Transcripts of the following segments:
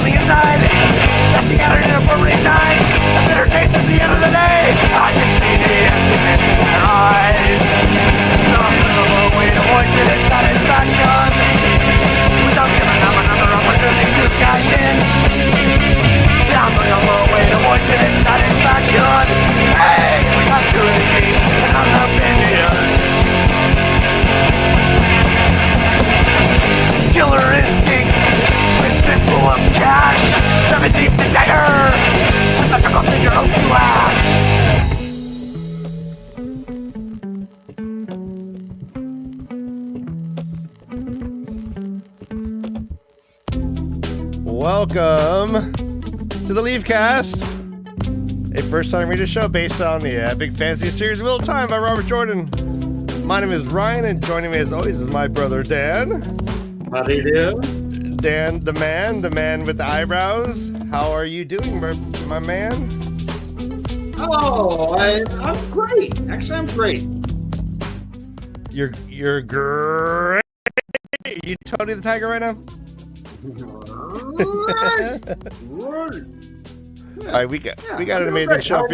on the inside. Dashing out at inappropriate times. A bitter taste at the end of the day. I can see the emptiness in their eyes. Some little way to voice it in satisfaction, without giving them another opportunity to cash in. I'm looking for a way to voice it in satisfaction. Hey, we got two regimes and an opinion. Killer instincts with fistful of cash. 17th dictator with a chuckle finger of flash. Welcome to the Leafcast, a first-time reader show based on the epic fantasy series Wheel of Time by Robert Jordan. My name is Ryan, and joining me as always is my brother Dan. How do you do? Dan, the man with the eyebrows. How are you doing, my man? Oh, I'm great. Actually, I'm great. You're great. You Tony the Tiger right now? Right. All right, we got an amazing show.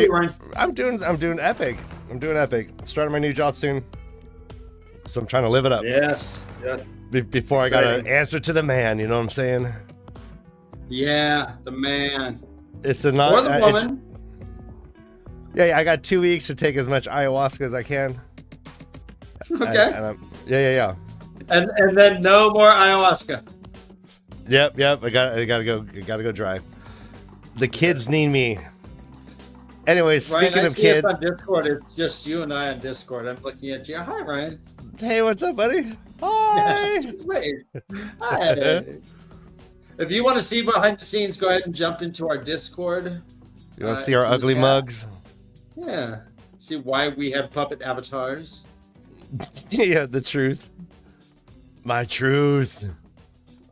I'm doing epic. I'm doing epic. Starting my new job soon, so I'm trying to live it up. Yes. Before I got to answer to the man, you know what I'm saying? Yeah, the man. It's a Or the woman. Yeah, I got 2 weeks to take as much ayahuasca as I can. Okay. Yeah. And then no more ayahuasca. Yep. I gotta go dry. The kids need me. Anyway, speaking Ryan, of kids, on Discord, it's just you and I on Discord. I'm looking at you. Hi, Ryan. Hey, what's up, buddy? Hi. Just wait. Hi. If you want to see behind the scenes, go ahead and jump into our Discord. You want to see our ugly mugs? Yeah. See why we have puppet avatars. Yeah, the truth. My truth.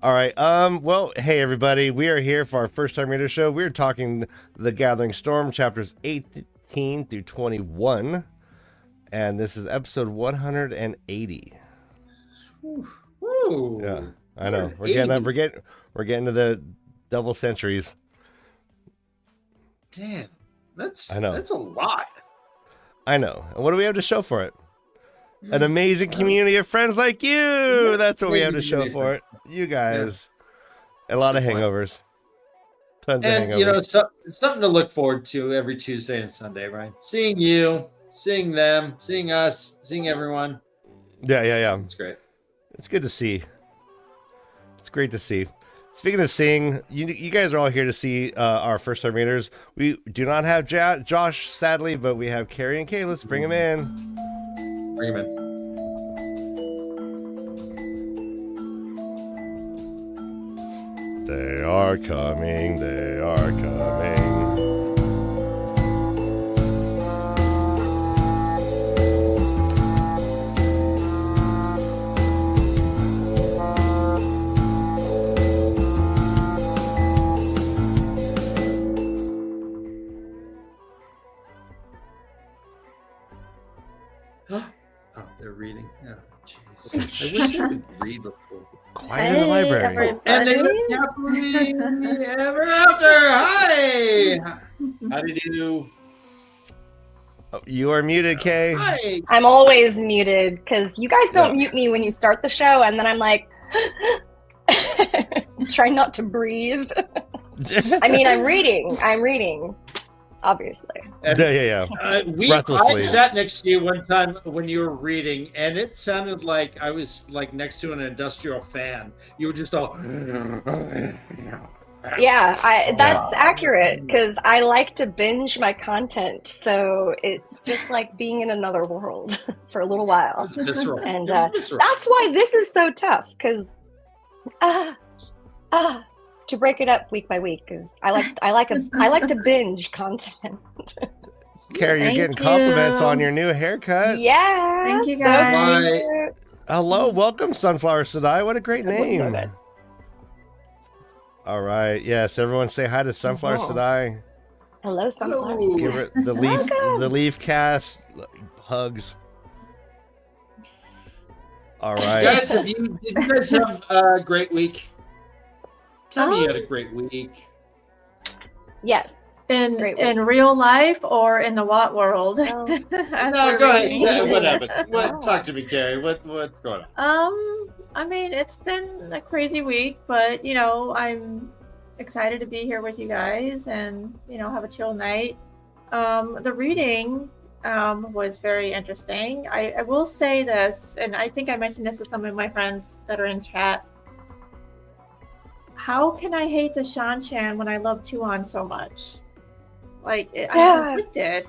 All right. Well, hey everybody, we are here for our first time reader show. We're talking The Gathering Storm, chapters 18 through 21, and this is episode 180. Woo. Yeah, I know. We're getting to the double centuries. Damn, that's a lot. I know. And what do we have to show for it? An amazing community of friends like you. That's what we have to show for it. You guys. Yeah. A lot of hangovers. Tons of hangovers. And, you know, it's something to look forward to every Tuesday and Sunday, right? Seeing you, seeing them, seeing us, seeing everyone. Yeah. It's great. It's good to see. It's great to see. Speaking of seeing, you guys are all here to see our first-time readers. We do not have Josh, sadly, but we have Carrie and Kay. Let's bring them in. Bring him in. They are coming. They are coming. Oh, they're reading. Oh, jeez. I wish I could read before. Quiet in the library. Everybody. And they live happily ever after. Hi. How do you do? Oh, you are muted, Kay. Hi. I'm always muted because you guys don't mute me when you start the show, and then I'm like, trying not to breathe. I mean, I'm reading, obviously. Yeah. I sat next to you one time when you were reading, and it sounded like I was like next to an industrial fan. You were just all. Yeah, that's accurate because I like to binge my content, so it's just like being in another world for a little while. It's visceral. And It's visceral. that's why this is so tough because to break it up week by week because I like to binge content. Carrie, you're getting compliments on your new haircut. Yeah, Thank you, guys. So cute. Hello, welcome, Sunflower Sedai. What a great This looks name. so good. All right, yes, everyone say hi to Sunflower Sedai. Hello, sunflowers. Give her the leaf cast hugs. All right. Guys, did you guys have a great week? Tammy, you had a great week. Yes. In Great real life or in the Watt world? Oh. No, go ahead. Yeah, whatever. Oh. Talk to me, Carrie. What's going on? I mean, it's been a crazy week, but I'm excited to be here with you guys and have a chill night. The reading was very interesting. I will say this, and I think I mentioned this to some of my friends that are in chat. How can I hate the Shan-Chan when I love Tuon so much? I'm conflicted,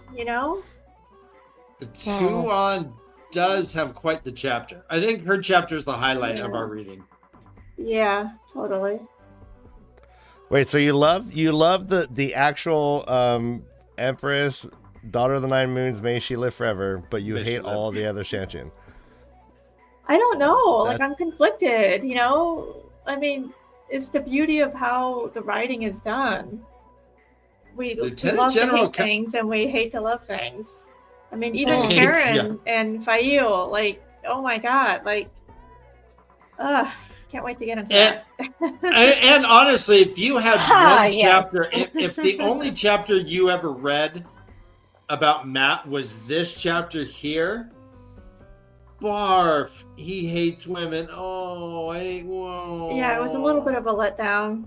Tuon does have quite the chapter. I think her chapter is the highlight of our reading. Yeah, totally. Wait, so you love the actual Empress, Daughter of the Nine Moons, may she live forever, but you hate all the other Shan-Chan. I don't know. I'm conflicted, I mean, it's the beauty of how the writing is done. We love to hate things and we hate to love things. I mean, even Karen and Fail, oh my God, can't wait to get into that. And honestly, if you had one chapter, if the only chapter you ever read about Matt was this chapter here, barf, he hates women. Oh, whoa. Yeah, it was a little bit of a letdown.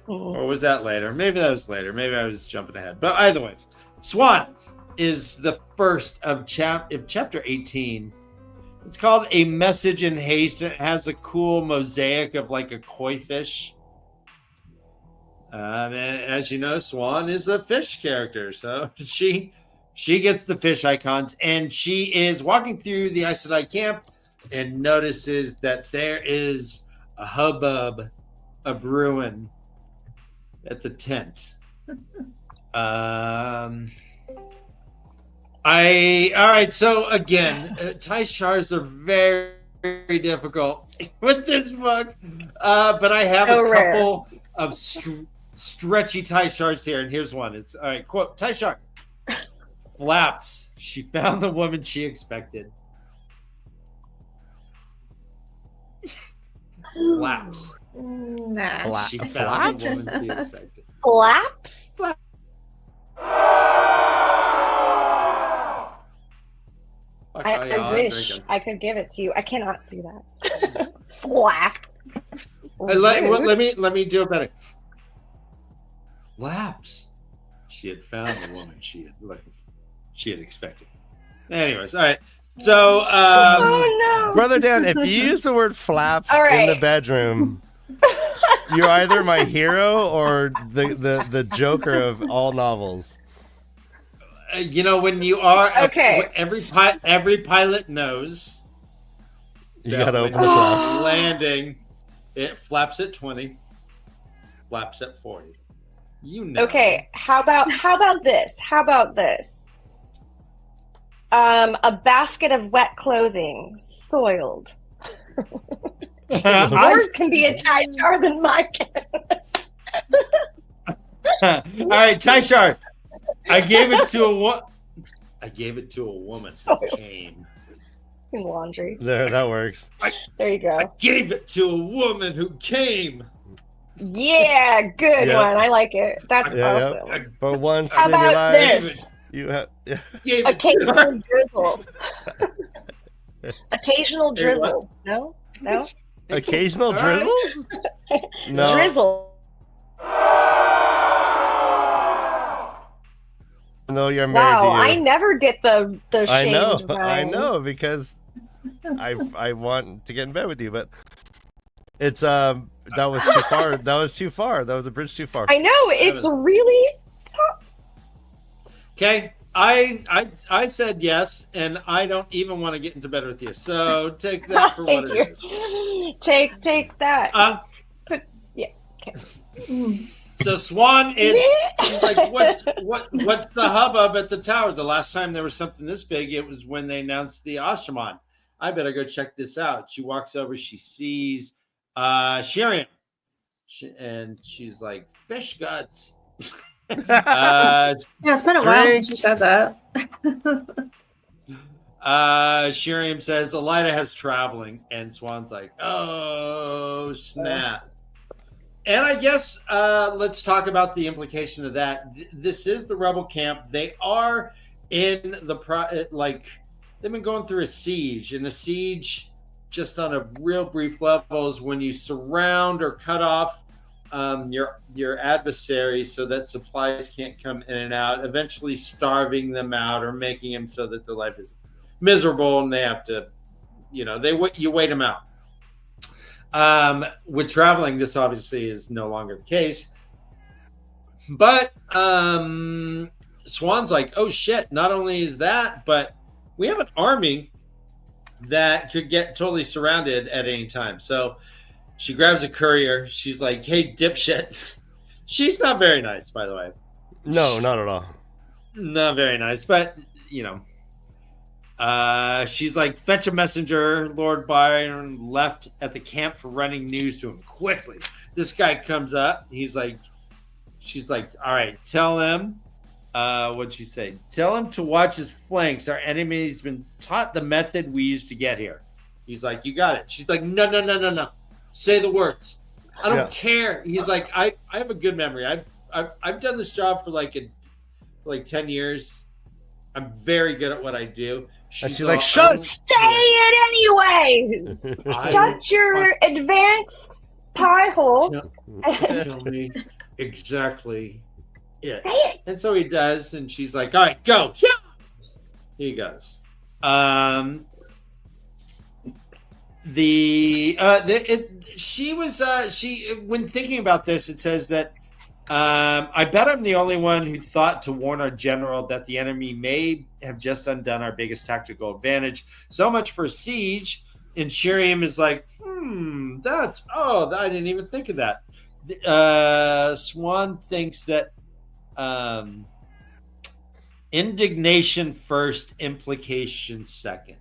Or was that later? Maybe that was later. Maybe I was jumping ahead. But either way, Swan is the first of chapter 18. It's called A Message in Haste. It has a cool mosaic of a koi fish. And as you know, Swan is a fish character. So she gets the fish icons, and she is walking through the Aes Sedai camp and notices that there is a hubbub, a brewing at the tent. All right, so again, Taishars are very, very difficult with this book, but I have a couple of stretchy Taishars here, and here's one. It's all right. Quote: Taishar flaps. She found the woman she expected. Flaps. Nah. She found the woman she expected. Flaps? I wish I could give it to you. I cannot do that. Flaps. Let me do it better. Flaps. She had found the woman she had expected. Anyways, all right. So, oh no, Brother Dan, if you use the word flaps in the bedroom, you're either my hero or the Joker of all novels. When you are every pilot knows you gotta open the flaps. Landing, it flaps at 20, flaps at 40. Okay, how about this? A basket of wet clothing, soiled. Yours can be a Taishar than mine can. All right, Taishar. I gave it to a woman who came. In laundry. There, that works. There you go. I gave it to a woman who came. Yeah, good one. I like it. That's awesome. Yeah. But once how in your about life, this? You have occasional drizzle. Occasional drizzle. No. Occasional drizzles? No. Drizzle. No, you're married wow, to you. I never get the shamed I know because I want to get in bed with you, but it's that was too far. That was too far. That was a bridge too far. I know, it's really tough. Okay, I said yes, and I don't even want to get into bed with you. So take that for what it is. Take that. Yeah. Okay. So Swan, she's like, what's the hubbub at the tower? The last time there was something this big, it was when they announced the Ashaman. I better go check this out. She walks over, she sees Shiriam, and she's like, fish guts. Yeah, it's been a while since you said that. Shiriam says, Elida has traveling, and Swan's like, oh, snap. And I guess let's talk about the implication of that. This is the rebel camp. They are in the they've been going through a siege, and a siege, just on a real brief level, is when you surround or cut off your adversary so that supplies can't come in and out, eventually starving them out or making them so that their life is miserable and they have to, you wait them out. With traveling, this obviously is no longer the case. But Swan's like, oh shit, not only is that, but we have an army that could get totally surrounded at any time. So she grabs a courier. She's like, hey, dipshit. She's not very nice, by the way. No, not at all. Not very nice, but, she's like, fetch a messenger. Lord Byron left at the camp for running news to him quickly. This guy comes up. She's like, all right, tell him. What'd she say? Tell him to watch his flanks. Our enemy's been taught the method we used to get here. He's like, you got it. She's like, no. Say the words. I don't care. He's like, I have a good memory. I've done this job for like 10 years. I'm very good at what I do. She's like, shut. Say it anyways. Shut your advanced pie hole. Tell me exactly it. Say it. And so he does, and she's like, all right, go. Yeah. He goes. When thinking about this, it says that I bet I'm the only one who thought to warn our general that the enemy may have just undone our biggest tactical advantage. So much for siege. And Shiriam is like, I didn't even think of that. Swan thinks that indignation first, implication second.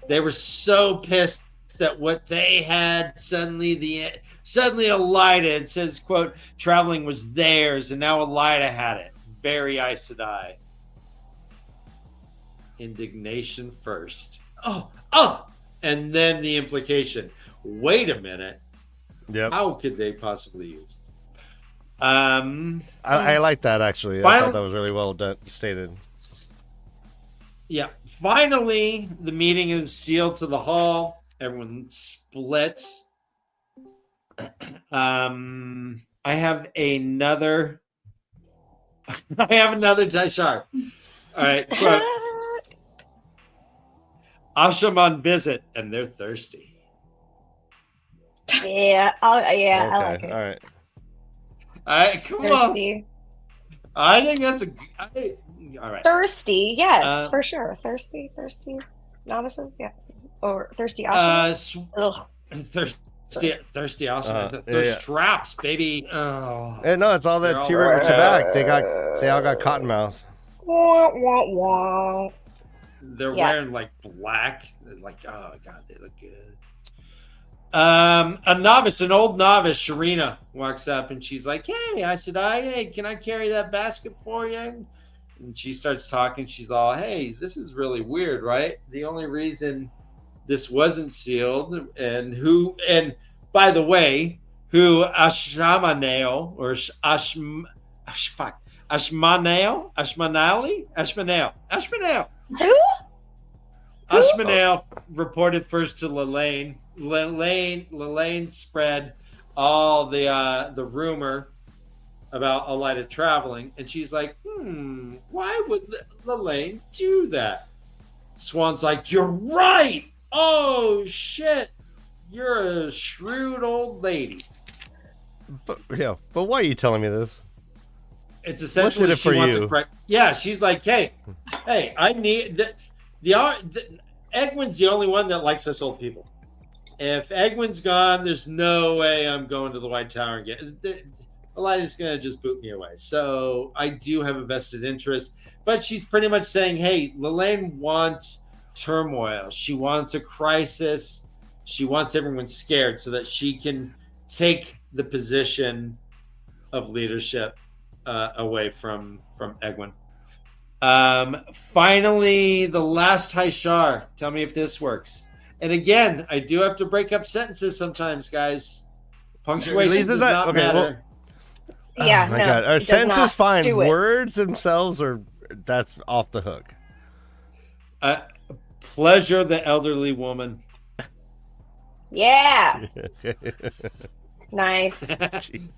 They were so pissed that what they had suddenly Elida, it says, quote, traveling was theirs, and now Elida had it. Very Aes Sedai. Indignation first. Oh, and then the implication. Wait a minute. Yep. How could they possibly use this? I like that, actually. I thought that was really well stated. Yeah. Finally, the meeting is sealed to the hall. Everyone splits. I have another Taishar. All right. Quote, Asham on visit, and they're thirsty. Yeah, Okay, I like it. all right. All right, come Thirsty. on. I think that's all right. Thirsty, yes, for sure. Thirsty novices, yeah. Or thirsty Asham. Thirsty awesome. Those traps, baby. Oh. Hey, no, it's all that T River tobacco. They all got cotton mouths. Wah, wah, wah. They're wearing like black. Like, oh god, they look good. An old novice, Sharina, walks up and she's like, hey, Aes Sedai, hey, can I carry that basket for you? And she starts talking. She's all, hey, this is really weird, right? The only reason this wasn't sealed, and by the way, who Ashmanel or Ashmanel. Who? Ashmanel reported first to Lelaine. Lelaine spread all the rumor about Elida traveling, and she's like, why would Lelaine do that? Swan's like, you're right. Oh shit, you're a shrewd old lady. But why are you telling me this? It's essentially she wants to correct. Yeah, she's like, hey, I need the Egwin's the only one that likes us old people. If Egwin's gone, there's no way I'm going to the White Tower again. Elida's gonna just boot me away. So I do have a vested interest, but she's pretty much saying, hey, Lelaine wants turmoil. She wants a crisis. She wants everyone scared so that she can take the position of leadership away from Egwin. Finally, the last Taishar. Tell me if this works. And again, I do have to break up sentences sometimes, guys. Punctuation does not matter. Yeah, oh my no, God. Our it does sense not is fine. do it. Words themselves that's off the hook. Pleasure the elderly woman. Yeah. Nice.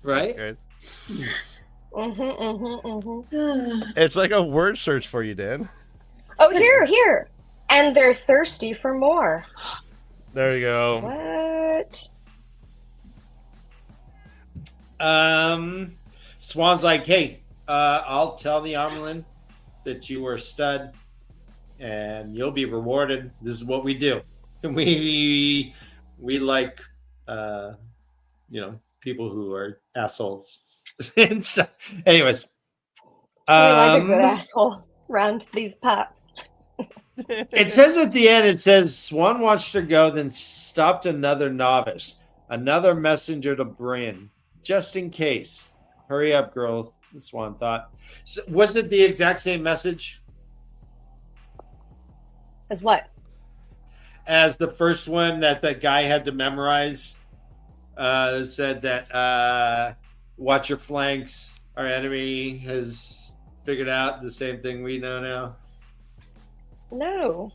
Right? It's like a word search for you, Dan. Oh, here. And they're thirsty for more. There you go. What? Swan's like, hey, I'll tell the Amelin that you were a stud and you'll be rewarded. This is what we do. We like, people who are assholes and stuff. Anyways. We like a good asshole around these pots. It says at the end, it says, Swan watched her go, then stopped another novice, another messenger to Bryn, just in case. Hurry up, girl, Swan thought. So, was it the exact same message? As what? As the first one that the guy had to memorize. Said that, watch your flanks. Our enemy has figured out the same thing we know now. No.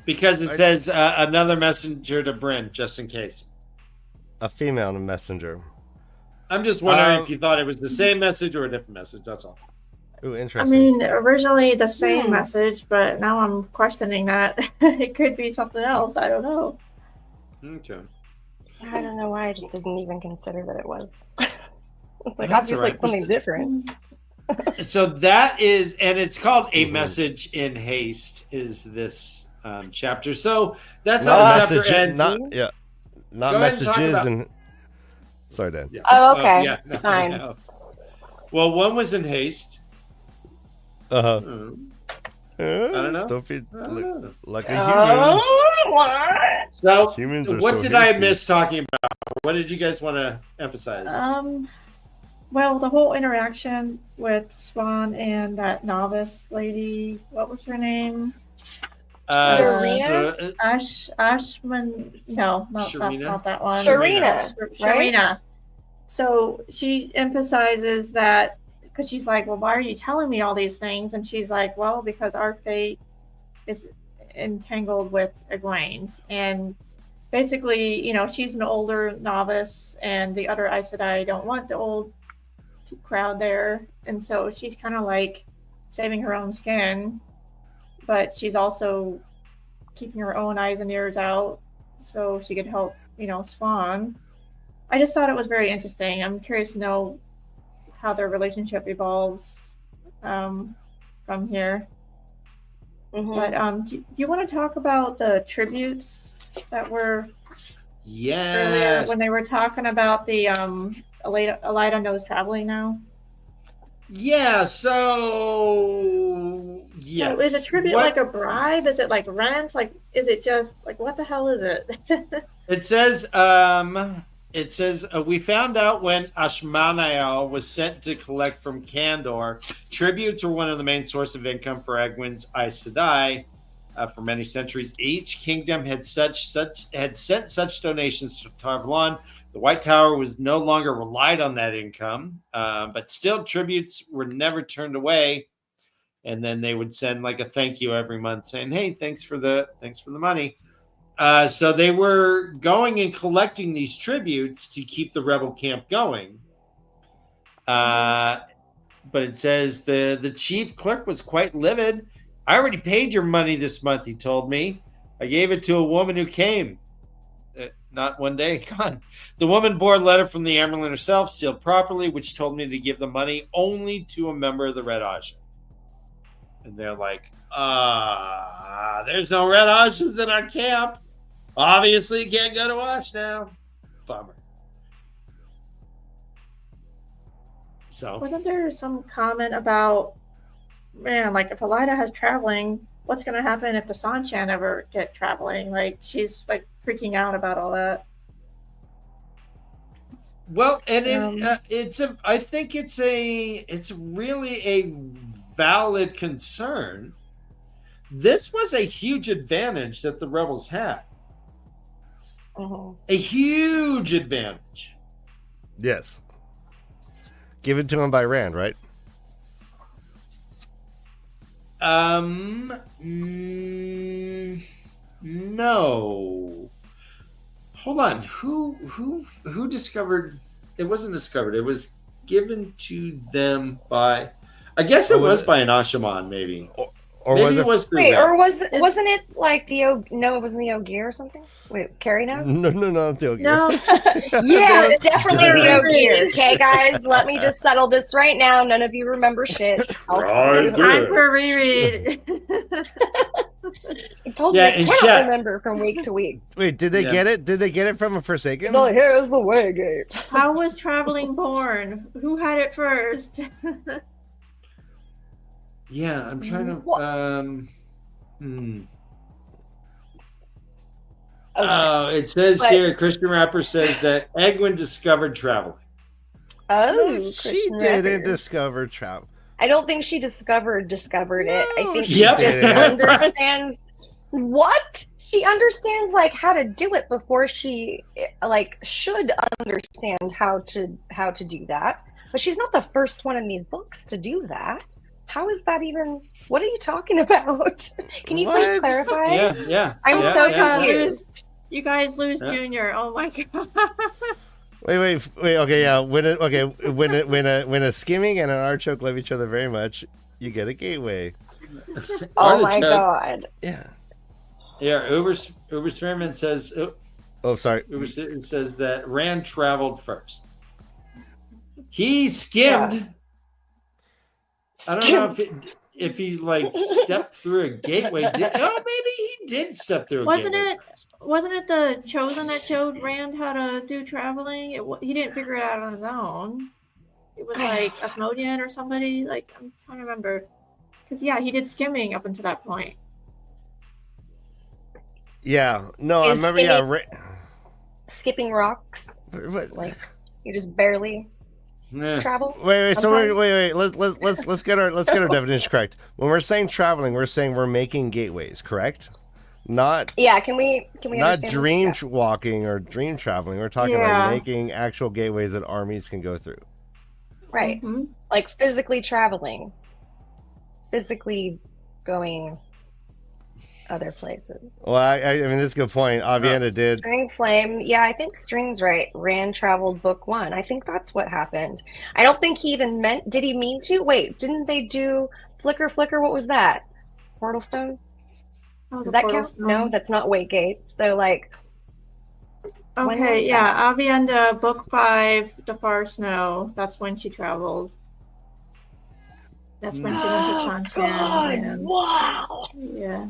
Because it says another messenger to Bryn, just in case. A female messenger. I'm just wondering if you thought it was the same message or a different message. That's all. Ooh, I interesting. mean, originally the same message, but now I'm questioning that. It could be something else. I don't know. Okay. I don't know why I just didn't even consider that it was. It's like, That's obviously all right. like something different. So that is, and it's called A Message in Haste, is this chapter. So that's how the chapter ends. Not Go messages ahead and talk and. Sorry, Dan. Yeah. Oh, okay. No, Fine. no. Well, one was in haste. I don't know. Don't be like a human. Oh, what? So, Humans are what so did I hasty. miss talking about? What did you guys want to emphasize? Well, the whole interaction with Swan and that novice lady, what was her name? Sharina? Ashman, no, not Sharina? that one. Sharina, right? Sharina. So she emphasizes that because she's like, well, why are you telling me all these things? And she's like, well, because our fate is entangled with Egwene's. And basically, she's an older novice and the other Aes Sedai don't want the old crowd there. And so she's kind of like saving her own skin, but she's also keeping her own eyes and ears out so she could help, Swan. I just thought it was very interesting. I'm curious to know how their relationship evolves from here. Mm-hmm. But do you want to talk about the tributes that were earlier when they were talking about the Elida knows traveling now? Yeah, so yes. So is a tribute like a bribe? Is it like rent? Like, is it just like, what the hell is it? It says, we found out when Ashmanael was sent to collect from Kandor, tributes were one of the main source of income for Egwene's Aes Sedai. For many centuries, each kingdom had sent such donations to Tarvalon. The White Tower was no longer relied on that income, but still tributes were never turned away. And then they would send like a thank you every month, saying, "Hey, thanks for the money." So they were going and collecting these tributes to keep the rebel camp going. But it says the chief clerk was quite livid. I already paid your money this month, he told me. I gave it to a woman who came. Not one day gone. The woman bore a letter from the Amerlin herself, sealed properly, which told me to give the money only to a member of the Red Ajah. And they're like, there's no Red Ajahs in our camp. Obviously, you can't go to us now. Bummer. So wasn't there some comment about, man, like if Elida has traveling, what's going to happen if the Sanshan ever get traveling? Like she's like freaking out about all that. Well, and I think it's really a valid concern. This was a huge advantage that the rebels had. a huge advantage. Yes. Given to him by Rand, right? No. Hold on. Who discovered? It wasn't discovered. It was given to them by. I guess it was by an Ashaman, maybe. Or maybe was it was through Wait, them. or wasn't it like the no, it wasn't the Ogier or something? Wait, Carrie knows? No, not the Ogier. No, Yeah, it's definitely the Ogier. Okay, guys, let me just settle this right now. None of you remember shit. I'll tell it's you. time for a reread. I told you I cannot remember from week to week. Wait, did they get it? Did they get it from a Forsaken? It's like, here's the way gate. How was traveling born? Who had it first? Yeah, I'm trying to. Okay. It says here, Christian Rapper says that Egwin discovered traveling. Oh, she didn't discover travel. I don't think she discovered it. I think she Yep. just understands what? She understands like how to do it before she like should understand how to do that. But she's not the first one in these books to do that. How is that even? What are you talking about? Can you please clarify? Yeah. I'm so confused. You guys lose Junior. Oh my god. Wait. Okay, yeah. When a skimming and an artichoke love each other very much, you get a gateway. Oh my god. Yeah. Yeah. Uber Spearman says. Oh, sorry. Uber says that Rand traveled first. He skimmed. Yeah. I don't know if he like stepped through a gateway. Maybe he did step through a gateway. Wasn't it the Chosen that showed Rand how to do traveling? He didn't figure it out on his own. It was like Asmodean or somebody. Like, I'm trying to remember. Because he did skimming up until that point. Yeah. No, I remember. Skipping rocks. Like you just barely. Travel. Wait. So wait. Let's get our definition correct. When we're saying traveling, we're saying we're making gateways, correct? Not. Yeah. Can we? Not dream walking or dream traveling. We're talking about making actual gateways that armies can go through. Right. Mm-hmm. Like physically traveling. Physically going other places. Well, I mean, that's a good point. Avienda did. String Flame. Yeah, I think String's right. Rand traveled book 1. I think that's what happened. I don't think he even meant. Did he mean to? Wait, didn't they do Flicker? What was that? Portal Stone? Does that count? Stone? No, that's not Waygate. So, like. Okay, yeah. Avienda, book 5, The Far Snow. That's when she traveled. That's when she went to Shantan. Wow. Yeah.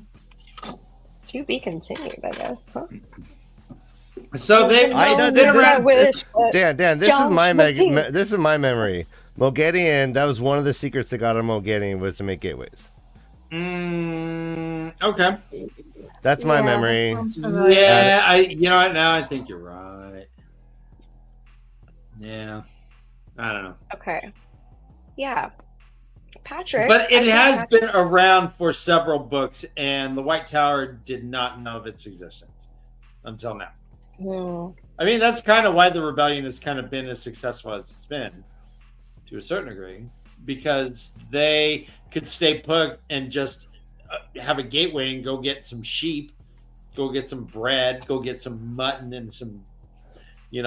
To be continued, I guess. Huh? So they Dan, this is my memory. Mogedian, that was one of the secrets that got on Mogedian was to make gateways. Okay. That's my memory. Yeah, you know what? Now I think you're right. Yeah. I don't know. Okay. Yeah. Patrick. But it has been around for several books, and the White Tower did not know of its existence until now. I mean, that's kind of why the rebellion has kind of been as successful as it's been, to a certain degree, because they could stay put and just have a gateway and go get some sheep, go get some bread, go get some mutton and some, You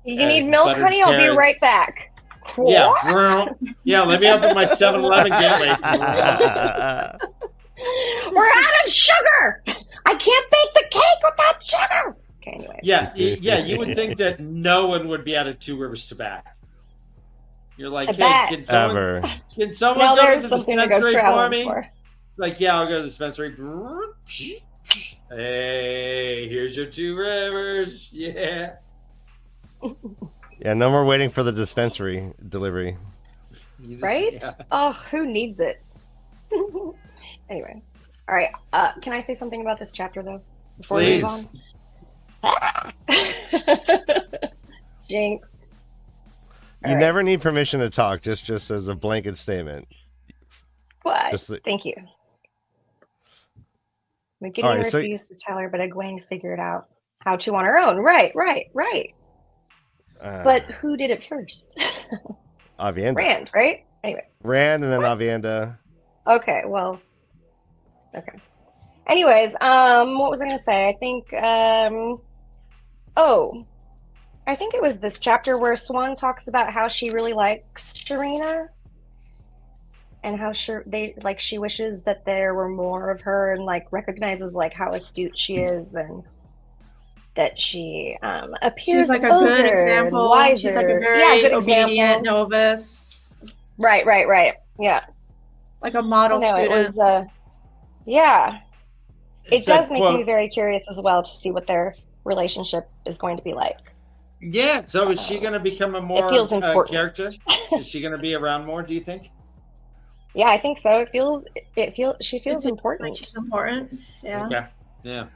need milk, honey? I'll be right back. Yeah, let me open my 7-Eleven gateway. We're out of sugar. I can't bake the cake without sugar. Okay, anyways. Yeah. You would think that no one would be out of Two Rivers tobacco. You're like, hey, can someone go to the dispensary for me? It's like, yeah, I'll go to the dispensary. Hey, here's your Two Rivers. Yeah. Yeah, no more waiting for the dispensary delivery. Right? Yeah. Oh, who needs it? Anyway. All right. Can I say something about this chapter, though? Before we move on? Jinx. You never need permission to talk, just as a blanket statement. What? Thank you. McGideon refused to tell her, but Egwene figured out how to on her own. Right. But who did it first? Avienda. Rand, right? Anyways. Rand and then Avienda. Okay, well. Okay. Anyways, what was I going to say? I think, I think it was this chapter where Swan talks about how she really likes Sharina and how she wishes that there were more of her, and like recognizes like how astute she is, and that she appears she's like a older good example. and wiser. She's like a very good obedient example. novice. Right. Yeah. Like a model student. It was yeah. It does make quote, me very curious as well to see what their relationship is going to be like. Yeah, so is she going to become a more character? Is she going to be around more, do you think? Yeah, I think so. She feels important. She's important. Yeah. Okay. Yeah.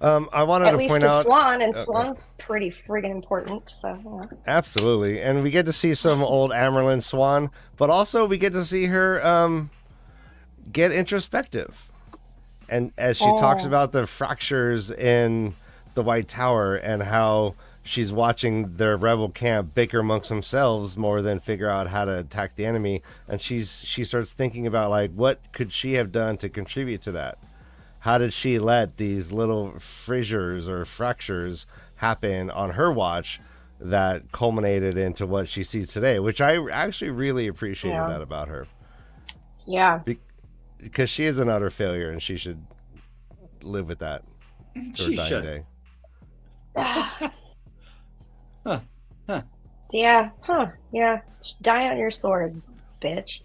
I wanted to point out Swan, and Swan's pretty friggin' important. So absolutely, and we get to see some old Amerlin Swan, but also we get to see her get introspective, and as she talks about the fractures in the White Tower and how she's watching their rebel camp bicker amongst themselves more than figure out how to attack the enemy, and she starts thinking about like what could she have done to contribute to that. How did she let these little fissures or fractures happen on her watch that culminated into what she sees today, which I actually really appreciated that about her. Yeah. Because she is an utter failure and she should live with that. She should. Day. Yeah. Yeah. Just die on your sword, bitch.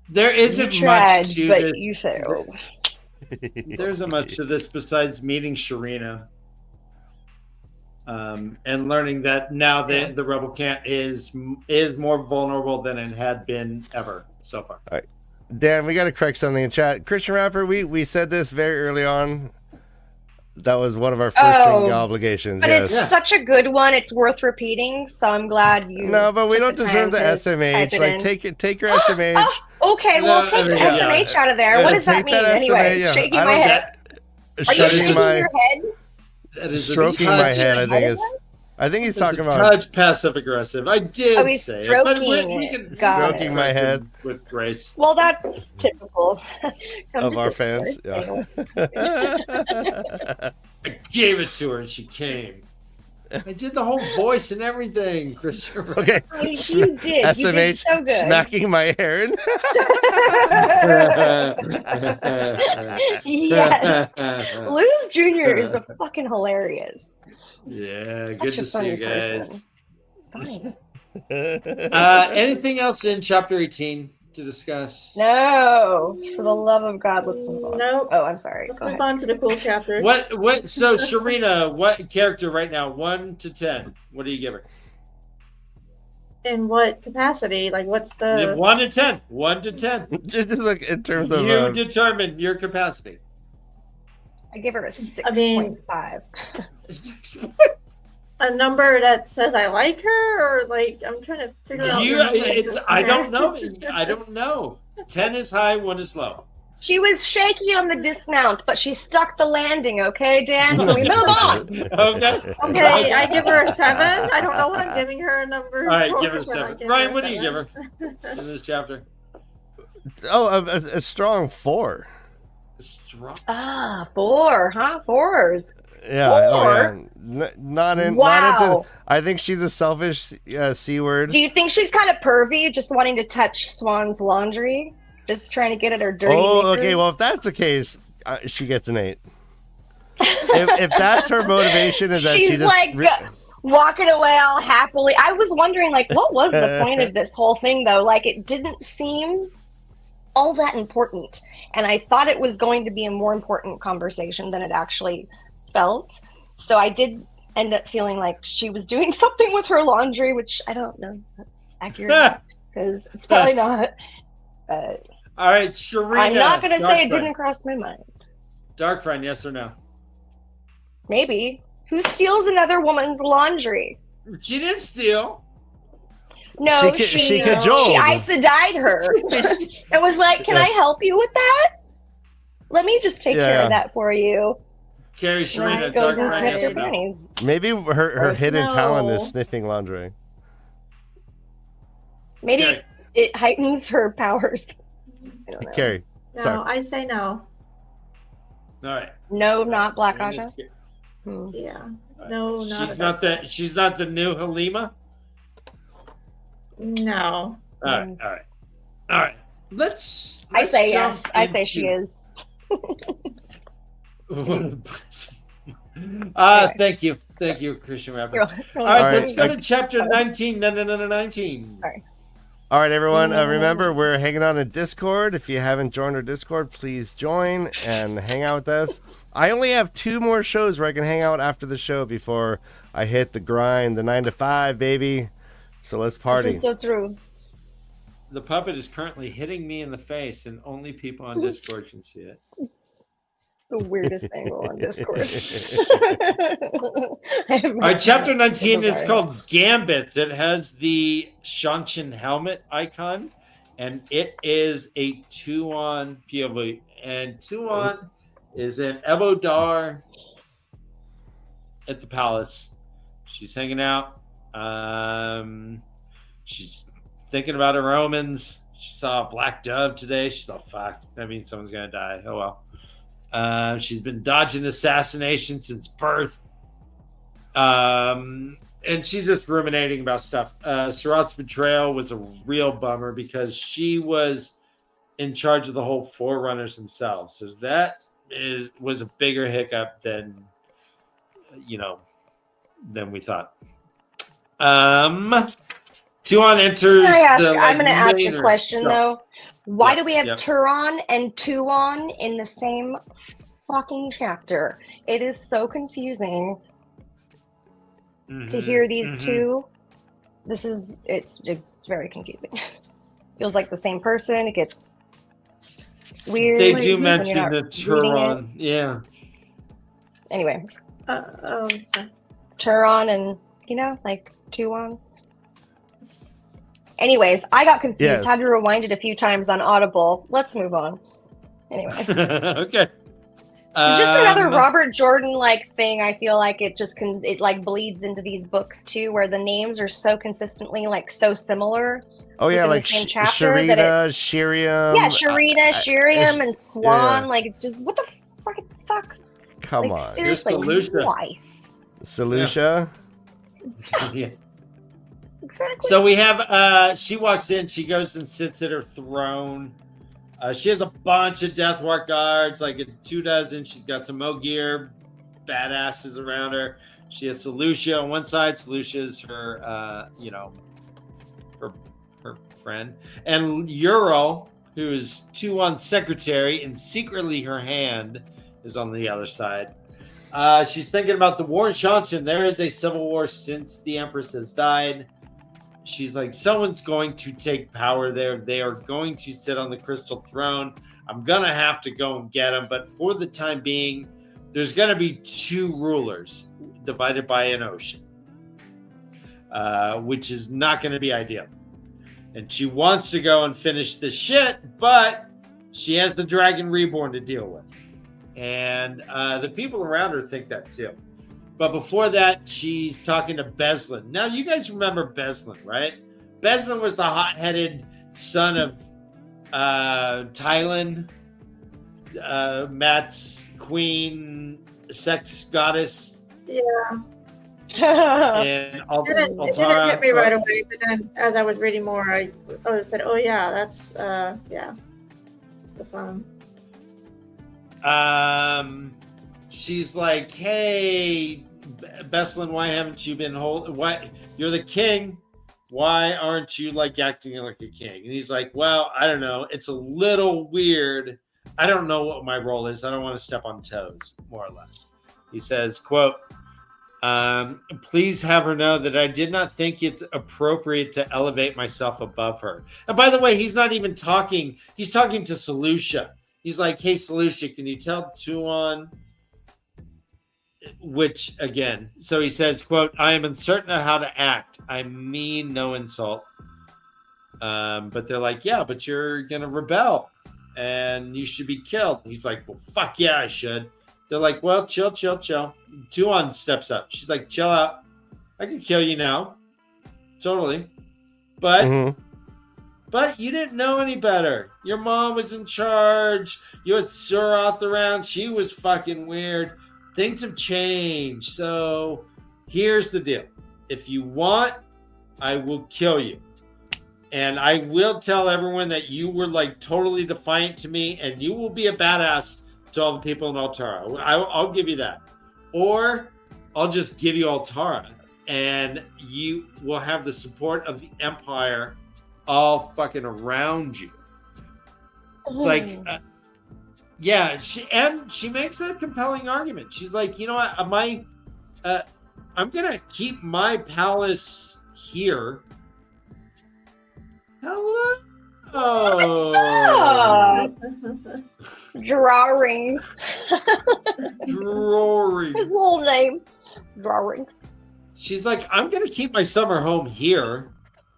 There isn't much to this. You failed. There isn't much to this besides meeting Sharina, and learning that now the rebel camp is more vulnerable than it had been ever so far. All right. Dan, we got to correct something in chat. Christian Rapper, we said this very early on. That was one of our first obligations. But it's such a good one. It's worth repeating. So I'm glad you. No, but we don't deserve the SMH. Like, take your SMH. Okay, well, take the SMH out of there. What does that mean? Anyway, shaking my head. Are you shaking your head? That is stroking my head. I think he's talking about touch passive aggressive. I did. Oh, he's say stroking it, but we can stroking my head with grace. Well, that's typical of our fans. Yeah. I gave it to her and she came. I did the whole voice and everything, Christopher. Okay. You did. SMH you did so good. Smacking my hair. Yes. Luz Jr. is a fucking hilarious. Yeah, good to see you guys. Funny. Anything else in chapter 18 to discuss? No, for the love of God, let's move on. Nope. Oh, I'm sorry. Let's Go move ahead. on to the cool chapter. What? So, Sharina, what character right now? 1 to 10. What do you give her? In what capacity? Like, what's the 1 to 10? 1 to 10. Just look in terms of you determine your capacity. I give her a 6.5. a number that says I like her, or like I'm trying to figure out. I don't know. I don't know. 10 is high, 1 is low. She was shaky on the dismount, but she stuck the landing. Okay, Dan, can we move on? Okay, I give her a 7. I don't know what I'm giving her a number. All right, give her a 7. Ryan, what do you give her in this chapter? Oh, a strong 4. Strong. 4, huh? 4s. Yeah. 4? Oh, yeah. Not into. I think she's a selfish C word. Do you think she's kind of pervy, just wanting to touch Swan's laundry, just trying to get at her dirty? Okay. Well, if that's the case, she gets an 8. if that's her motivation, is that she's she just walking away all happily. I was wondering, like, what was the point of this whole thing, though? Like, it didn't seem all that important, and I thought it was going to be a more important conversation than it actually felt. So I did end up feeling like she was doing something with her laundry, which I don't know if that's accurate because it's probably not. All right, Sharina. I'm not going to say it didn't cross my mind. Dark friend, yes or no? Maybe. Who steals another woman's laundry? She didn't steal. No, she cajoled. She Aes Sedai'd her. It was like, can I help you with that? Let me just take care of that for you. Carrie And then Sharina goes and dark sniffs her yes or no? panties. Maybe her Or hidden talent is snow. sniffing lingerie. Maybe Carrie. it heightens her powers. I don't know. Carrie. No, Sorry. I say no. All right. No, not Black Sharina's Aja. scared. Hmm. Yeah. All right. No, not She's a not dark the. She's not the new Halima. No. All right. All right. All right. Let's I say jump yes. I say she into- is. Thank you, Christian Rapper. You're All right, All let's right. go to chapter 19. No, 19. Sorry. All right, everyone. Remember, we're hanging on in Discord. If you haven't joined our Discord, please join and hang out with us. I only have 2 more shows where I can hang out after the show before I hit the grind, the 9 to 5, baby. So let's party. This is so true. The puppet is currently hitting me in the face, and only people on Discord can see it. The weirdest angle on Discord. All right, chapter 19 is called Gambits. It has the Shanshin helmet icon, and it is a 2-on POV. And 2-on is in Evodar at the palace. She's hanging out. She's thinking about her omens. She saw a black dove today. She thought, fuck, that means someone's going to die. Oh, well. She's been dodging assassination since birth. And she's just ruminating about stuff. Surat's betrayal was a real bummer because she was in charge of the whole Forerunners themselves. So that was a bigger hiccup than we thought. 2-on enters. I'm going to ask a question, though. Why do we have Turon and 2-on in the same fucking chapter? It is so confusing to hear these two. It's very confusing. Feels like the same person. It gets weird. They do mention the Turon. Yeah. Anyway. Okay. Turon and, 2-on. Anyways, I got confused. Yes. Had to rewind it a few times on Audible. Let's move on. Anyway. Okay. It's just another Robert Jordan thing. I feel like it bleeds into these books too, where the names are so consistently so similar. Oh yeah, like the same chapter Sharita, that it's Shiriam. yeah, Sharita, Shiriam, and Swan. Yeah. It's just what the fuck. Come on, seriously, why? Solutia. Yeah. Exactly. So we have she walks in, she goes and sits at her throne. She has a bunch of Deathwatch guards, like 24. She's got some Ogier badasses around her. She has Solutia on one side. Solutia is her her friend. And Ural, who is 2-on secretary, and secretly her hand is on the other side. She's thinking about the war in Shanshin. There is a civil war since the Empress has died. She's like, someone's going to take power there. They are going to sit on the crystal throne. I'm going to have to go and get them. But for the time being, there's going to be 2 rulers divided by an ocean, which is not going to be ideal. And she wants to go and finish this shit, but she has the Dragon Reborn to deal with. And the people around her think that too. But before that, she's talking to Beslin. Now, you guys remember Beslin, right? Beslin was the hot-headed son of Tylan, Matt's queen, sex goddess. Yeah. And It didn't hit me right away, but then as I was reading more, I said, oh, yeah, that's, the fun. She's like, hey, Beslin, why haven't you been why you're the king? Why aren't you acting like a king? And he's like, well, I don't know. It's a little weird. I don't know what my role is. I don't want to step on toes, more or less. He says, quote, please have her know that I did not think it's appropriate to elevate myself above her. And by the way, he's not even talking. He's talking to Solutia. He's like, hey, Solutia, can you tell 2-on? Which, again, so he says, quote, I am uncertain of how to act. I mean no insult. But they're like, yeah, but you're going to rebel. and you should be killed. He's like, well, fuck yeah, I should. They're like, well, chill. Tuon steps up. She's like, chill out. I can kill you now. Totally. But you didn't know any better. Your mom was in charge. You had Suroth around. She was fucking weird. Things have changed. So here's the deal. If you want, I will kill you. And I will tell everyone that you were like totally defiant to me, and you will be a badass to all the people in Altara. I'll give you that. Or I'll just give you Altara, and you will have the support of the Empire all fucking around you. It's like, yeah, she makes a compelling argument. She's like, you know what, I'm gonna keep my palace here. Hello. Drawings. Drawings. His little name. Drawings. She's like, I'm gonna keep my summer home here.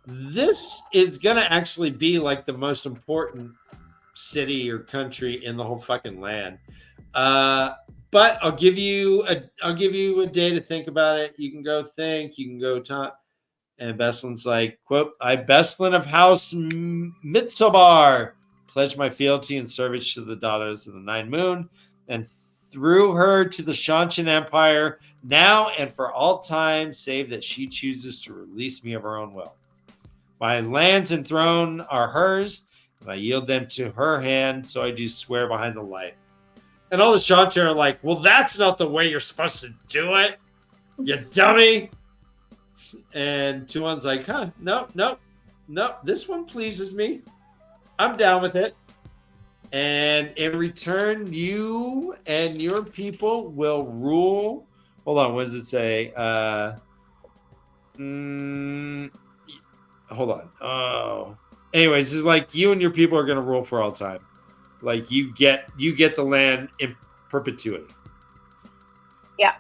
This is gonna actually be like the most important city or country in the whole fucking land. But I'll give you a day to think about it. You can go think. You can go talk. And Bestlin's like, quote, I, Bestlin of House Mitsobar, pledge my fealty and service to the daughters of the Nine Moon, and through her to the Shanshan Empire, now and for all time, save that she chooses to release me of her own will. My lands and throne are hers, and I yield them to her hand, so I do swear behind the light. And all the Shanshan are like, well, that's not the way you're supposed to do it, you dummy. And Tuon's like, no, this one pleases me. I'm down with it. And in return, you and your people will rule. Hold on, what does it say? Hold on. Oh. Anyways, it's like you and your people are going to rule for all time. Like you get the land in perpetuity. Yeah.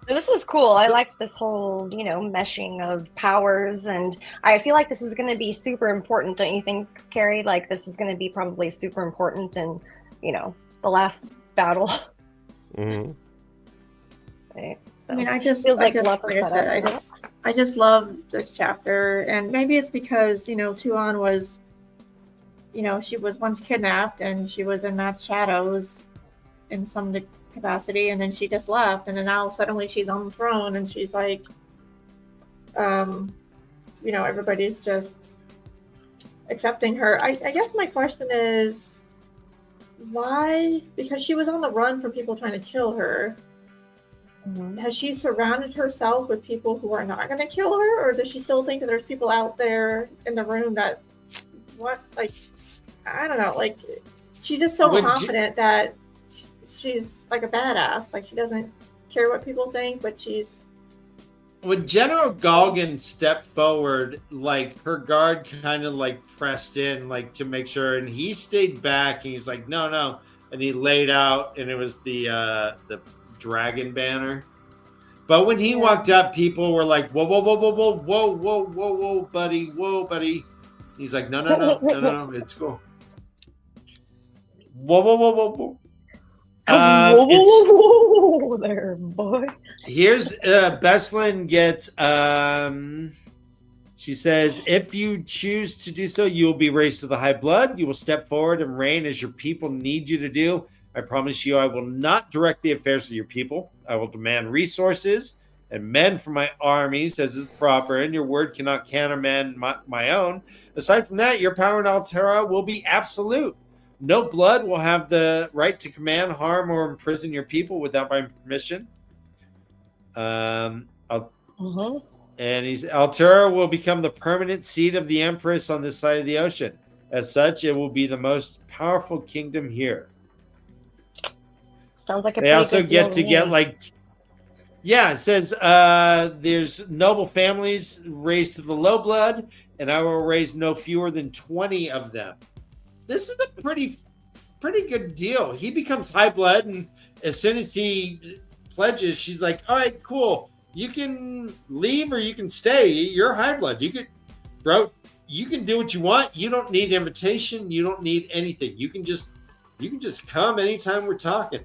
This was cool. I liked this whole, meshing of powers, and I feel like this is going to be super important, don't you think, Carrie? Like this is going to be probably super important in, the last battle. Mm-hmm. Right? So, I mean, I just love this chapter, and maybe it's because Tuon was, she was once kidnapped and she was in Matt's shadows in some capacity, and then she just left, and then now suddenly she's on the throne, and she's like, everybody's just accepting her. I guess my question is, why? Because she was on the run from people trying to kill her. Mm-hmm. Has she surrounded herself with people who are not going to kill her, or does she still think that there's people out there in the room that, I don't know, she's just so confident that she's like a badass. Like she doesn't care what people think, but she's. When General Galgan stepped forward, her guard kind of pressed in, to make sure, and he stayed back, and he's like, no, and he laid out, and it was the dragon banner. But when he walked up, people were like, whoa, buddy. He's like, no, it's cool. Whoa. Whoa there, boy. Here's Bestlin gets she says, if you choose to do so, you will be raised to the high blood. You will step forward and reign as your people need you to do. I promise you I will not direct the affairs of your people. I will demand resources and men from my armies as is proper, and your word cannot countermand my own. Aside from that, your power in Altera will be absolute. No blood will have the right to command, harm, or imprison your people without my permission. And Altera will become the permanent seat of the Empress on this side of the ocean. As such, it will be the most powerful kingdom here. Sounds like a. They also get to get it says there's noble families raised to the low blood, and I will raise no fewer than 20 of them. This is a pretty good deal. He becomes high blood, and as soon as he pledges, she's like, all right, cool. You can leave or you can stay. You're high blood. You could, bro, you can do what you want. You don't need invitation. You don't need anything. You can just come anytime we're talking.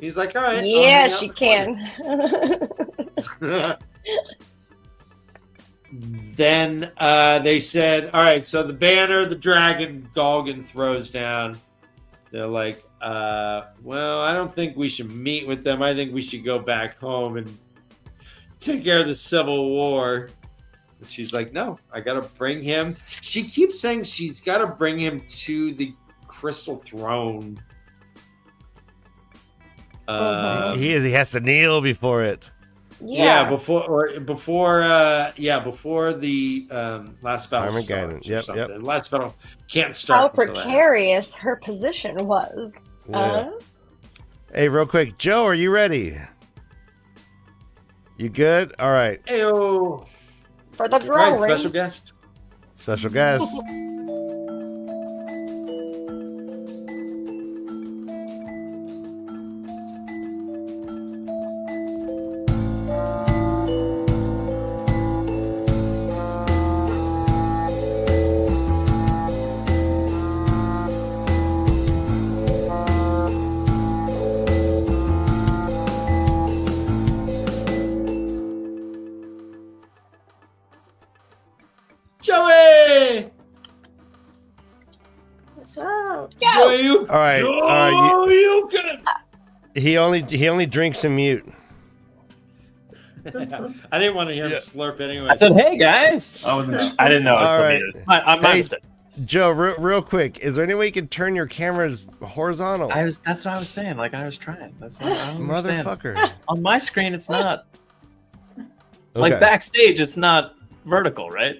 He's like, all right. Yeah, she can. Then they said, all right, so the banner, the dragon Galgan throws down. They're like, well, I don't think we should meet with them. I think we should go back home and take care of the Civil War. And she's like, no, I got to bring him. She keeps saying she's got to bring him to the Crystal Throne. He has to kneel before it. Yeah, before the last battle starts. Yep. Last battle can't start. How precarious her position was. Yeah. Hey, real quick, Joe, are you ready? You good? All right. Ayo. For the drawing. Special guest. Special guest. Joey! Joey, you, All right. you can. He only drinks in mute. I didn't want to hear him slurp anyway. I said, "Hey guys!" I didn't know I was All right. muted. I missed it. Joe, real quick, is there any way you can turn your cameras horizontal? That's what I was saying. Like I was trying. That's what I don't understand. Motherfucker. On my screen, it's not. Okay. Like backstage, it's not vertical, right?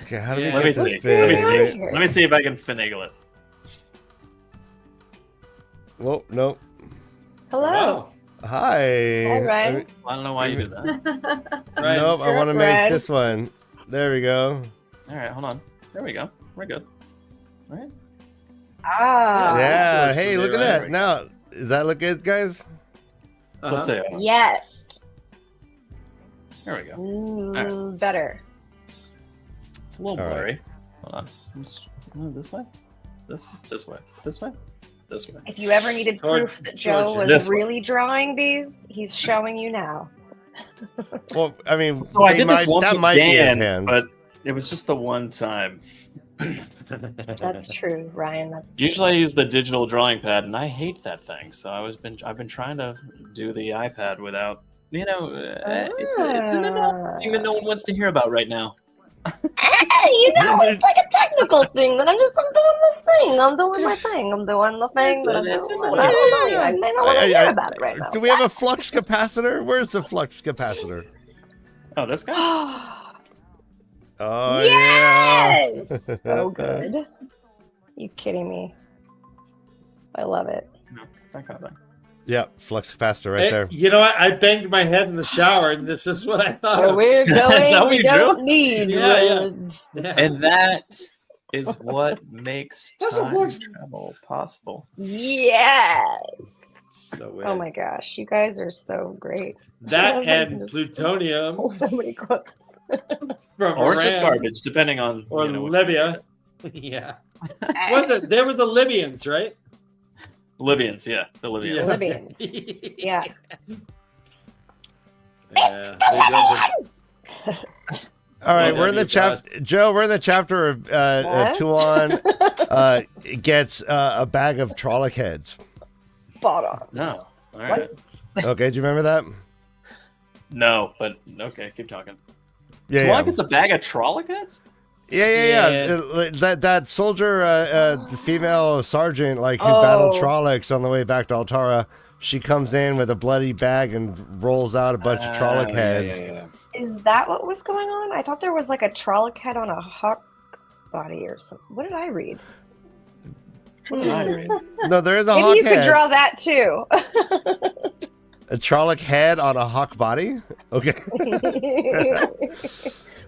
Okay, how do we Let get me this see. big? Let me see if I can finagle it. Well, nope. Hello. Hi. All right. I don't know why you did that. Nope, I want to make this one. There we go. All right, hold on. There we go. We're good. All right. Ah. Yeah. Hey, look at right. that. Now, does that look good, guys? Let's see. Yes. There we go. Better. It's a little All right. blurry. Hold on. This way. This way. This way. This way. If you ever needed proof that Joe was This way. really drawing these, he's showing you now. Well, I mean, So I did this once that with might be his Dan, hand. but it was just the one time. That's true, Ryan. That's true. Usually I use the digital drawing pad, and I hate that thing. So I've been trying to do the iPad without. It's an annoying thing that no one wants to hear about right now. It's like a technical thing that I'm doing this thing. I'm doing my thing. I'm doing the thing. That I'm doing. I don't know you. I may not want to hear about it right now. Do we have a flux capacitor? Where's the flux capacitor? Oh, this guy? Oh, yes! yeah. So good. You kidding me? I love it. No, that kind of thing. Yep, flux capacitor right there. You know what? I banged my head in the shower, and this is what I thought. Where of. we're Is that going, what we you don't drew? need Yeah. words. Yeah. And that is what makes That's a time flux- travel possible. Yes. So weird. Oh my gosh, you guys are so great. That and plutonium Oh, so many quotes. from Or just Iran garbage, depending on or which- Libya. Yeah. Was it? They were the Libyans, right? Libyans, yeah. The Libyans. Yeah. Libyans. Yeah. Yeah, they don't- All right, Well, we're in the that'd be a chapter. Joe, we're in the chapter of Tuan gets a bag of Trolloc heads. Spot on. No. All right. Okay, do you remember that? No, but okay, keep talking. Yeah, So yeah. what, it's a bag of Trolloc heads? Yeah. That soldier, the female sergeant, who battled Trollocs on the way back to Altara. She comes in with a bloody bag and rolls out a bunch of Trolloc heads. Yeah. Is that what was going on? I thought there was like a Trolloc head on a hawk body or something. What did I read? No, there is a Maybe hawk you head. could draw that too. A Trolloc head on a hawk body? Okay.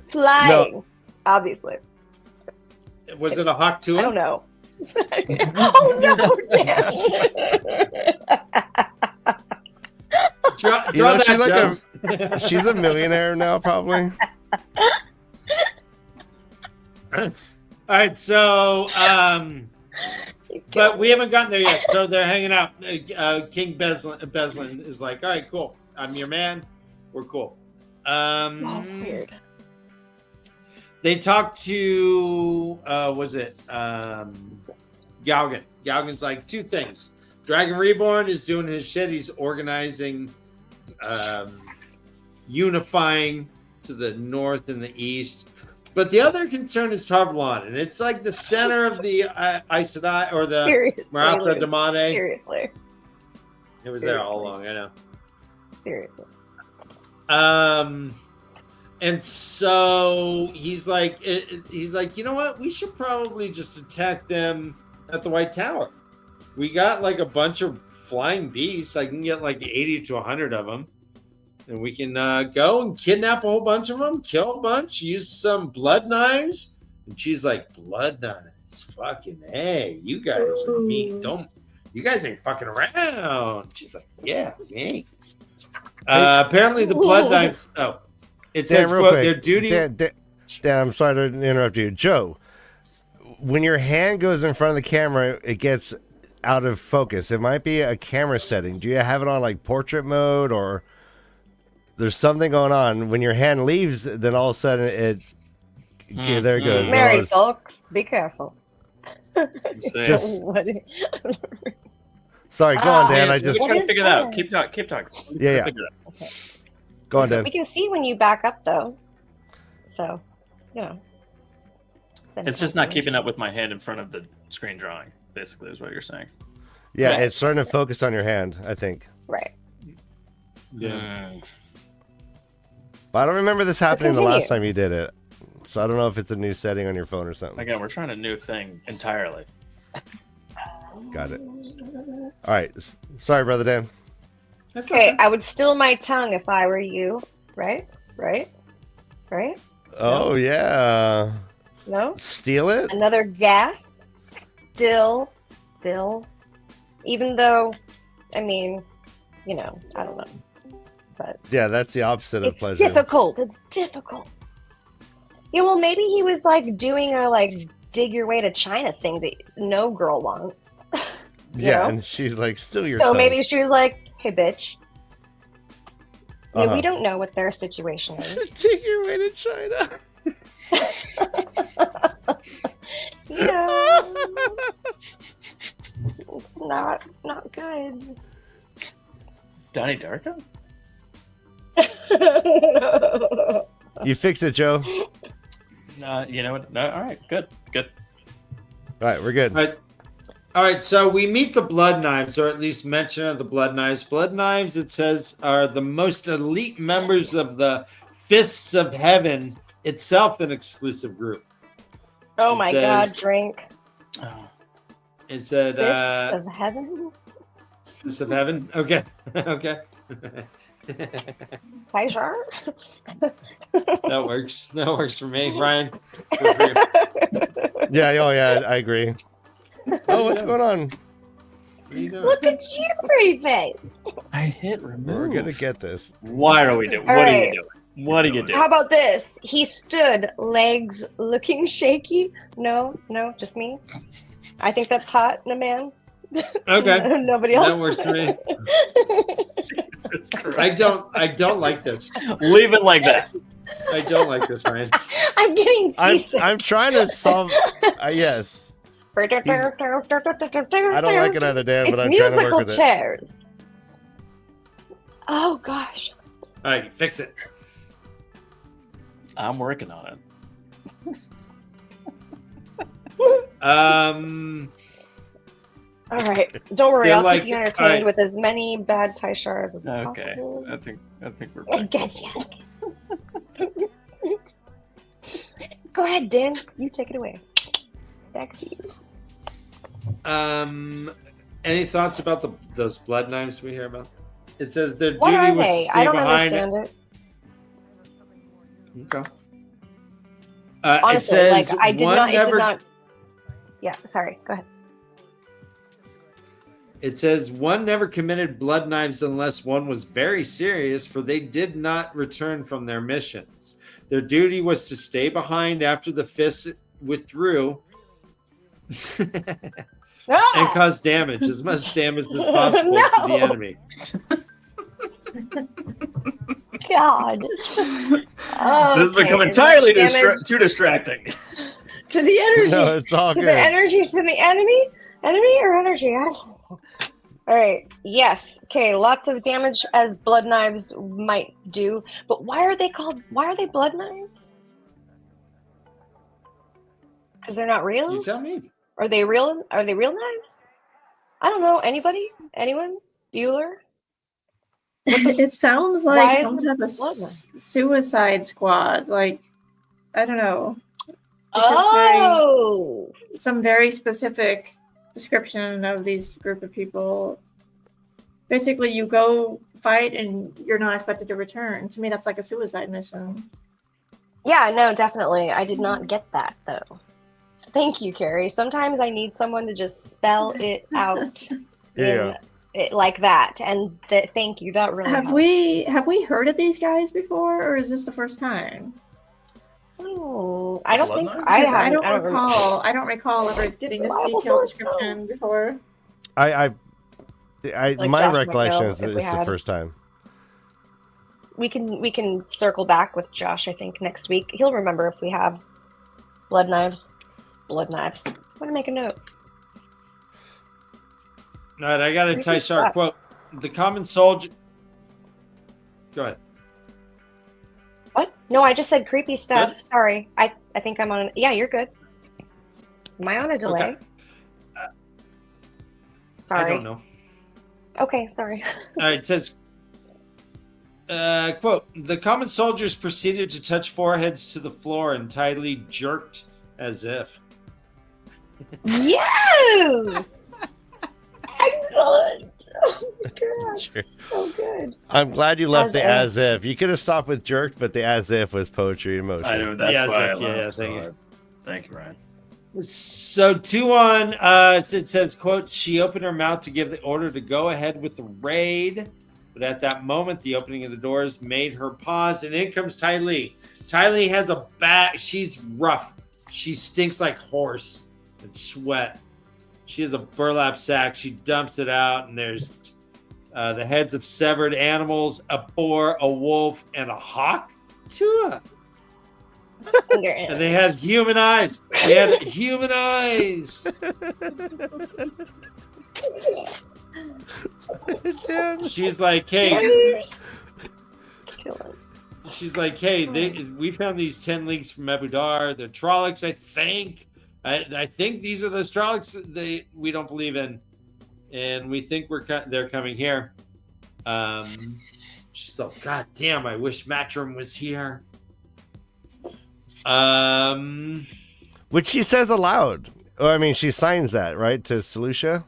Flying, obviously. Was it a hawk to I don't know. Oh no, Dan! Draw that, she's Joe. she's a millionaire now, probably. All right, so but we haven't gotten there yet. So they're hanging out. King Beslin is like, all right, cool. I'm your man. We're cool. Weird. They talked to was it Galgan? Galgan's like, two things. Dragon Reborn is doing his shit. He's organizing, unifying to the north and the east. But the other concern is Tarvalon, and it's like the center of the Aes Sedai or the Maratha Damane. Seriously. It was there all along, I know. Seriously. And so he's like, you know what? We should probably just attack them at the White Tower. We got like a bunch of flying beasts. I can get like 80 to 100 of them. And we can go and kidnap a whole bunch of them, kill a bunch, use some blood knives. And she's like, blood knives? Fucking hey, you guys are mean. You guys ain't fucking around. She's like, yeah, we ain't. Apparently the blood knives, it says, quote, their duty. Dan, I'm sorry to interrupt you. Joe, when your hand goes in front of the camera, it gets out of focus. It might be a camera setting. Do you have it on like portrait mode, or there's something going on? When your hand leaves, then all of a sudden okay, there it goes. Married folks, be careful. Sorry, go on, Dan. We're trying to figure it out. Keep talking. Yeah. Okay. Go on, Dan. We can see when you back up, though. So, you know. It's just not keeping up with my hand in front of the screen drawing, basically, is what you're saying. Yeah, it's starting to focus on your hand, I think. Right. Yeah. But I don't remember this happening the last time you did it. So I don't know if it's a new setting on your phone or something. Again, we're trying a new thing entirely. Got it. All right. Sorry, Brother Dan. That's okay, I would still my tongue if I were you. Right? Oh, yeah. No? Steal it? Another gasp. Still. Even though, I mean, you know, I don't know. But yeah, that's the opposite of pleasure. It's difficult. Yeah, well, maybe he was like doing a like dig your way to China thing that no girl wants. Yeah, know? And she's like, still your So tongue. maybe she was like, hey, bitch. You know, we don't know what their situation is. Dig your way to China. You know, it's not good. Donnie Darko? You fix it, Joe. You know what? No, all right, good. All right, we're good. All right, so we meet the Blood Knives, or at least mention of the Blood Knives. Blood Knives, it says, are the most elite members of the Fists of Heaven, itself an exclusive group. Oh my God, drink. Oh. It said... Fists of Heaven? Fists of Heaven? Okay. Okay. Pleasure. That works. That works for me. Ryan. Yeah, I agree. Oh, what's going on? Look at you, pretty face. I hit remove. We're gonna get this. Why are we doing? What are you doing? What are you doing? How about this? He stood, legs looking shaky. No, just me. I think that's hot in a man. Okay. Nobody else. That works for me. I don't like this. Leave it like that. I don't like this, Ryan. I'm getting seasick. I'm trying to solve. Yes. I don't like it either, Dan, but I'm trying to work with it. Chairs. Oh gosh. All right, fix it. I'm working on it. All right. Don't worry. I'll like, keep you entertained with as many bad Taishars as possible. I think we're. I get you. Go ahead, Dan. You take it away. Back to you. Any thoughts about those blood knives we hear about? It says their What duty are was they? to stay I don't behind. understand it. Okay. Honestly, it says like I did one not. It never, did not. Yeah. Sorry. Go ahead. It says one never committed blood knives unless one was very serious, for they did not return from their missions. Their duty was to stay behind after the fists withdrew Ah! and caused damage, as much damage as possible to the No! enemy. God. This has become Okay, entirely as much damage too distracting. to the energy. No, it's all to good. the energy, to the enemy? Enemy or energy? I don't know. All right. Yes. Okay. Lots of damage as blood knives might do. But why are they blood knives? Because they're not real? You tell me. Are they real knives? I don't know. Anybody? Anyone? Bueller? It sounds Why like is some it type of bloodline? suicide squad. Like, I don't know. Oh! Some very specific description of these group of people. Basically, you go fight and you're not expected to return. To me, that's like a suicide mission. Yeah, no, definitely. I did not get that, though. Thank you, Carrie. Sometimes I need someone to just spell it out Yeah. like that. And thank you. That really Have helped. we heard of these guys before, or is this the first time? Oh, I don't think Bloodlines? I Because haven't. I don't recall ever getting this Reliable detailed source, no. description before. I Like my Josh might recollection know is if it's we the had. first time. We can circle back with Josh, I think, next week. He'll remember if we have blood knives. Blood knives. I'm gonna make a note. All right, I got a Creepy Ty Shark stuff. quote. The common soldier. Go ahead. What? No, I just said creepy stuff. Good? Sorry. I think I'm on. Yeah, you're good. Am I on a delay? Okay. Sorry. I don't know. Okay, sorry. All right, it says, quote, the common soldiers proceeded to touch foreheads to the floor and tightly jerked as if. Yes! Excellent! Oh my gosh, Sure. so good. I'm glad you left As the if. as if. You could have stopped with jerked, but the as if was poetry in motion. I know that's Yeah, why. Zach, yeah, thank you. Thank you, Ryan. So 2-1, it says, quote, she opened her mouth to give the order to go ahead with the raid. But at that moment, the opening of the doors made her pause, and in comes Ty Lee. Ty Lee has a bat. She's rough. She stinks like horse and sweat. She has a burlap sack. She dumps it out, and there's the heads of severed animals, a boar, a wolf, and a hawk. Tua. And they had human eyes. They had human eyes. She's like, hey. She's like, hey, we found these 10 leagues from Abu Dar. They're Trollocs, I think. I think these are those Trollocs we don't believe in. And we think they're coming here. She's like, God damn, I wish Matrim was here. Which she says aloud. Or I mean, she signs that, right, to Selucia?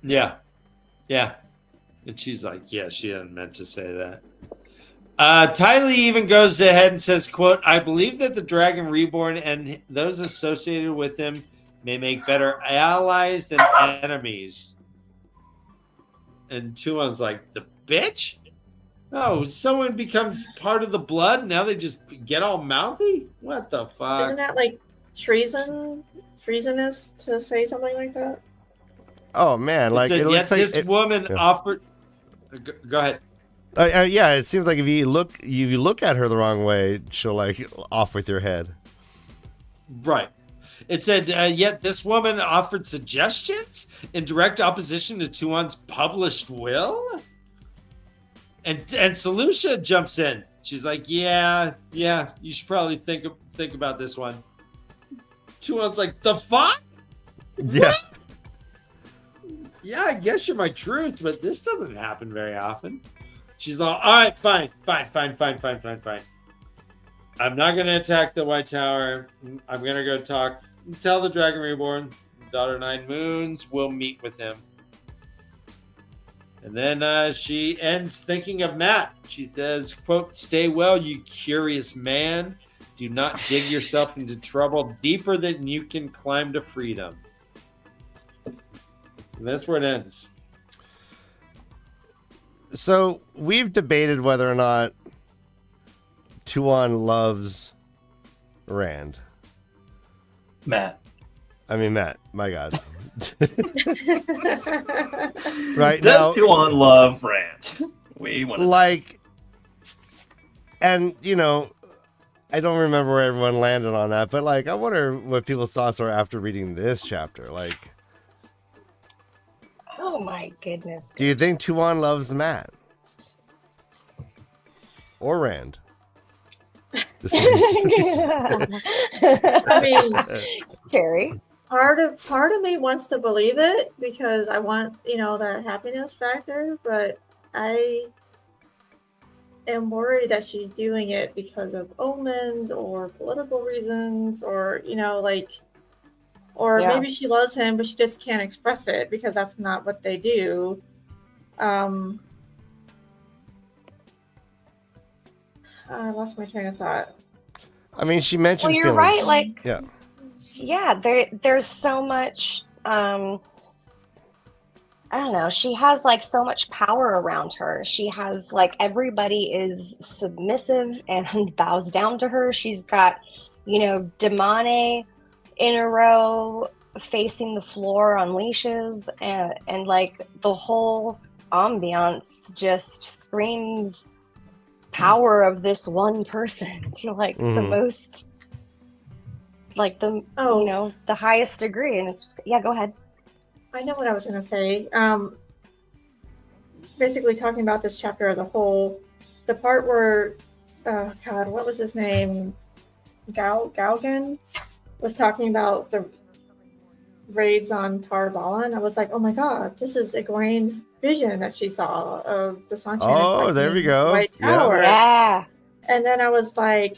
Yeah. And she's like, yeah, she hadn't meant to say that. Ty Lee even goes ahead and says, quote, I believe that the Dragon Reborn and those associated with him may make better allies than enemies. And Tuon's like, the bitch? Oh, someone becomes part of the blood, now they just get all mouthy? What the fuck? Isn't that like treasonous to say something like that? Oh man, like it looks like this woman offered. Go ahead. Yeah, it seems like if you look at her the wrong way, she'll like off with your head. Right. It said, yet this woman offered suggestions in direct opposition to Tuon's published will. And Selucia jumps in. She's like, yeah, you should probably think about this one. Tuon's like, the fuck? Yeah. What? Yeah, I guess you're my truth, but this doesn't happen very often. She's like, all right, fine. I'm not going to attack the White Tower. I'm going to go talk. Tell the Dragon Reborn, Daughter Nine Moons, we'll meet with him. And then she ends thinking of Matt. She says, quote, stay well, you curious man. Do not dig yourself into trouble deeper than you can climb to freedom. And that's where it ends. So we've debated whether or not Tuon loves Rand. Matt. I mean, Matt. My God. Right Does now, Tuan love rant? We want to like, and you know, I don't remember where everyone landed on that, but like, I wonder what people's thoughts are after reading this chapter. Like, Oh my goodness. do you think Tuan loves Matt or Rand? I mean, Carrie. part of me wants to believe it because I want, that happiness factor, but I am worried that she's doing it because of omens or political reasons or, or maybe she loves him, but she just can't express it because that's not what they do. I lost my train of thought. I mean, she mentioned. Well, you're feelings. right. Like, yeah. There's so much. I don't know. She has like so much power around her. She has like everybody is submissive and bows down to her. She's got, Damane in a row facing the floor on leashes, and like the whole ambiance just screams power of this one person to like the most, like the the highest degree. And it's just, go ahead. I know what I was going to say. Basically talking about this chapter as a whole, the part where, God, what was his name? Galgan was talking about the raids on Tar Valon. I was like, oh my God, this is Egwene's vision that she saw of the Sanchez. Oh, there we go. White Tower. Yeah. And then I was like,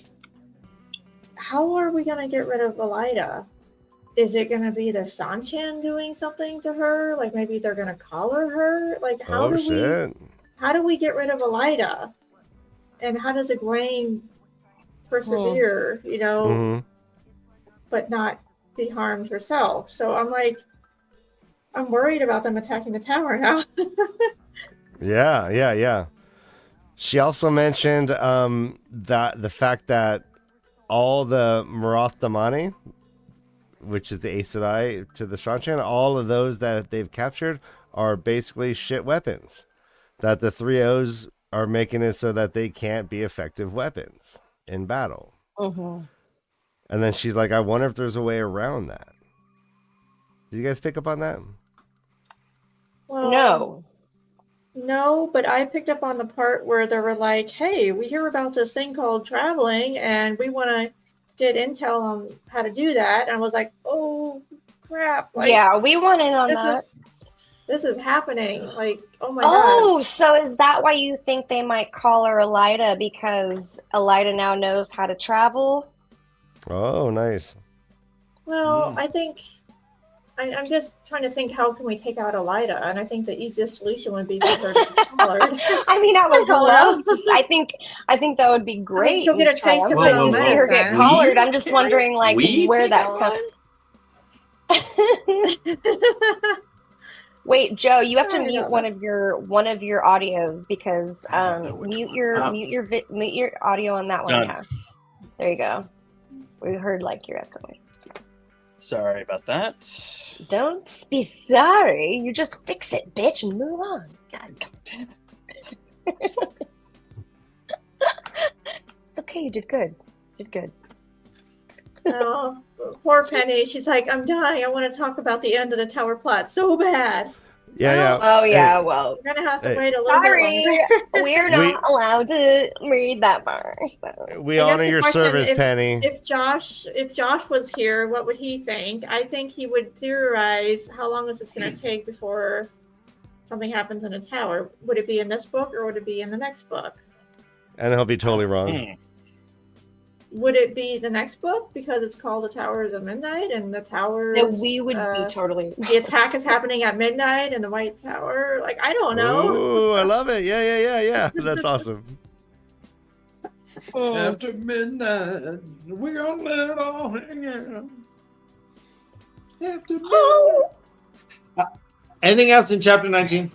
how are we going to get rid of Elida? Is it going to be the Sanchan doing something to her? Like maybe they're going to collar her? Like how do we get rid of Elida? And how does Egwene persevere, but not be harmed herself? So I'm like, I'm worried about them attacking the tower now. Yeah. She also mentioned that the fact that all the Marath Damani, which is the Aes Sedai to the Stranchan, all of those that they've captured are basically shit weapons. That the 3-Os are making it so that they can't be effective weapons in battle. And then she's like, I wonder if there's a way around that. Did you guys pick up on that? Well, no, but I picked up on the part where they were like, hey, we hear about this thing called traveling and we want to get intel on how to do that. And I was like, oh crap. Like, yeah, we want in on that. This is happening. Like, oh my God. Oh, so is that why you think they might call her Elida? Because Elida now knows how to travel? Oh, nice. Well, I think I'm just trying to think, how can we take out Elida? And I think the easiest solution would be for her to be collared. I mean, I would love to. I think that would be great. I mean, she'll get a taste of it. But to see her get collared, I'm just wondering, like, where that comes. Wait, Joe, you have to mute one of your audios because mute your audio on that one. Done. Yeah, there you go. We heard like you're echoing. Sorry about that. Don't be sorry. You just fix it, bitch, and move on. God damn it. It's okay. You did good. Oh, poor Penny. She's like, I'm dying. I want to talk about the end of the tower plot so bad. Yeah. Oh, yeah. Well, we're gonna have to wait a little bit longer. We're not allowed to read that far. So. We honor your service, Penny. If Josh was here, what would he think? I think he would theorize how long is this going to take before something happens in a tower. Would it be in this book or would it be in the next book? And he'll be totally wrong. Would it be the next book because it's called The Towers of Midnight and the towers? No, we would be totally. The attack is happening at midnight in the White Tower. Like, I don't know. Ooh, I love it. Yeah. That's awesome. After midnight, we're gonna let it all hang out. After midnight. Anything else in chapter 19?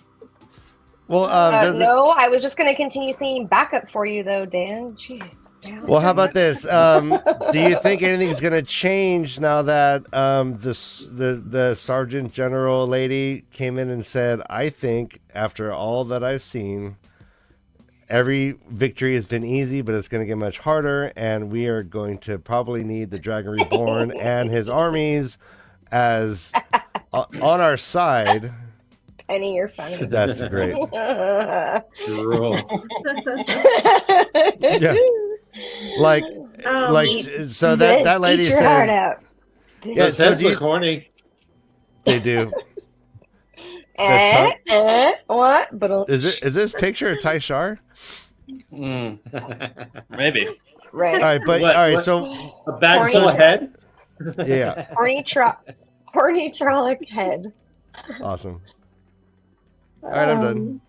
Well, no, I was just going to continue singing backup for you, though, Dan. Jeez. Dan. Well, how about this? Do you think anything's going to change now that the Sergeant General lady came in and said, I think after all that I've seen, every victory has been easy, but it's going to get much harder, and we are going to probably need the Dragon Reborn and his armies as on our side. Penny, you're funny. That's great. Drool. Yeah. Like, so that lady eat your says, heart out. Yeah, Those so heads do you- look horny. they do. What? But Is this picture of Ty Shar? Maybe. right. All right, but What- all right, what- so A bag Horny full of trap. head? yeah, Horny Trolloc head. awesome. All right, I'm done.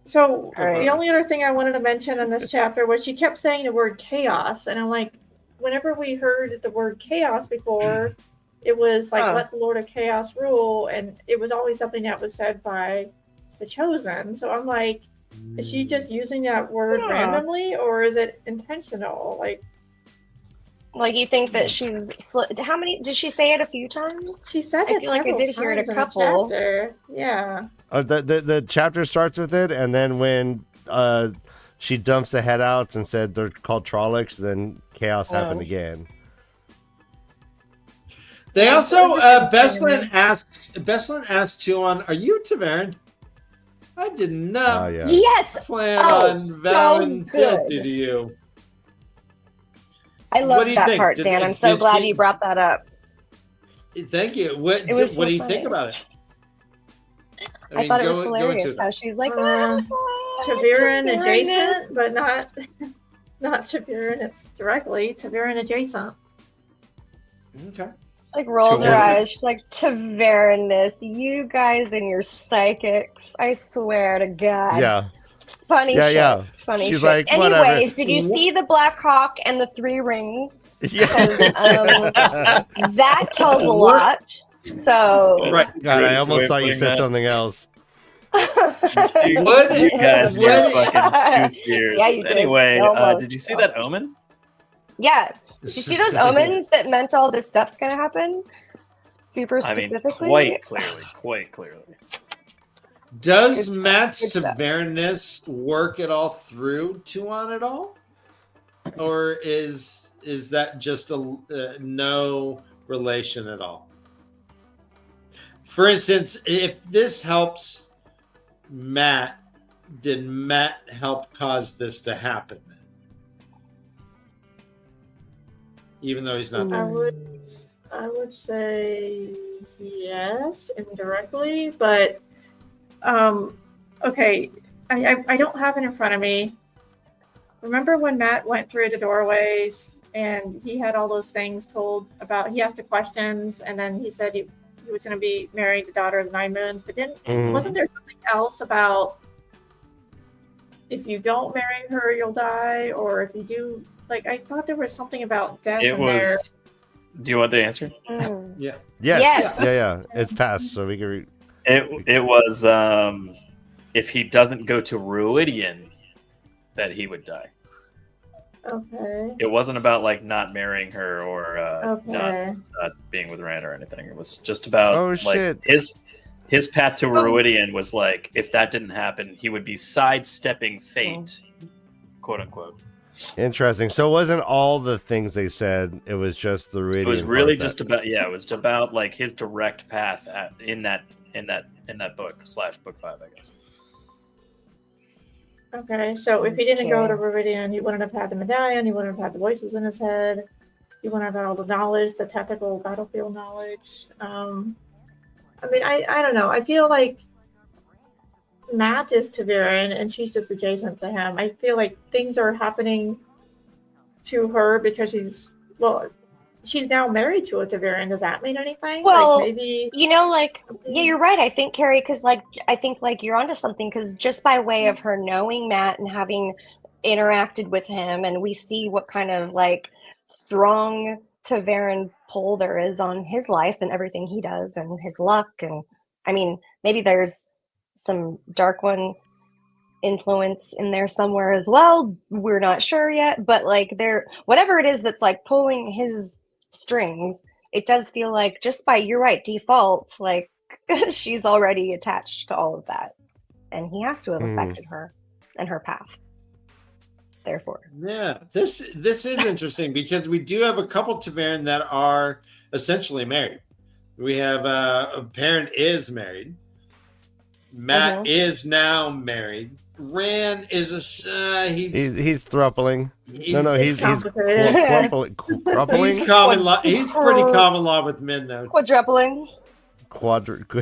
So All right. the only other thing I wanted to mention in this chapter was she kept saying the word chaos, and I'm like, whenever we heard the word chaos before, it was like let the Lord of Chaos rule, and it was always something that was said by the Chosen. So I'm like, is she just using that word randomly, or is it intentional? Like you think that she's how many did she say it a few times? She said I it feel like I several did hear it times a in the couple. chapter. Yeah. The chapter starts with it, and then when she dumps the head outs and said they're called Trollocs, then chaos happened again. They also Beslan asked Tuon, "Are you Taverin?" I did not Oh yeah. Yes. plan Oh, on so vowing good. fealty to you. I What love do you that think? part, Did- Dan. I'm so did glad he- you brought that up. Thank you. What It was what so do you funny. think about it? I thought it was go hilarious into it. how she's like, Taviran Taviran adjacent, but not Taviran. It's directly Taviran adjacent. Okay. like rolls her Taviran. eyes. She's like, Tavernus, you guys and your psychics. I swear to God. Yeah. Funny Yeah, shit. yeah. Funny She's shit. like, whatever. Anyways, did you see the Black Hawk and the 3 rings? Yeah. That tells a lot. So Right. God, I Greatest way almost of thought you putting said that. something else. Would- You guys would- are fucking juice ears. Yeah, you did. Anyway, Almost. did you see that omen? yeah. Did you see those omens that meant all this stuff's gonna happen? Super I mean, specifically. quite clearly. Does Good stuff, Matt's good stuff. Tavernus work at all through Tuon at all, or is that just a no relation at all? For instance, if this helps Matt, did Matt help cause this to happen? Even though he's not there. I would say yes, indirectly, but okay, I don't have it in front of me. Remember when Matt went through the doorways and he had all those things told about, he asked the questions and then he said he was going to be married the daughter of the 9 moons, but then wasn't there something else about if you don't marry her, you'll die, or if you do, like, I thought there was something about death It in there. was. Do you want the answer? Mm. Yeah. Yes. Yes. Yeah. It's passed, so we can. It was if he doesn't go to Ruidian, that he would die. Okay. It wasn't about like not marrying her or Okay. not being with Rand or anything. It was just about Oh, like shit. his path to Ruidian was like if that didn't happen, he would be sidestepping fate, quote unquote. Interesting. So it wasn't all the things they said. It was just the Ruidian. It was really part that- just about it was about like his direct path in that book / book 5, I guess. Okay, so if he didn't go Okay. to Viridian, he wouldn't have had the medallion, he wouldn't have had the voices in his head, he wouldn't have had all the knowledge, the tactical battlefield knowledge. I mean, I don't know. I feel like Matt is Taviran and she's just adjacent to him. I feel like things are happening to her because she's now married to a Taviran. Does that mean anything? Well, like maybe You know, like, yeah, you're right. I think, Carrie, because, like, I think, like, you're onto something, because just by way of her knowing Matt and having interacted with him, and we see what kind of, like, strong Taveran pull there is on his life and everything he does and his luck. And, I mean, maybe there's some Dark One influence in there somewhere as well. We're not sure yet, but like whatever it is that's like pulling his strings, it does feel like just by, you're right, default, like she's already attached to all of that. And he has to have affected her and her path. Therefore. Yeah, this is interesting because we do have a couple Taveran that are essentially married. We have a parent is married. Matt is now married. Rand is he's thruppling. He's thruppling. He's common law. He's pretty common law with men though. Quadrupling.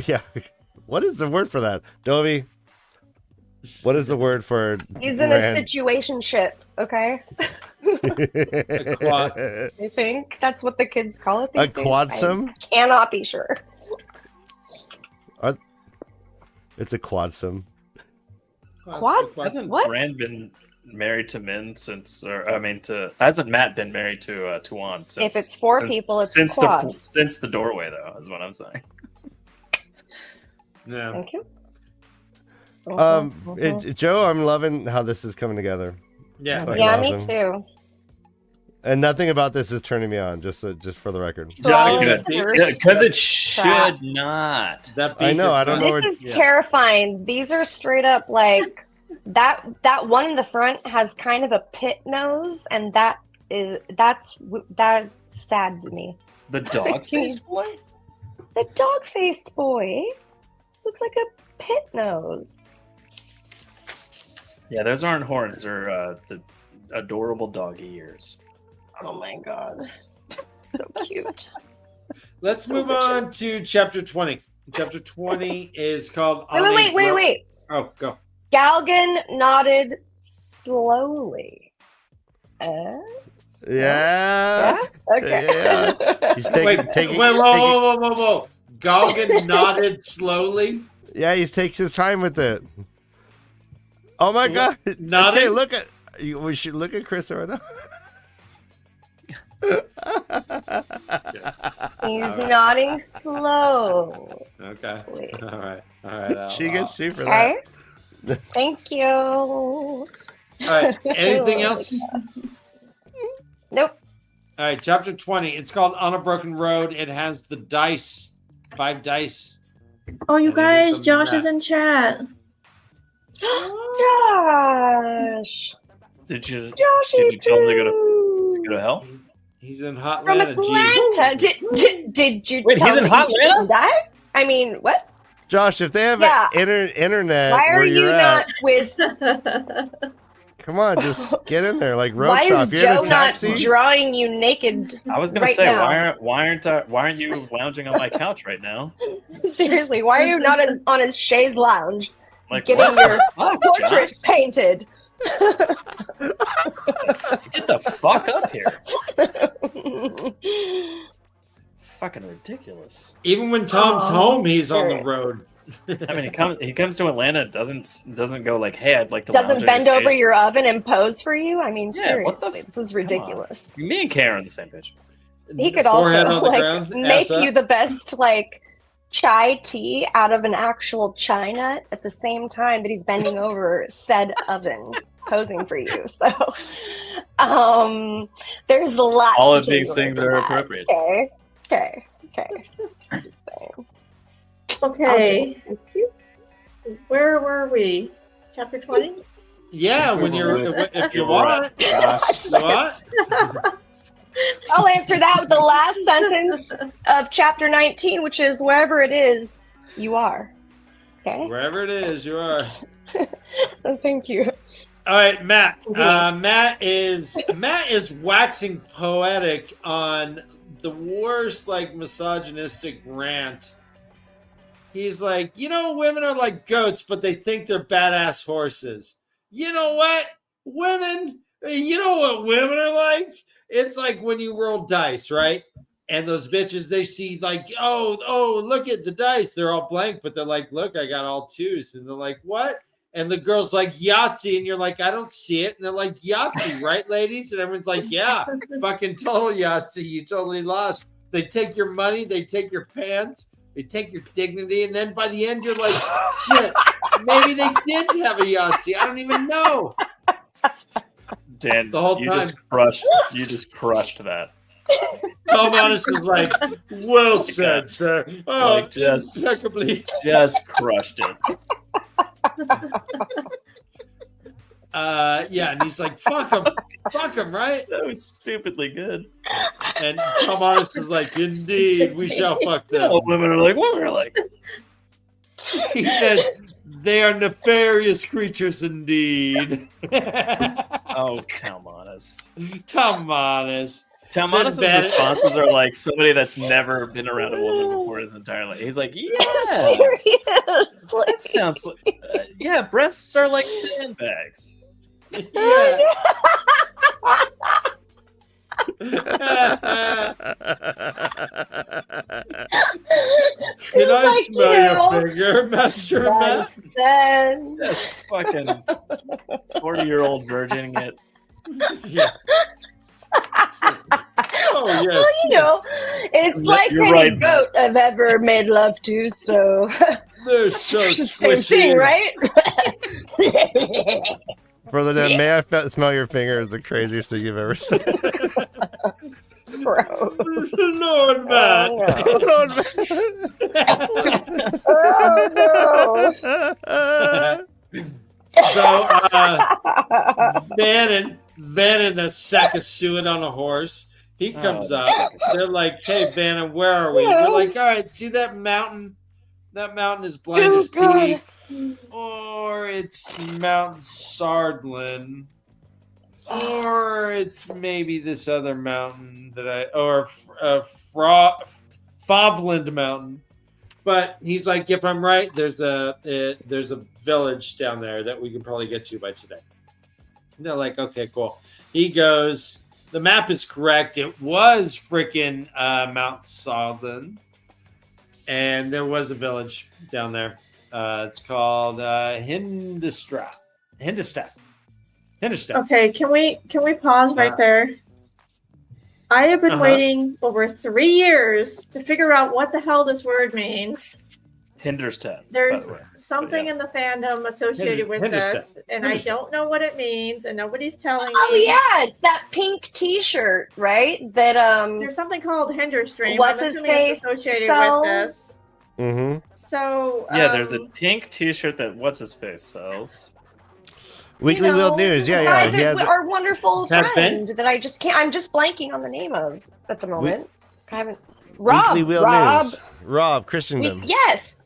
Yeah. What is the word for that, Dovey? What is the word for? He's in a situationship. Okay. A quad. I think that's what the kids call it these days. Quadsome? I cannot be sure. It's a quadsome. Quad? Hasn't What? Rand been married to men since, hasn't Matt been married to Tuan since? If it's four people, it's since quad. Since the doorway, though, is what I'm saying. Yeah. Thank you. Joe, I'm loving how this is coming together. Yeah. Yeah, awesome. me too. And nothing about this is turning me on, just for the record. Because it should not. I know. I don't know. This is terrifying. These are straight up like that one in the front has kind of a pit nose, and that stabbed me. The dog-faced boy? The dog-faced boy looks like a pit nose. Yeah, those aren't horns. They're the adorable doggy ears. Oh my god. So cute. Let's move on to chapter 20. Chapter 20 is called... Wait. Oh, go. Galgan nodded slowly. Yeah. Okay. Yeah. He's taking Whoa. Galgan nodded slowly? Yeah, he takes his time with it. Oh my god. Nodding? Okay, look at... We should look at Chris right now. He's nodding slow. Okay. Wait. All right. She gets you for Okay. that. Thank you. All right. Anything else? Nope. All right. Chapter 20. It's called On a Broken Road. It has the dice. 5 dice. Oh, you And guys, it Josh is is in chat. Josh. Did you Joshy tell him to go to hell? He's in Hot From Atlanta. Atlanta. Did you Wait, tell he's in him Hot he Atlanta? shouldn't die? I mean, what? Josh, if they have internet Why are where you you're not at, with... come on, just get in there like road Why shop. is You're in Joe a not taxi? drawing you naked? I was gonna right say, now? why aren't you lounging on my couch right now? Seriously, why are you not on his chaise lounge Like, getting what your the fuck, portrait Josh? painted? Get the fuck up here! Fucking ridiculous. Even when Tom's home, he's on the road. I mean, he comes to Atlanta, doesn't go like, hey, I'd like to. Doesn't lounge bend on over your oven and pose for you? I mean, Yeah, what the seriously, this is ridiculous. Me and Karen are on the same page. He could Forehead also on the like ground, make ass up. you the best like chai tea out of an actual china at the same time that he's bending over said oven posing for you. So there's lots All to of these take things away are from that. appropriate. Okay. Just saying. Okay. Where were we? Chapter 20? Yeah, if you want. I'll answer that with the last sentence of chapter 19, which is wherever it is, you are. Okay. Wherever it is, you are. Thank you. All right, Matt. Matt is waxing poetic on the worst, like, misogynistic rant. He's like, women are like goats, but they think they're badass horses. You know what? You know what women are like? It's like when you roll dice, right? And those bitches, they see like, oh, look at the dice. They're all blank, but they're like, look, I got all twos. And they're like, what? And the girl's like, Yahtzee. And you're like, I don't see it. And they're like, Yahtzee, right, ladies? And everyone's like, yeah, fucking total Yahtzee. You totally lost. They take your money. They take your pants. They take your dignity. And then by the end, you're like, shit, Maybe they did have a Yahtzee. I don't even know. Dan, The whole you time. just crushed that. Tom Honest is like, well said, sir. Oh, Like, just impeccably. crushed it. Yeah, and he's like, fuck him, right? So stupidly good. And Tom Honest is like, indeed, we shall fuck them. Oh, women are like, women are like. He says, they are nefarious creatures indeed. Oh, Tom Honest. Tom Honest. Tom Honest's responses are like somebody that's never been around a woman before his entire life. He's like, yeah. Seriously. That sounds like, yeah, breasts are like sandbags. Yeah. Can I smell your finger, Master Matt? That's fucking 40-year-old virgining it. Yeah. Oh, yes. Well, you know, it's like You're any right, goat I've ever made love to, so They're so it's the same squishy. thing, right? Brother Dan, may I smell your finger is the craziest thing you've ever said. Gross. Lord Matt. Oh no. So, Vannon, the sack of suet on a horse, he comes up. They're like, hey, Vannon, where are we? We're like, all right, see that mountain? That mountain is Blinder's Peak. Or it's Mount Sardlin. Or it's maybe this other mountain Fovland Mountain. But he's like, if I'm right, there's a village down there that we can probably get to by today. And they're like, okay, cool. He goes, the map is correct. It was freaking Mount Sardlin. And there was a village down there. It's called Hindestaff. Okay, can we pause right there? I have been waiting over 3 years to figure out what the hell this word means. Hinderstead. There's something in the fandom associated with this, and I don't know what it means, and nobody's telling me. Oh yeah, it's that pink T-shirt, right? That There's something called Hinderstream. What's his face associated sells? with this. Mm-hmm. So yeah, there's a pink T-shirt that what's his face sells. Weekly Wheel News, yeah. Guy He has our wonderful That friend that I just can't. I'm just blanking on the name of at the moment. I haven't. Rob. Weekly Wheel Rob. News. Rob Christendom. Yes.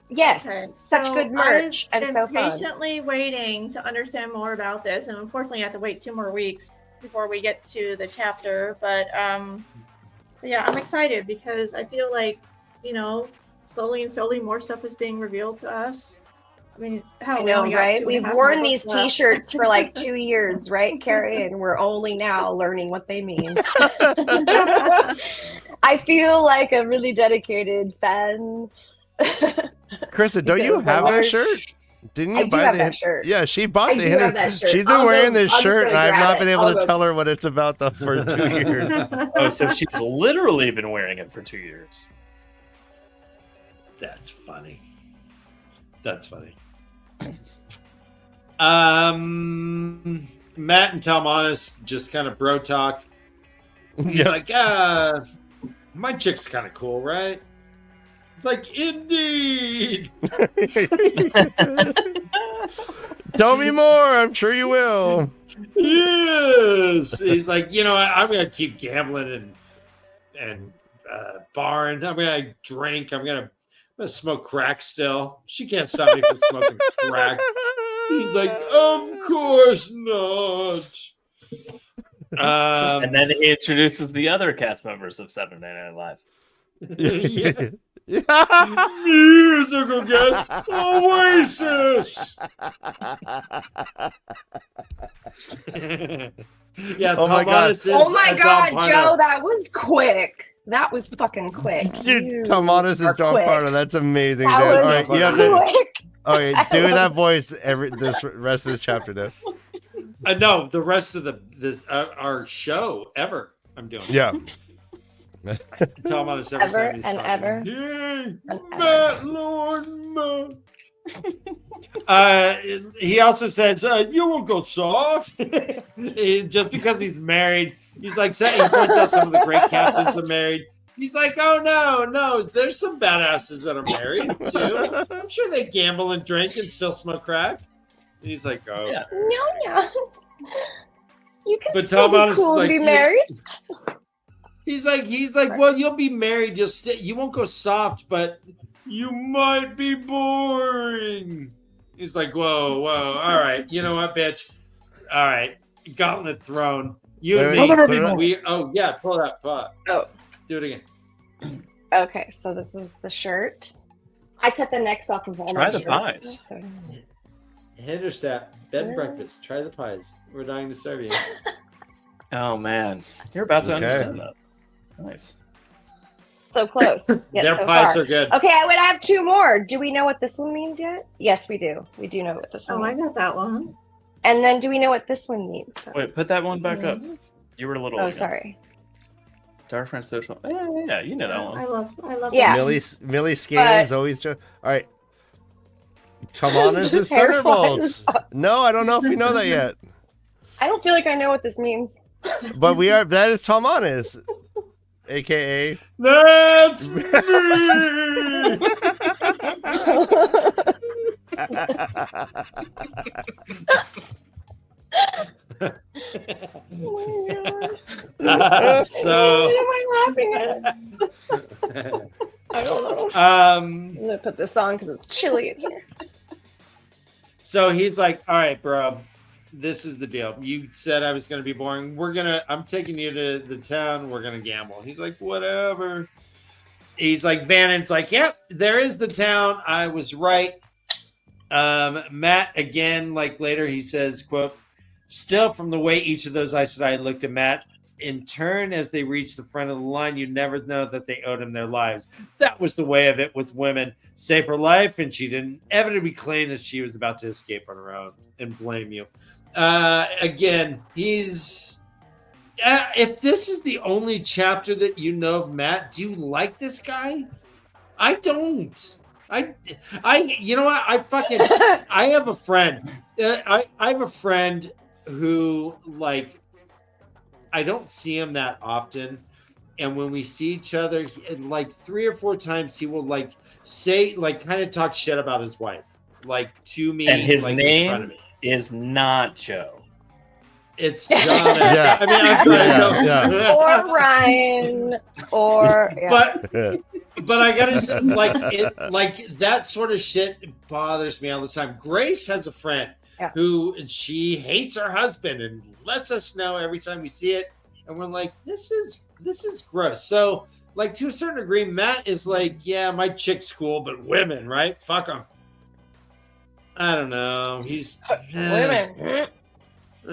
Yes. Okay, Such so good merch I've and been so fun. patiently waiting to understand more about this, and unfortunately, I have to wait 2 more weeks before we get to the chapter. But yeah, I'm excited because I feel like slowly and slowly more stuff is being revealed to us. I mean, hell, I we only know, got right? 2.5 We've worn months these left. T-shirts for like 2 years, right, Carrie? And we're only now learning what they mean. I feel like a really dedicated fan. Krista, don't you have that shirt? Didn't you I do buy have that shirt. Yeah, she bought I the do Hinder. have that shirt. She's been I'll wearing go- this I'm just shirt, and gonna I've grab not it. been able I'll to go- tell her what it's about for 2 years. Oh, so she's literally been wearing it for 2 years. That's funny. Matt and Tom Honest just kind of bro talk. He's like, my chick's kind of cool, right? It's like, indeed. Tell me more. I'm sure you will. Yes. He's like, I'm gonna keep gambling and barring. I'm gonna drink. I'm gonna smoke crack still. She can't stop me from smoking crack. He's like, of course not. And then he introduces the other cast members of Saturday Night Live. Yeah. Musical guest Oasis. Yeah, Oh my Tom God. Honest is Oh my a God, Tom Pardo. Joe, that was quick. That was fucking quick. Dude, Tom Honest is are John quick. Pardo. That's amazing, That dude. was All right, you have to. quick. Okay, do that voice this rest of this chapter, dude. No, the rest of our show ever. I'm doing. Yeah. Tom Honest every Ever time he's and talking. ever Hey, and Matt, Lord Matt. He also says, "You won't go soft." Just because he's married, he's like, he points out some of the great captains are married. He's like, "Oh no, there's some badasses that are married too. I'm sure they gamble and drink and still smoke crack." And he's like, "Oh, Yeah. No. You can But still Tom be is cool like, and be married. He's like, well, you'll be married. You won't go soft, but you might be boring." He's like, whoa. All right. You know what, bitch? All right. Gauntlet thrown. You and me. Oh, yeah. Pull that. Oh. Do it again. Okay, so this is the shirt. I cut the necks off of all Try my the shirts. pies. So... Henderstadt, bed and breakfast. Try the pies. We're dying to serve you. Oh man, you're about to Okay. understand that. Nice. So close. Yet Their so pies far. are good. Okay, I would have two more. Do we know what this one means yet? Yes, we do. We do know what this one Oh, I means. got that one. And then do we know what this one means? Wait, put that one back up. You were a little. Oh, again. sorry. Dark Friend Social. Yeah, you know that one. I love Yeah. Millie Scan's always. All right. Come on, this is Hair Thunderbolts. No, I don't know if we know that yet. I don't feel like I know what this means. But we are. That is Tom Honest, aka. That's me. Oh my god. So, What am I laughing at? I don't know. I'm gonna put this on because it's chilly in here. So he's like, "All right, bro, this is the deal. You said I was going to be boring. I'm taking you to the town. We're going to gamble." He's like, "Whatever." He's like, Vannon's like, "Yep, there is the town. I was right." Matt, again, like later, he says, quote, "Still, from the way each of those Aes Sedai looked at Matt, in turn, as they reached the front of the line, you never know that they owed him their lives. That was the way of it with women. Save her life, and she didn't inevitably claim that she was about to escape on her own and blame you." Again, he's... if this is the only chapter that you know of Matt, do you like this guy? I don't. You know what? I have a friend. I have a friend who, like, I don't see him that often, and when we see each other, like 3 or 4 times, he will like say, like, kind of talk shit about his wife, like to me. And his like, name in front of me. is not Joe. It's John. Yeah. I mean, I'm trying Yeah. Or Ryan, or But I gotta say, like that sort of shit bothers me all the time. Grace has a friend who she hates her husband and lets us know every time we see it, and we're like, this is gross. So, like, to a certain degree, Matt is like, yeah, my chick's cool, but women, right? Fuck them. I don't know. He's women. He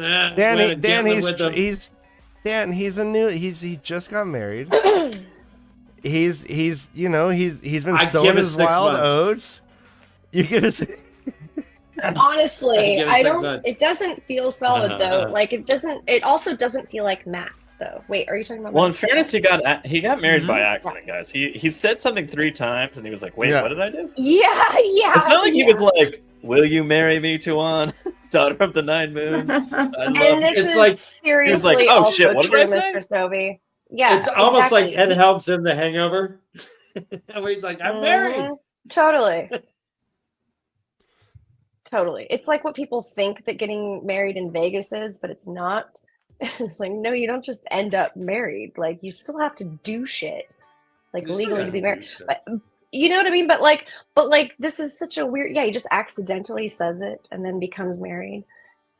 just got married. he's been I'd sowing give it his 6 wild months. oats. You give it. Honestly, give it I 6 don't. months. It doesn't feel solid though. Like it doesn't. It also doesn't feel like Matt though. Wait, are you talking about? Well, in Matt? fairness, he got married by accident, guys. He said something 3 times, and he was like, "Wait, what did I do?" Yeah. It's not like he was like, "Will you marry me, Tuan, daughter of the 9 moons?" And this it's is like- seriously like, "Oh, also shit, what did true, I say?" Mr. Stovey. Yeah, It's almost like exactly. Ed Helms in The Hangover, where he's like, "I'm married." Mhm. Totally. Totally. It's like what people think that getting married in Vegas is, but it's not. It's like, no, you don't just end up married. Like, you still have to do shit, like You still legally to gotta be do married. shit. But you know what I mean? But like, this is such a weird. Yeah, he just accidentally says it and then becomes married,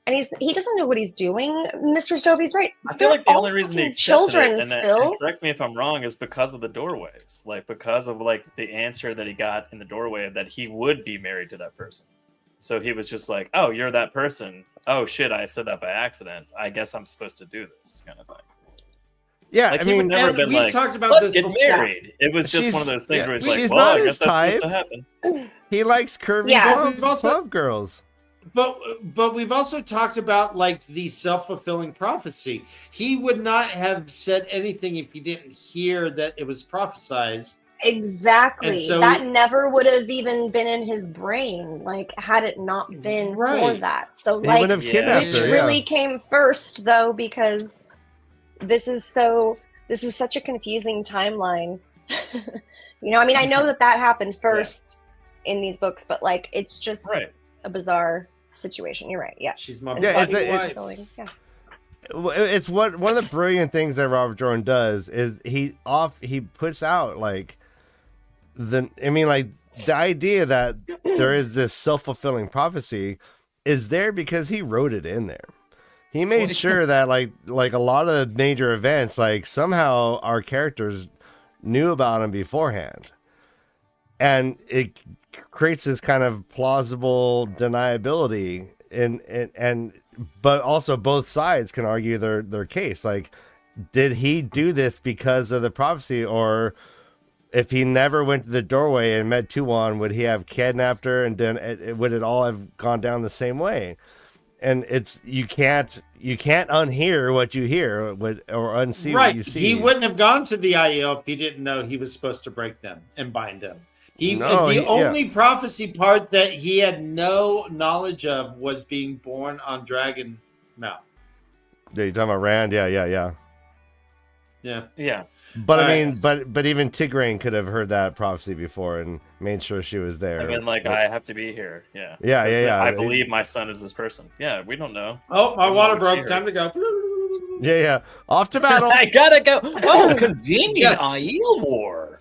and he doesn't know what he's doing. Mr. Stovey's right. I feel They're like the all only reason he fucking accepted children it, and still. correct me if I'm wrong, is because of the doorways, like because of like the answer that he got in the doorway that he would be married to that person. So he was just like, "Oh, you're that person. Oh shit, I said that by accident. I guess I'm supposed to do this," kind of thing. Yeah, Like I he would mean, never and been we've like, talked about "Let's this get before. married." It was just She's- one of those things yeah, where he's like, she's "Well, not I his guess that's supposed type. to happen." he likes curvy Yeah. club, We've also- club girls. But we've also talked about like the self-fulfilling prophecy. He would not have said anything if he didn't hear that it was prophesized. Exactly. And so that never would have even been in his brain, like, had it not been for Right. that. So, He like, wouldn't have kidnapped which her. really Yeah. came first, though, because this is such a confusing timeline. I mean, I know that happened first in these books, but, like, it's just Right. a bizarre situation. You're right. Yeah. She's my Yeah, buddy it's wife. Yeah. It's one of the brilliant things that Robert Jordan does is he puts out like the idea that there is this self-fulfilling prophecy is there because he wrote it in there. He made sure that like a lot of the major events, like somehow our characters knew about them beforehand, and it creates this kind of plausible deniability, and but also both sides can argue their case. Like, did he do this because of the prophecy, or if he never went to the doorway and met Tuon, would he have kidnapped her, and then would it all have gone down the same way? And it's you can't unhear what you hear or unsee what you see. He wouldn't have gone to the IEO if he didn't know he was supposed to break them and bind them. The only prophecy part that he had no knowledge of was being born on Dragon Mount. Yeah, you're talking about Rand? Yeah. Yeah. But I mean, but even Tigraine could have heard that prophecy before and made sure she was there. I've been like, I have to be here. Yeah. Yeah. I believe my son is this person. Yeah, we don't know. Oh, my water broke. Time to go. Yeah. Off to battle. I gotta go. Oh, convenient Aiel War.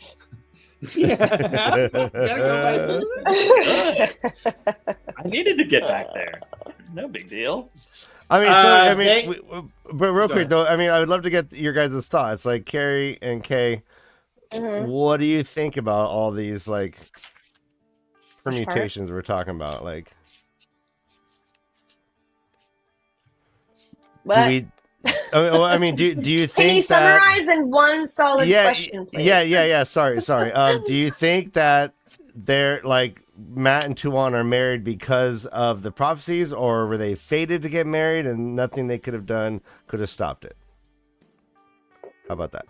Yeah. Gotta go I needed to get back there. No big deal. I mean, but real quick though, I mean, I would love to get your guys' thoughts. Like Carrie and Kay, what do you think about all these like permutations we're talking about? Like, What? do you think Can you summarize in one solid question, please? Yeah. Sorry. Do you think that they're like Matt and Tuon are married because of the prophecies, or were they fated to get married and nothing they could have done could have stopped it? How about that?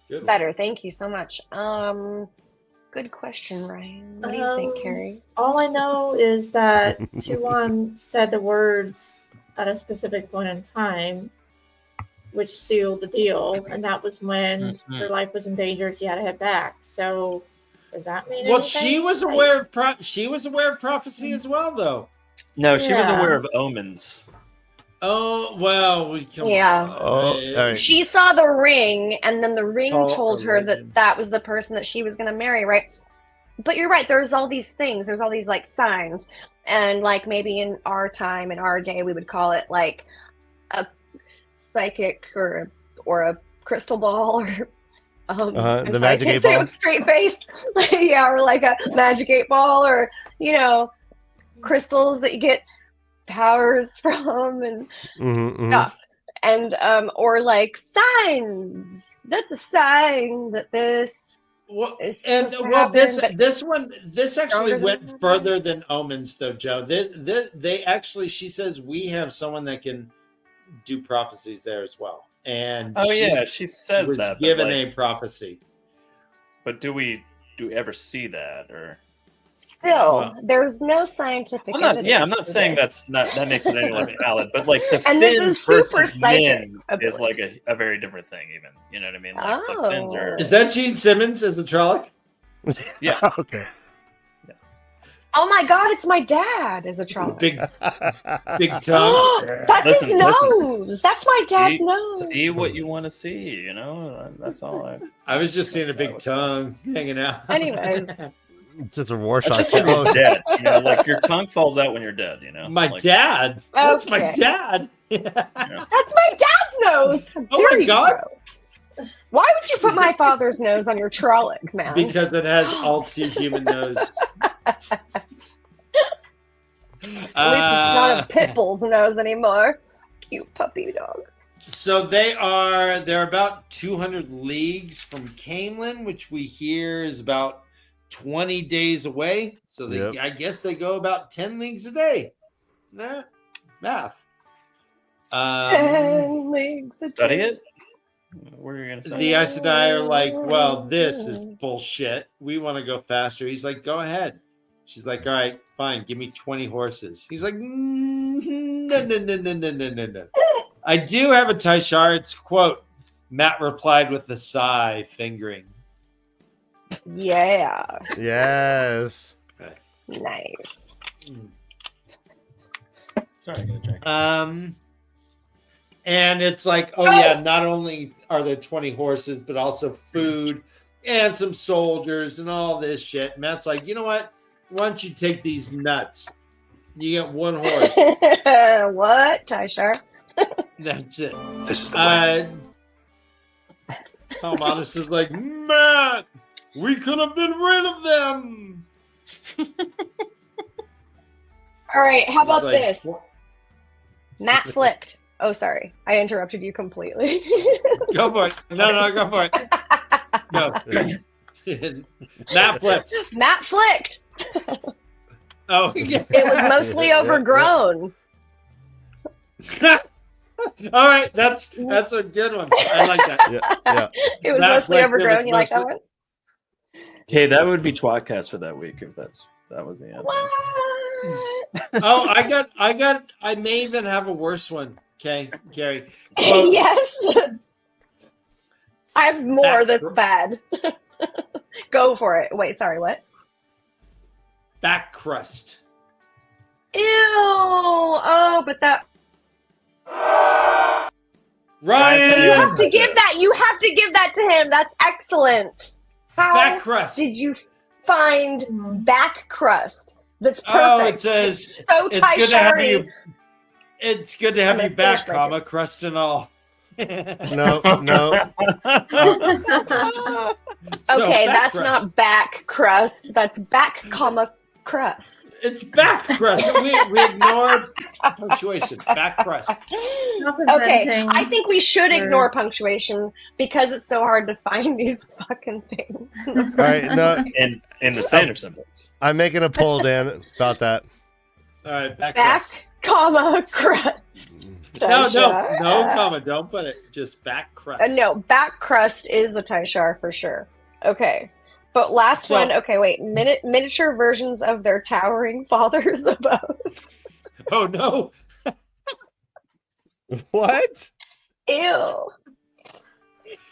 Good. Better. Thank you so much. Good question, Ryan. What do you think, Carrie? All I know is that Tuon said the words at a specific point in time, which sealed the deal, and that was when their life was in danger. She had to head back. So, does that mean? Well, anything? she was aware of prophecy as well, though. No, she was aware of omens. Oh well, She saw the ring, and then the ring told her that was the person that she was going to marry, right? But you're right. There's all these things. There's all these like signs, and like maybe in our time, in our day, we would call it like a psychic or a crystal ball, or the magic 8 ball. Say it with straight face, yeah, or like a magic 8 ball, or crystals that you get powers from and stuff, and or like signs. That's a sign that this. This actually went further than omens, though, Joe. They actually, she says we have someone that can do prophecies there as well, and she says was that given a prophecy. But do we ever see that, or still there's no scientific evidence? I'm not saying that makes it any less valid, but like the and Finns versus men is like a very different thing, even. You know what I mean? Like the Finns are. Is that Gene Simmons as a Trolloc? Yeah. Okay. Yeah. Oh my God! It's my dad as a Trolloc. Big tongue. That's his nose. That's my dad's nose. See what you want to see. That's all. I was just seeing a big tongue hanging out. Anyways. Just a war shot. That's just when he's dead. Like your tongue falls out when you're dead. My dad. That's my dad. That's my dad's nose. How dare you, God. Bro? Why would you put my father's nose on your Trolloc, man? Because it has all two human nose. At least it's not a pit bull's nose anymore. Cute puppy dog. So they're about 200 leagues from Camelin, which we hear is about 20 days away. So I guess they go about 10 leagues a day. Nah, math. 10 leagues a day. Study it? What are you gonna say? The Aes Sedai are like, well, this is bullshit. We want to go faster. He's like, go ahead. She's like, all right, fine. Give me 20 horses. He's like, no. I do have a Taishar. It's quote. Matt replied with a sigh, fingering. Yeah. Yes. Okay. Nice. Sorry, I gotta drink. And it's like, oh yeah, not only are there 20 horses, but also food and some soldiers and all this shit. Matt's like, you know what? Why don't you take these nuts? You get one horse. What, Taishar? That's it. This is the way. Talmadus is like, Matt, we could have been rid of them. All right, how about Like, this? Matt flicked. Oh, sorry. I interrupted you completely. Go for it. No, go for it. No. Matt flipped. Matt flicked. Oh, yeah. It was mostly overgrown. All right, that's a good one. I like that. Yeah. It was Matt mostly flicked, overgrown. You like that mostly- one? Okay, that would be Twatcast for that week if that was the end. What? Oh, I may even have a worse one. Okay, Gary. Quote, Yes. I have more that's bad. Go for it. Wait, sorry, what? back crust. Ew. Oh, but that. Ryan! You have to give that. You have to give that to him. That's excellent. How Back crust. did you find back crust? That's perfect. Oh, it says so it's good to have Taishari. you. It's good to have I'm you gonna back, finish my comma crust and all. No. So, Okay, back that's crust. not back crust. That's back, comma, crust. It's back crust. We ignore punctuation. Back crust. Okay, I think we should ignore punctuation because it's so hard to find these fucking things. All right, no, in the Sanderson books. I'm making a poll, Dan, about that. All right, back crust. Back, comma, crust. No, Taishar. comma. Don't put it. Just back crust. No, back crust is the Taishar for sure. Okay. But last So- one, okay, wait. Miniature versions of their towering fathers above. Oh no. What? Ew.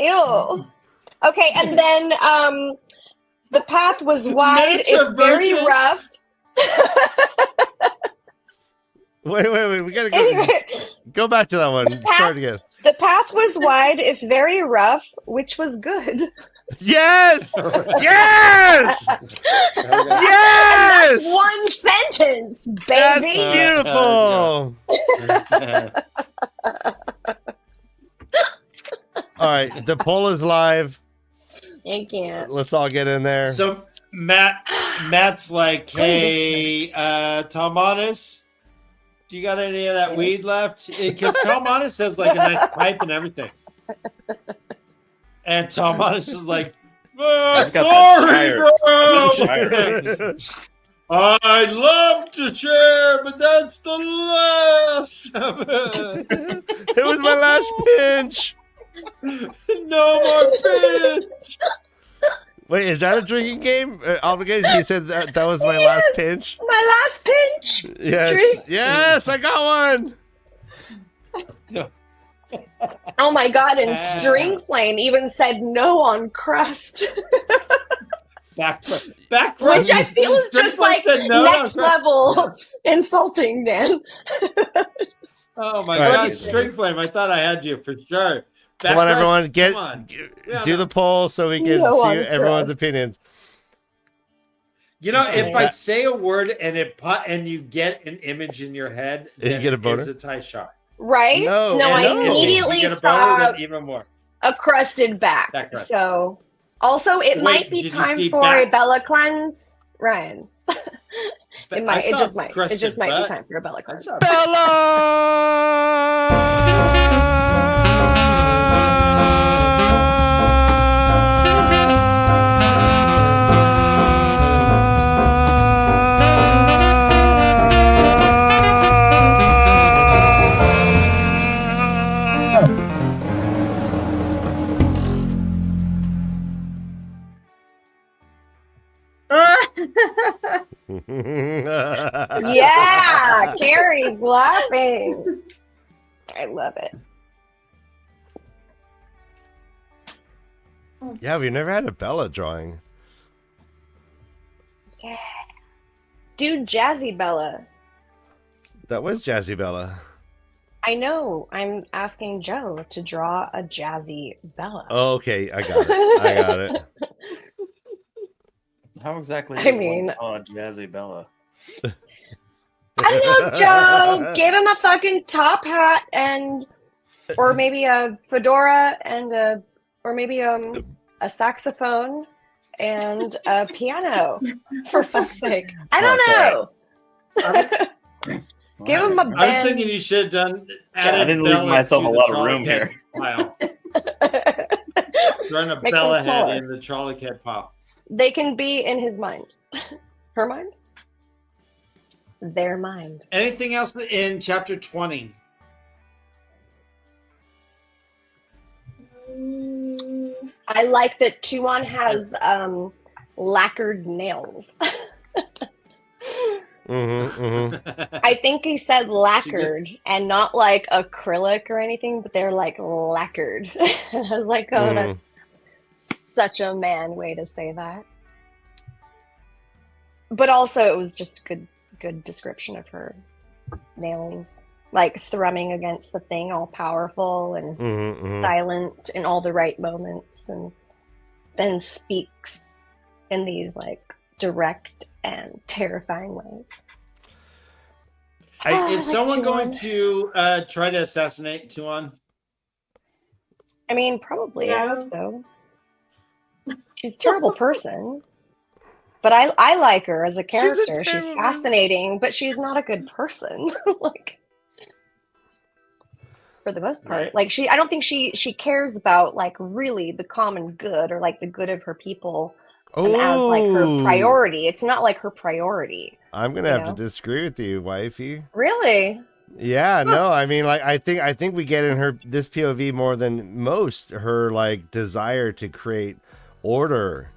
Ew. Okay, and then the path was wide, Miniature it's very version? rough. Wait. We gotta go. Anyway, Go back to that one. Start again. the path was wide, if very rough, which was good. Yes! Yes! That's Yes! one sentence, That's baby. beautiful. All right, the poll is live. I can't. Let's all get in there. So Matt's like, hey, Talmadus, do you got any of that weed left? Because Talmadus has like a nice pipe and everything. And Talmadus is like, He's got sorry, that bro. I'd love to share, but that's the last of it. It was my last pinch. No more pinch. Wait, is that a drinking game? Obligation? You said that was my last pinch? My last pinch. Yes. Drink. Yes, I got one. Oh my god, and String Flame even said no on crust. Back crust. Which I feel is String just Flame like said no. next level insulting, Dan. Oh my All right. God, String Flame! I thought I had you for sure. Back Come on, crust, everyone, come on. Yeah, do no. the poll so we can No see on everyone's crust. opinions. You know, if I say a word and you get an image in your head, You then get a it boner? is a Taishar. Right? No, I no. immediately You get a boner, saw then even more. a crusted back. Back crust. So, also, it Wait, might be did you time see for back- a Bella cleanse, Ryan. It might. I It saw just might. It crusted just might be butt. time for a Bella I cleanse. saw- Carrie's laughing. I love it. Yeah, we've never had a Bella drawing. Yeah. Dude, Jazzy Bella. That was Jazzy Bella. I know. I'm asking Joe to draw a Jazzy Bella. Oh, okay, I got it. I got it. How exactly I is mean- one called Jazzy Bella? I know, Joe. Give him a fucking top hat or maybe a fedora or maybe a saxophone and a piano. For fuck's sake, I don't know. Give him a band. I was thinking you should have done. I didn't leave myself a lot of room here. Wow. Throwing a Make Bella them head smaller. in the trolley cat pop. They can be in his mind. Her mind? Their mind. Anything else in chapter 20? I like that Chuan has lacquered nails. I think he said lacquered and not like acrylic or anything, but they're like lacquered. And I was like, oh, that's such a man way to say that. But also it was just a good description of her nails, like thrumming against the thing, all powerful and silent in all the right moments, and then speaks in these like direct and terrifying ways. Is someone going to try to assassinate Tuan? I mean, probably. I hope so. She's a terrible person. But I like her as a character. She's fascinating, but she's not a good person. Like, for the most part. Right. Like I don't think she cares about like really the common good or like the good of her people as like her priority. It's not like her priority. I'm gonna have to disagree with you, wifey. Really? Yeah, no, I mean, like, I think we get in this POV more than most, her like desire to create order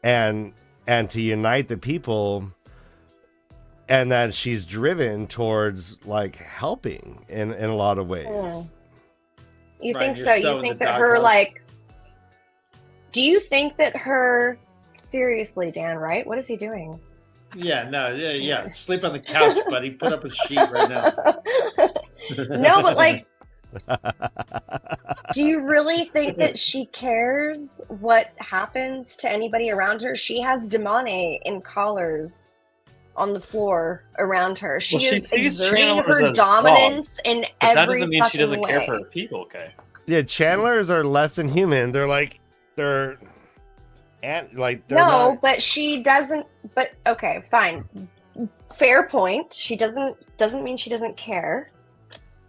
and to unite the people, and that she's driven towards like helping in a lot of ways. You think so? You think that her like? Do you think that her? Seriously, Dan, right? What is he doing? Yeah, no, yeah. Sleep on the couch, buddy. Put up a sheet right now. No, but like, do you really think that she cares what happens to anybody around her? She has Demone in collars on the floor around her. She is exerting her dominance in every that doesn't mean she doesn't way. care for her people, okay? Yeah, channelers are less than human. They're no, but she doesn't. But okay, fine, fair point. She doesn't mean she doesn't care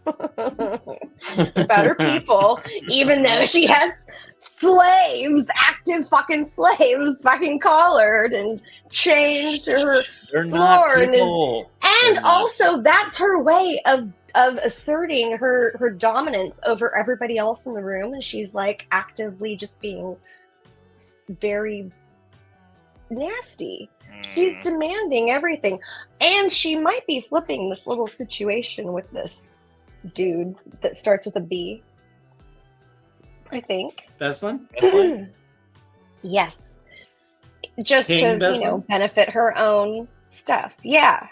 about her people, even though she has slaves, active fucking slaves, fucking collared and chained to her floor, and also that's her way of asserting her dominance over everybody else in the room, and she's like actively just being very nasty. She's demanding everything, and she might be flipping this little situation with this dude that starts with a B, I think. Beslin? Yes, just King to Beslin? benefit her own stuff. Yeah.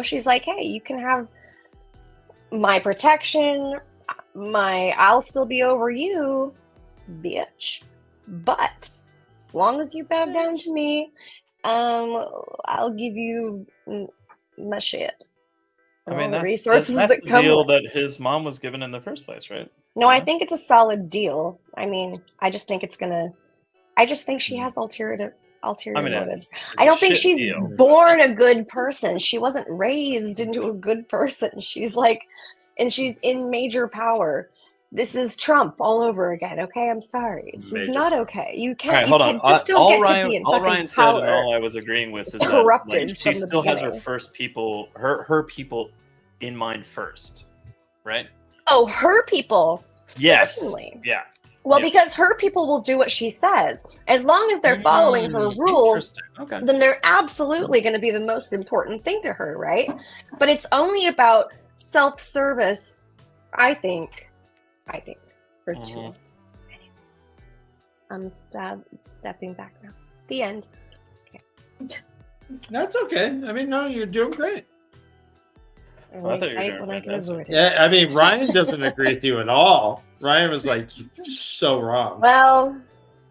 She's like, hey, you can have my protection, I'll still be over you, bitch. But as long as you bow down to me, I'll give you my shit. I mean, that's resources that's the deal that his mom was given in the first place, right? No, I think it's a solid deal. I mean, I just think she has ulterior motives. I don't think she's born a good person. She wasn't raised into a good person. She's like, and she's in major power. This is Trump all over again. Okay, I'm sorry. This is not okay. You can't. Right, hold on. Just don't get to be in all fucking Ryan said power. and all I was agreeing with is corrupted that she from the still has her beginning. first people, her people in mind first, right? Oh, her people. Yes. Certainly. Yeah. Well, because her people will do what she says. As long as they're following her rules, Okay. then they're absolutely going to be the most important thing to her, right? But it's only about self-service, I think, for two. I'm stepping back now. The end. Okay. That's okay. I mean, no, you're doing great. I thought you were doing when I can avoid it. Yeah, I mean, Ryan doesn't agree with you at all. Ryan was like, "You're so wrong." Well,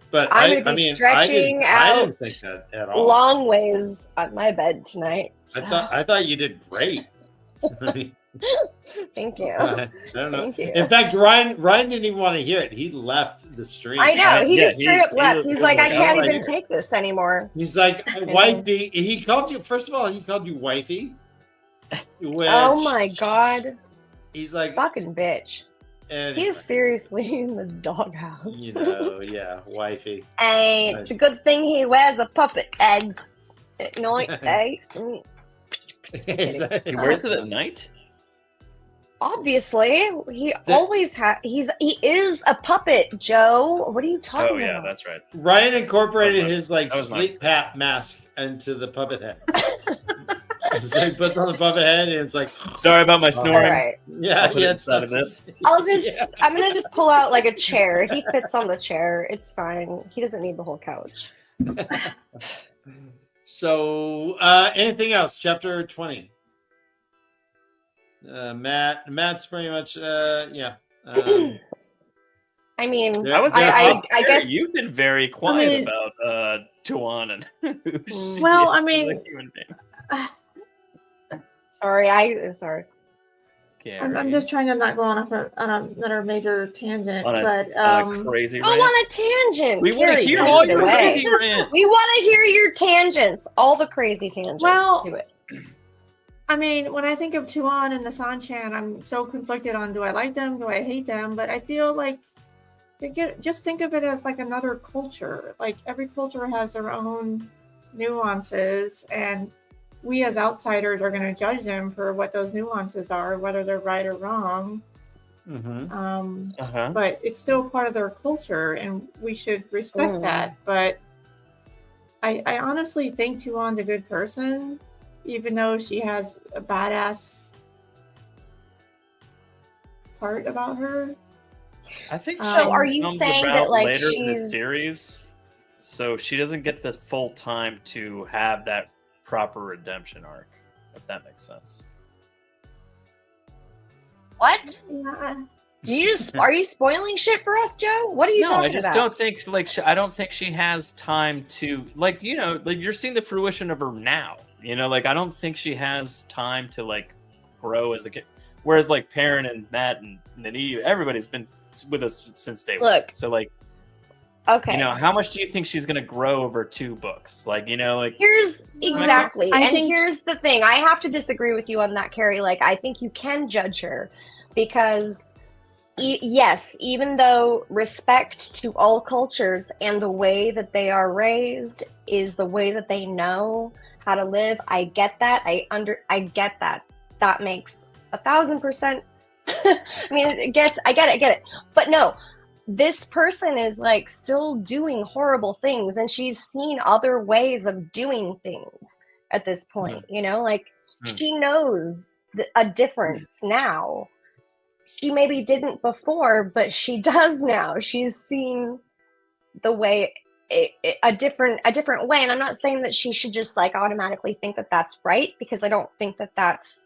but I'm going to be stretching I out didn't think that at all. long ways on my bed tonight. So. I thought you did great. Thank you. I don't know. Thank you. In fact, Ryan didn't even want to hear it. He left the stream. I know. He Yeah, just straight up left. He's like, I can't don't even like take this anymore. He's like, wifey. He called you. First of all, he called you wifey. Which, Oh my god. He's like, fucking bitch. Anyway, He is seriously in the doghouse. you know, yeah, wifey. Hey, it's a good thing he wears a puppet head. No, hey. He wears it at night? Obviously, he always has. He is a puppet, Joe. What are you talking about? Oh yeah, that's right. Ryan incorporated That was his like nice. sleep pat mask into the puppet head. So he puts on the puppet head, and it's like, sorry about my snoring. All right. Yeah, I'll put it yeah. inside of this. I'll just. I'm gonna just pull out like a chair. He fits on the chair. It's fine. He doesn't need the whole couch. So, anything else? Chapter 20. Matt's pretty much, yeah. I mean, Yeah, I guess you've been very quiet about Tuan and who she Well, is I mean, as a human being. sorry. I'm just trying to not go on another major tangent, On a but crazy Go rant. on a tangent. We want to Carrie, hear take all it your away. crazy rants. We want to hear your tangents, all the crazy tangents. Well, Do it. I mean, when I think of Tuan and the Sanchan, I'm so conflicted on do I like them, do I hate them, but I feel like just think of it as like another culture. Like every culture has their own nuances, and we as outsiders are going to judge them for what those nuances are, whether they're right or wrong. Mm-hmm. But it's still part of their culture, and we should respect that. But I honestly think Tuan's a good person, even though she has a badass part about her. I think So are you comes saying about that, like, later in the she's- series, so she doesn't get the full time to have that proper redemption arc, if that makes sense. What? Yeah. Are you spoiling shit for us, Joe? What are you No, talking I just about? don't think I don't think she has time to like you're seeing the fruition of her now. I don't think she has time to like grow as a kid. Whereas like Perrin and Matt and Nani, everybody's been with us since day one. Look. So like, Okay. how much do you think she's gonna grow over 2 books? Like, Here's exactly, I and think- here's the thing. I have to disagree with you on that, Carrie. Like, I think you can judge her because, yes, even though respect to all cultures and the way that they are raised is the way that they know how to live, I get that. I get that. That makes 1,000%. I mean, I get it. But no. This person is like still doing horrible things, and she's seen other ways of doing things at this point. She knows a difference now. She maybe didn't before, but she does now. She's seen the way a different way, and I'm not saying that she should just like automatically think that that's right, because I don't think that that's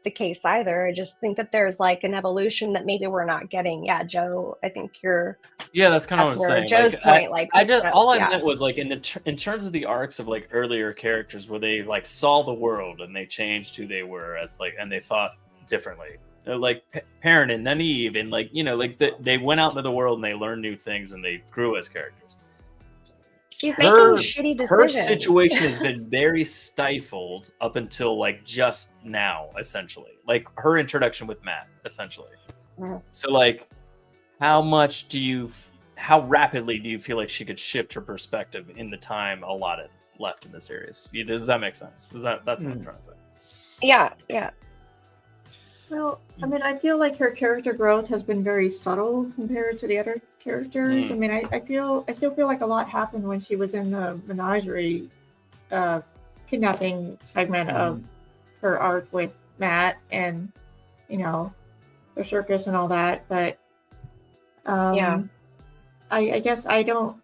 the case either. I just think that there's like an evolution that maybe we're not getting. Yeah, Joe, I think that's kind of what I'm where saying. Joe's point, I meant was like in terms of the arcs of like earlier characters where they like saw the world and they changed who they were as like, and they thought differently. Like Perrin and Nynaeve, and like they went out into the world and they learned new things and they grew as characters. She's making shitty decisions. Her situation has been very stifled up until like just now, essentially. Like her introduction with Matt, essentially. Mm-hmm. So like, how rapidly do you feel like she could shift her perspective in the time allotted left in the series? Does that make sense? That's what I'm trying to say. Yeah. Well, I mean, I feel like her character growth has been very subtle compared to the other characters. I mean, I still feel like a lot happened when she was in the menagerie kidnapping segment of her arc with Matt and, you know, the circus and all that. But I guess I don't.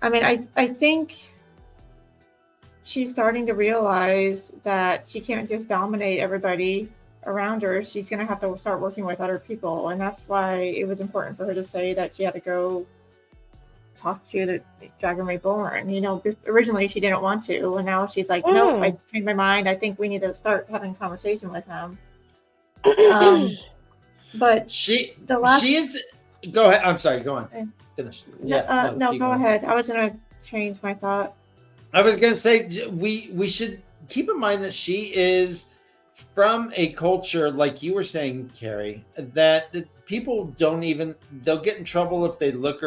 I mean, I think she's starting to realize that she can't just dominate everybody around her. She's going to have to start working with other people, and that's why it was important for her to say that she had to go talk to the Dragon Reborn. You know, originally she didn't want to, and now she's like, nope, I changed my mind. I think we need to start having a conversation with him. But she is. Go ahead. I'm sorry. Go on. Finish. No, go ahead. I was going to change my thought. I was going to say we should keep in mind that she is from a culture, like you were saying, Carrie, that people they'll get in trouble if they look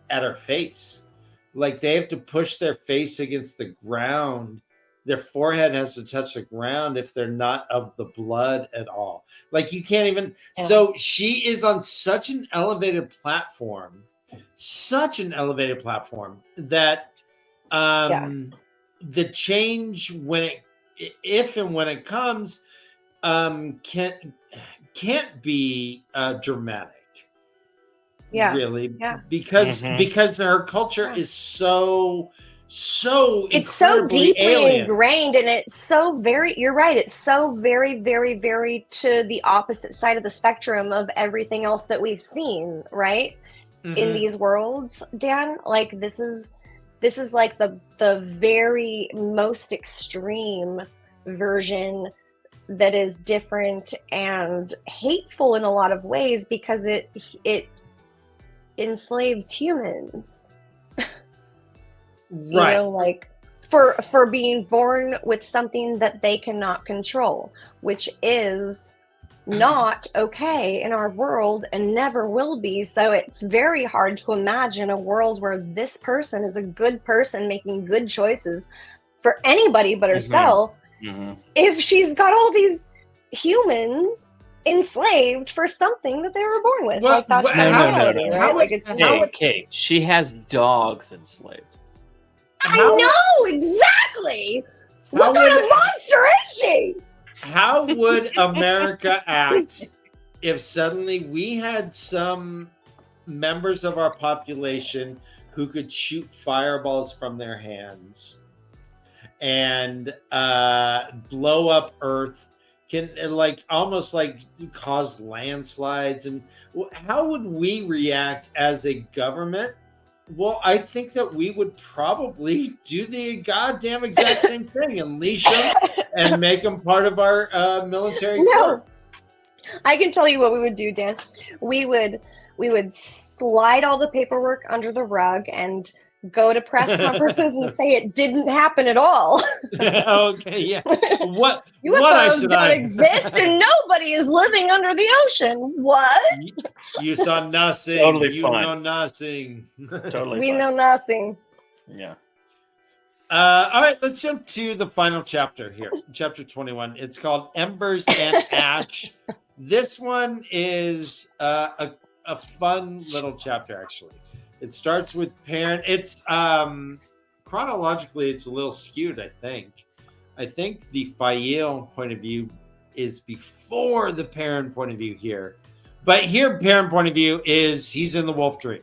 at her face. Like they have to push their face against the ground. Their forehead has to touch the ground if they're not of the blood at all. Like you can't even. Yeah. So she is on such an elevated platform that the change if and when it comes can't be dramatic. Really, because her culture is so it's so deeply ingrained, and it's so very, you're right, it's so very, very, very to the opposite side of the spectrum of everything else that we've seen, right? In these worlds, Dan. Like this is like the very most extreme version that is different and hateful in a lot of ways because it enslaves humans. You know, like for being born with something that they cannot control, which is not okay in our world and never will be. So it's very hard to imagine a world where this person is a good person making good choices for anybody but herself if she's got all these humans enslaved for something that they were born with. Well, like that's no. She has dogs enslaved. I know exactly. What kind of monster is she? How would America act if suddenly we had some members of our population who could shoot fireballs from their hands and blow up Earth, can like almost like cause landslides? And how would we react as a government? Well, I think that we would probably do the goddamn exact same thing and leash them and make them part of our military corps. I can tell you what we would do, Dan. We would slide all the paperwork under the rug and go to press conferences and say it didn't happen at all. Okay, yeah. What UFOs don't exist and nobody is living under the ocean. What? You saw nothing. Totally fine. Know nothing. Totally we fine. know nothing. Yeah. All right, let's jump to the final chapter here. Chapter 21. It's called Embers and Ash. This one is a fun little chapter, actually. It starts with parent. It's chronologically, it's a little skewed, I think. I think the Fael point of view is before the parent point of view here. But here, parent point of view is he's in the wolf dream.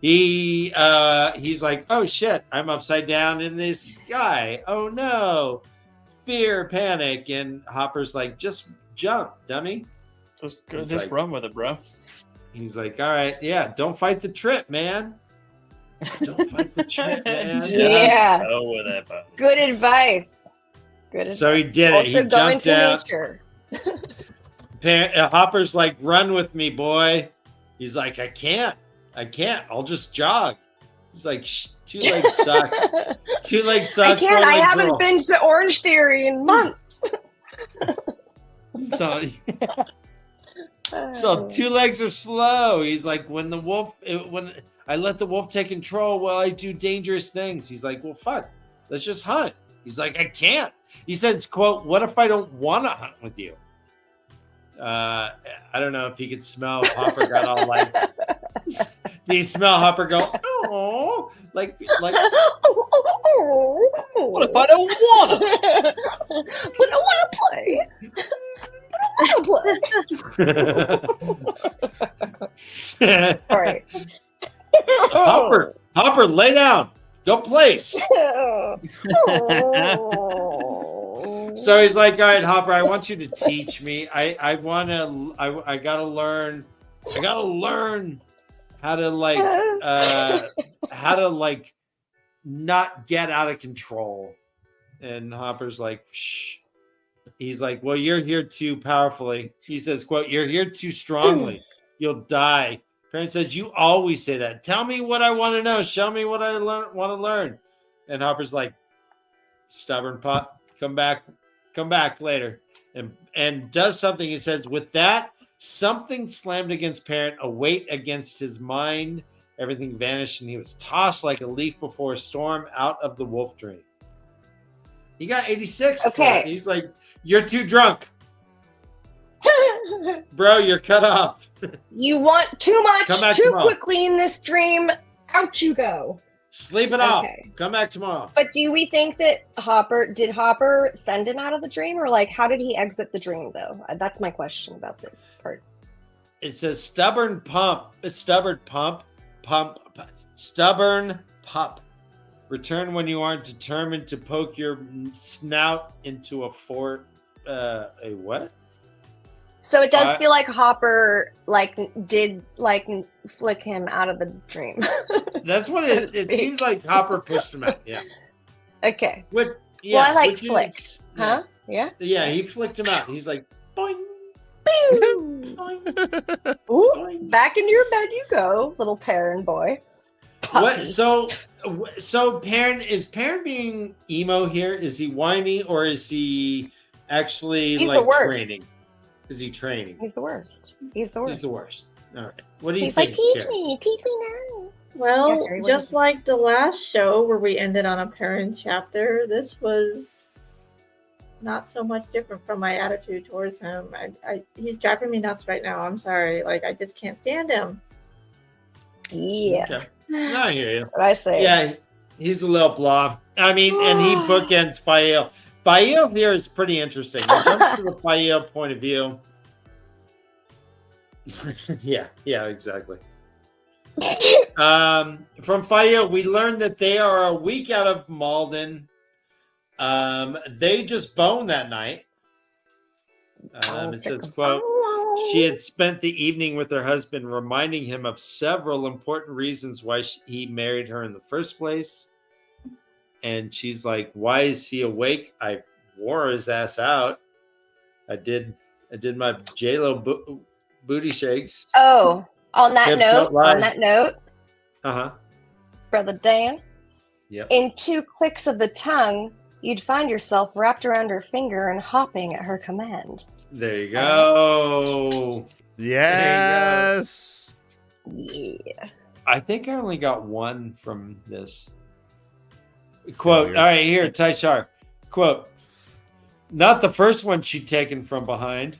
He's like, oh shit, I'm upside down in this sky. Oh no. Fear, panic. And Hopper's like, just jump, dummy. Just run with it, bro. He's like, all right, yeah, don't fight the trip, man. Don't fight the trip, man. Yeah. Go with it, buddy. Good advice. Good advice. So he did it. Also, he go jumped into out. nature. Hopper's like, run with me, boy. He's like, I can't. I'll just jog. He's like, two legs suck. Two legs suck. I can't. I haven't been to Orange Theory in months. So two legs are slow. He's like, when I let the wolf take control, well, I do dangerous things. He's like, well, fuck, let's just hunt. He's like, I can't. He says, quote, what if I don't want to hunt with you? I don't know if he could smell if Hopper got all like. Do you smell Hopper go? Oh, like. What if I don't want to? But I want to play. All right. Hopper, lay down. Go place. So he's like, all right, Hopper, I want you to teach me. I gotta learn how to not get out of control. And Hopper's like, shh. He's like, well, you're here too powerfully. He says, quote, you're here too strongly. You'll die. Parent says, you always say that. Tell me what I want to know. Show me what I want to learn. And Hopper's like, stubborn pup, come back later. And does something. He says, with that, something slammed against Parent, a weight against his mind. Everything vanished, and he was tossed like a leaf before a storm out of the wolf dream. He got 86. Okay. He's like, you're too drunk. Bro, you're cut off. You want too much too tomorrow. quickly in this dream. Out you go. Sleep it off. Come back tomorrow. But do we think that did Hopper send him out of the dream, or like how did he exit the dream though? That's my question about this part. It says stubborn pup. Return when you aren't determined to poke your snout into a what? So it does feel like Hopper did flick him out of the dream. That's what it seems like. Hopper pushed him out. Yeah. Okay. Well, I like flicked. Huh? Yeah. Yeah, he flicked him out. He's like, boing. Boing. Boing. Ooh, Boing. back into your bed you go, little Perrin boy. What? So Parent being emo here? Is he whiny or is he actually He's the worst. training? Is he training? He's the worst. All right. What do you He's think? like, teach me now. Well, Carrie, just like the last show where we ended on a parent chapter, this was not so much different from my attitude towards him. He's driving me nuts right now. I'm sorry. I just can't stand him. Yeah. Okay. I hear you. What I say. Yeah, he's a little blah. I mean, and he bookends Fael. Fael here is pretty interesting. He jumps to the Fael point of view. yeah, exactly. From Fael, we learned that they are a week out of Malden. They just boned that night. It says, quote, she had spent the evening with her husband, reminding him of several important reasons why he married her in the first place. And she's like, why is he awake? I wore his ass out. I did my J-Lo booty shakes. Oh, on that note, Brother Dan, yep. In 2 clicks of the tongue, you'd find yourself wrapped around her finger and hopping at her command. There you go. Yes. Yeah. I think I only got one from this. Quote, all right, here, Taishar. Quote, not the first one she'd taken from behind.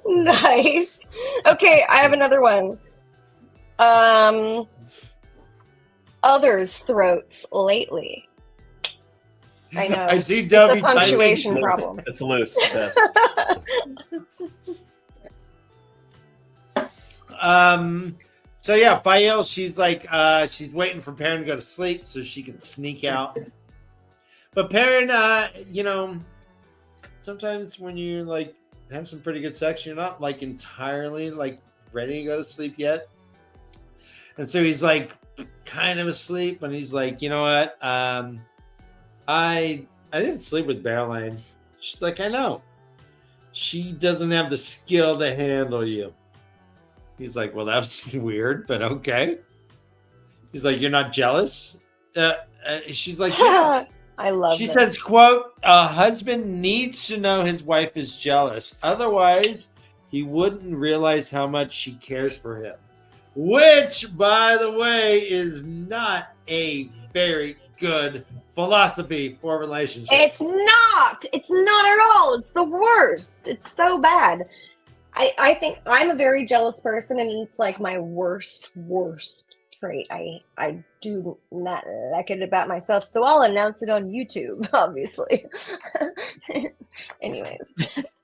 Nice. Okay, I have another one. Others' throats lately. I know. I see It's W a punctuation typing. problem. It's loose. Yes. So yeah, Fael, she's like, she's waiting for Perrin to go to sleep so she can sneak out. But Perrin, sometimes when you have some pretty good sex, you're not entirely ready to go to sleep yet. And so he's kind of asleep, and he's like, you know what? I didn't sleep with Bearline. She's like, I know. She doesn't have the skill to handle you. He's like, well, that's weird, but okay. He's like, you're not jealous? She's like, yeah. I love She this. says, quote, a husband needs to know his wife is jealous. Otherwise, he wouldn't realize how much she cares for him. Which, by the way, is not a very good philosophy for relationships. It's not. It's not at all. It's the worst. It's so bad. I think I'm a very jealous person, and it's like my worst trait. I do not like it about myself, so I'll announce it on YouTube, obviously. Anyways.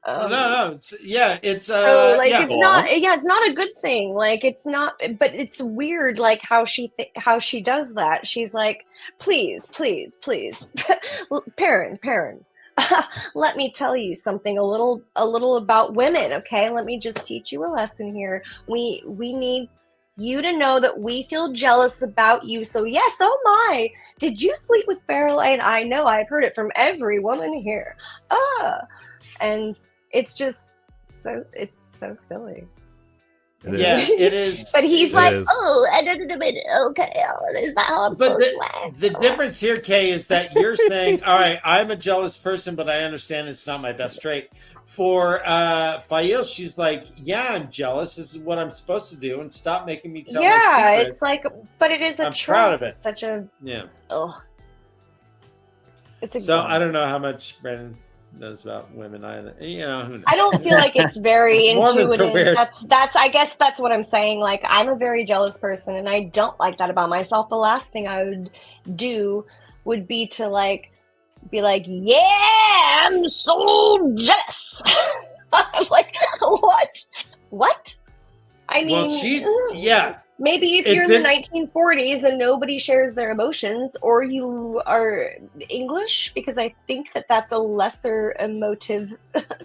No, it's it's so like yeah. it's not a good thing. Like it's not, but it's weird. Like how she does that. She's like, please, Perrin. Let me tell you something a little about women, okay? Let me just teach you a lesson here. We need you to know that we feel jealous about you. So yes, oh my, did you sleep with Beryl? And I know I've heard it from every woman here. And it's just it's so silly. Yeah, it is. But he's It like, is. oh, okay, is that how I'm But supposed to act? the difference here, Kay, is that you're saying, all right, I'm a jealous person, but I understand it's not my best trait. For Fail, she's like, yeah, I'm jealous. This is what I'm supposed to do, and stop making me tell my secret. It's like, but it is a I'm trope. proud of it. Such a ugh. It's So exhausting. I don't know how much Brandon knows about women either. You know, who knows? I don't feel like it's very Mormons are intuitive. weird. That's I guess that's what I'm saying. Like I'm a very jealous person, and I don't like that about myself. The last thing I would do would be to be like, yeah, I'm so jealous. I'm like, what? I mean, Well, she's yeah. Maybe if you're in the 1940s and nobody shares their emotions, or you are English, because I think that's a lesser emotive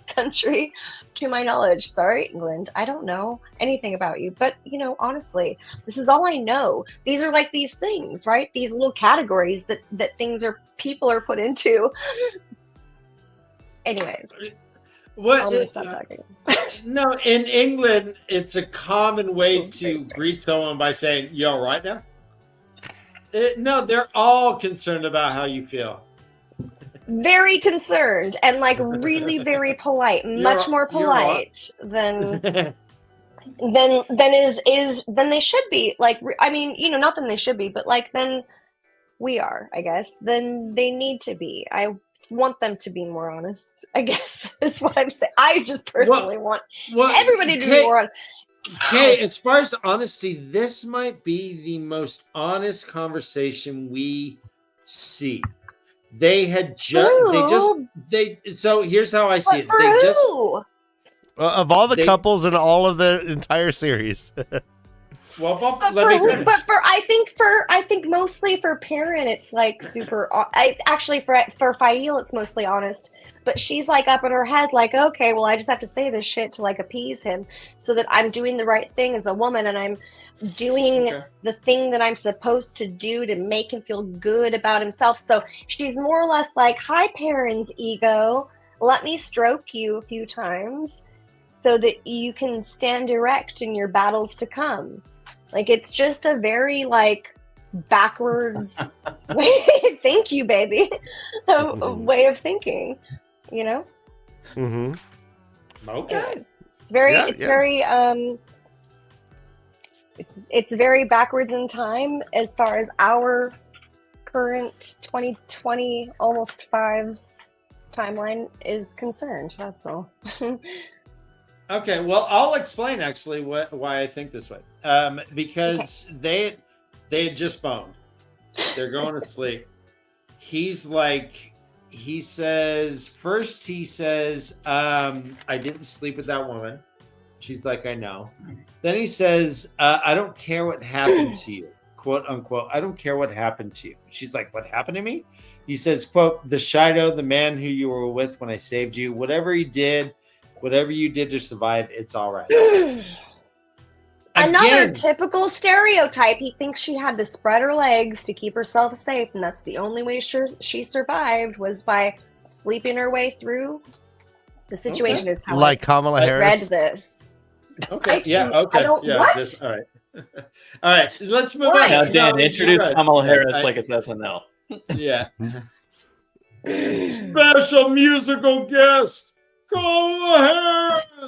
country to my knowledge. Sorry, England. I don't know anything about you. But, honestly, this is all I know. These are like these things, right? These little categories that people are put into. Anyways. What? I'm gonna stop talking. No, in England, it's a common way to greet someone by saying, "You all right now?" No, they're all concerned about how you feel. Very concerned and really very polite, much more polite than they should be. Not than they should be, but than we are, I guess. Then they need to be. I want them to be more honest, I guess, is what I'm saying. I just personally want everybody to be more honest. Okay, as far as honesty, this might be the most honest conversation we see. They had so here's how I see it. They just of all the couples in all of the entire series. I think mostly for Perrin, it's super. For Fail, it's mostly honest. But she's up in her head, okay, well, I just have to say this shit to appease him, so that I'm doing the right thing as a woman, and I'm doing the thing that I'm supposed to do to make him feel good about himself. So she's more or less like, hi, Perrin's ego, let me stroke you a few times, so that you can stand erect in your battles to come. It's just a very backwards way. Thank you, baby. A way of thinking, Mm-hmm. Okay. It's very. It's very backwards in time as far as our current 2020 almost 5 timeline is concerned. That's all. Okay, well, I'll explain actually why I think this way. Because they had just boned. They're going to sleep. He says, I didn't sleep with that woman. She's like, I know. Then he says, I don't care what happened to you, quote unquote. I don't care what happened to you. She's like, what happened to me? He says, quote, the Shido, the man who you were with when I saved you, whatever you did to survive, it's all right. Another typical stereotype. He thinks she had to spread her legs to keep herself safe, and that's the only way she survived was by sleeping her way through. The situation is how Kamala I Harris. read this. Okay. Okay. All right. All right. Let's move on. Now, Dan, introduce Kamala Harris like it's SNL. Yeah. Special musical guest,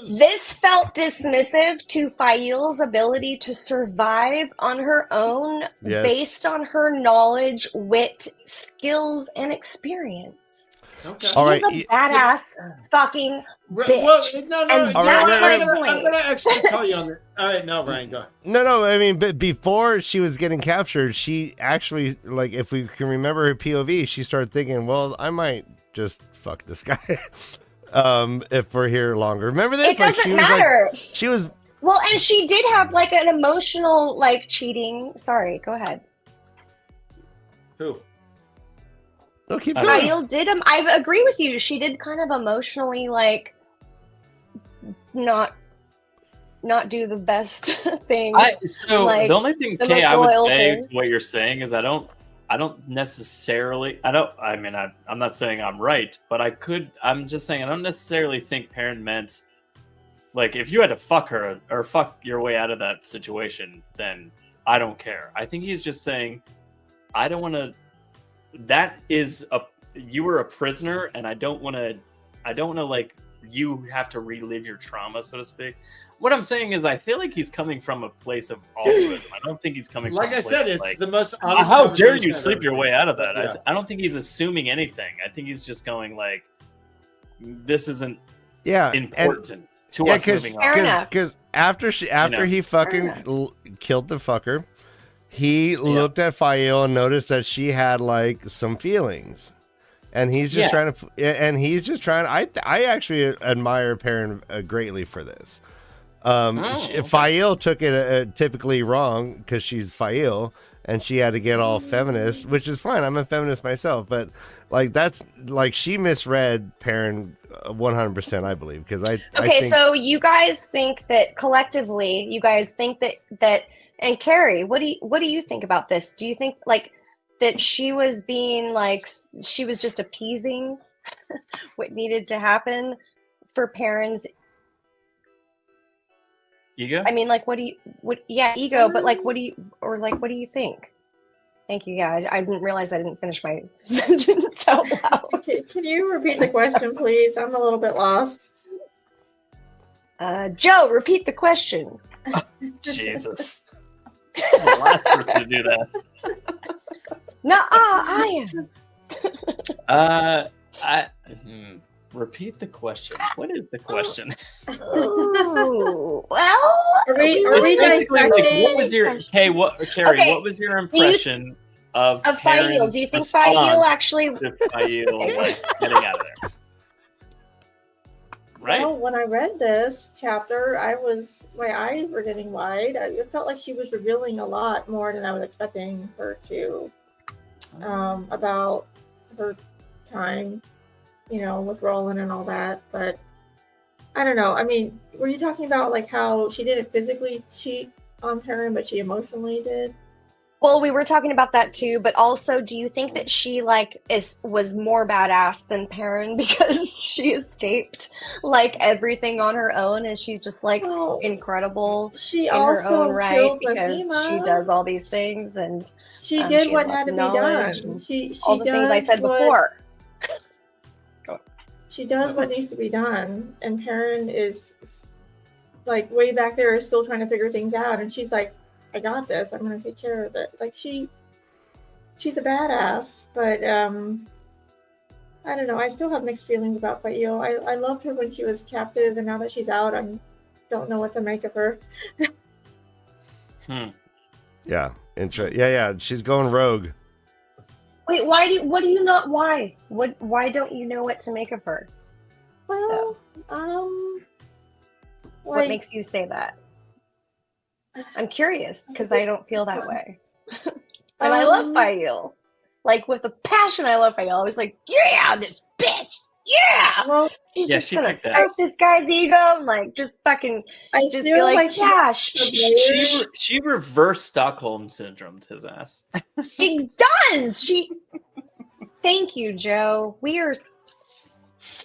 This felt dismissive to Fail's ability to survive on her own based on her knowledge, wit, skills, and experience. Okay. She's a badass fucking bitch. Well, no, and that's my I'm point. going to actually call you on that. All right, no, Ryan, go ahead. No, I mean, but before she was getting captured, she actually, like, if we can remember her POV, she started thinking, well, I might just fuck this guy if we're here longer. Remember this? It doesn't matter. She was... Well, and she did have, like, an emotional, like, cheating. Sorry, go ahead. Who? No, keep going. Fail did I agree with you. She did kind of emotionally, like, not do the best thing. The only thing, Kay, I would say thing. what you're saying is I don't necessarily, I'm not saying I'm right, but I'm just saying I don't necessarily think Perrin meant, like, if you had to fuck her or fuck your way out of that situation, then I don't care. I think he's just saying, I don't want to, you were a prisoner and I don't want to like, you have to relive your trauma, so to speak. What I'm saying is, I feel like he's coming from a place of altruism. I don't think he's coming from Like I said, it's like, the most honest how dare conversation you sleep your way out of that? Yeah. I don't think he's assuming anything. I think he's just going like, this isn't important to us moving on. Fair enough. Because after he fucking killed the fucker, he looked at Fael and noticed that she had like some feelings, and he's just trying to. I actually admire Perrin greatly for this. Fael took it typically wrong because she's Fael and she had to get all feminist, which is fine. I'm a feminist myself, but like that's like she misread Perrin 100%. I believe because I think, so you guys think that collectively, you guys think that. And Carrie, what do you think about this? Do you think like that she was being like she was just appeasing what needed to happen for Perrin's ego? I mean, like, ego, but like, what do you think? Thank you. Yeah, I didn't realize I didn't finish my sentence out loud. Can you repeat the question, please? I'm a little bit lost. Joe, repeat the question. Jesus. I'm the last person to do that. I am. Repeat the question. What is the question? Ooh, well, are we basically like, what was your Carrie? Okay. What was your impression of Fael? Do you think Fael actually Fael like getting out of there? Right. Well, when I read this chapter, my eyes were getting wide. It felt like she was revealing a lot more than I was expecting her to, about her time, with Roland and all that. But I don't know. I mean, were you talking about like how she didn't physically cheat on Perrin, but she emotionally did? Well, we were talking about that too, but also, do you think that she was more badass than Perrin because she escaped like everything on her own, and she's just like incredible she in her own right because Basima. she does all these things and she did what had to be done. She all the things I said before. She does what needs to be done, and Perrin is like way back there, still trying to figure things out, and she's like, I got this. I'm gonna take care of it. Like she's a badass, but I don't know. I still have mixed feelings about Fael. I loved her when she was captive, and now that she's out, I don't know what to make of her. Yeah, yeah. She's going rogue. Wait, why don't you know what to make of her? Well, what makes you say that? I'm curious because I don't feel that way. And I love Fael. Like with a passion, I love Fael. I was like, yeah, this bitch. Yeah. Well, she's just gonna stroke this guy's ego and like just fucking just be like, yeah. She reversed Stockholm syndromed his ass. She does. Thank you, Joe. We are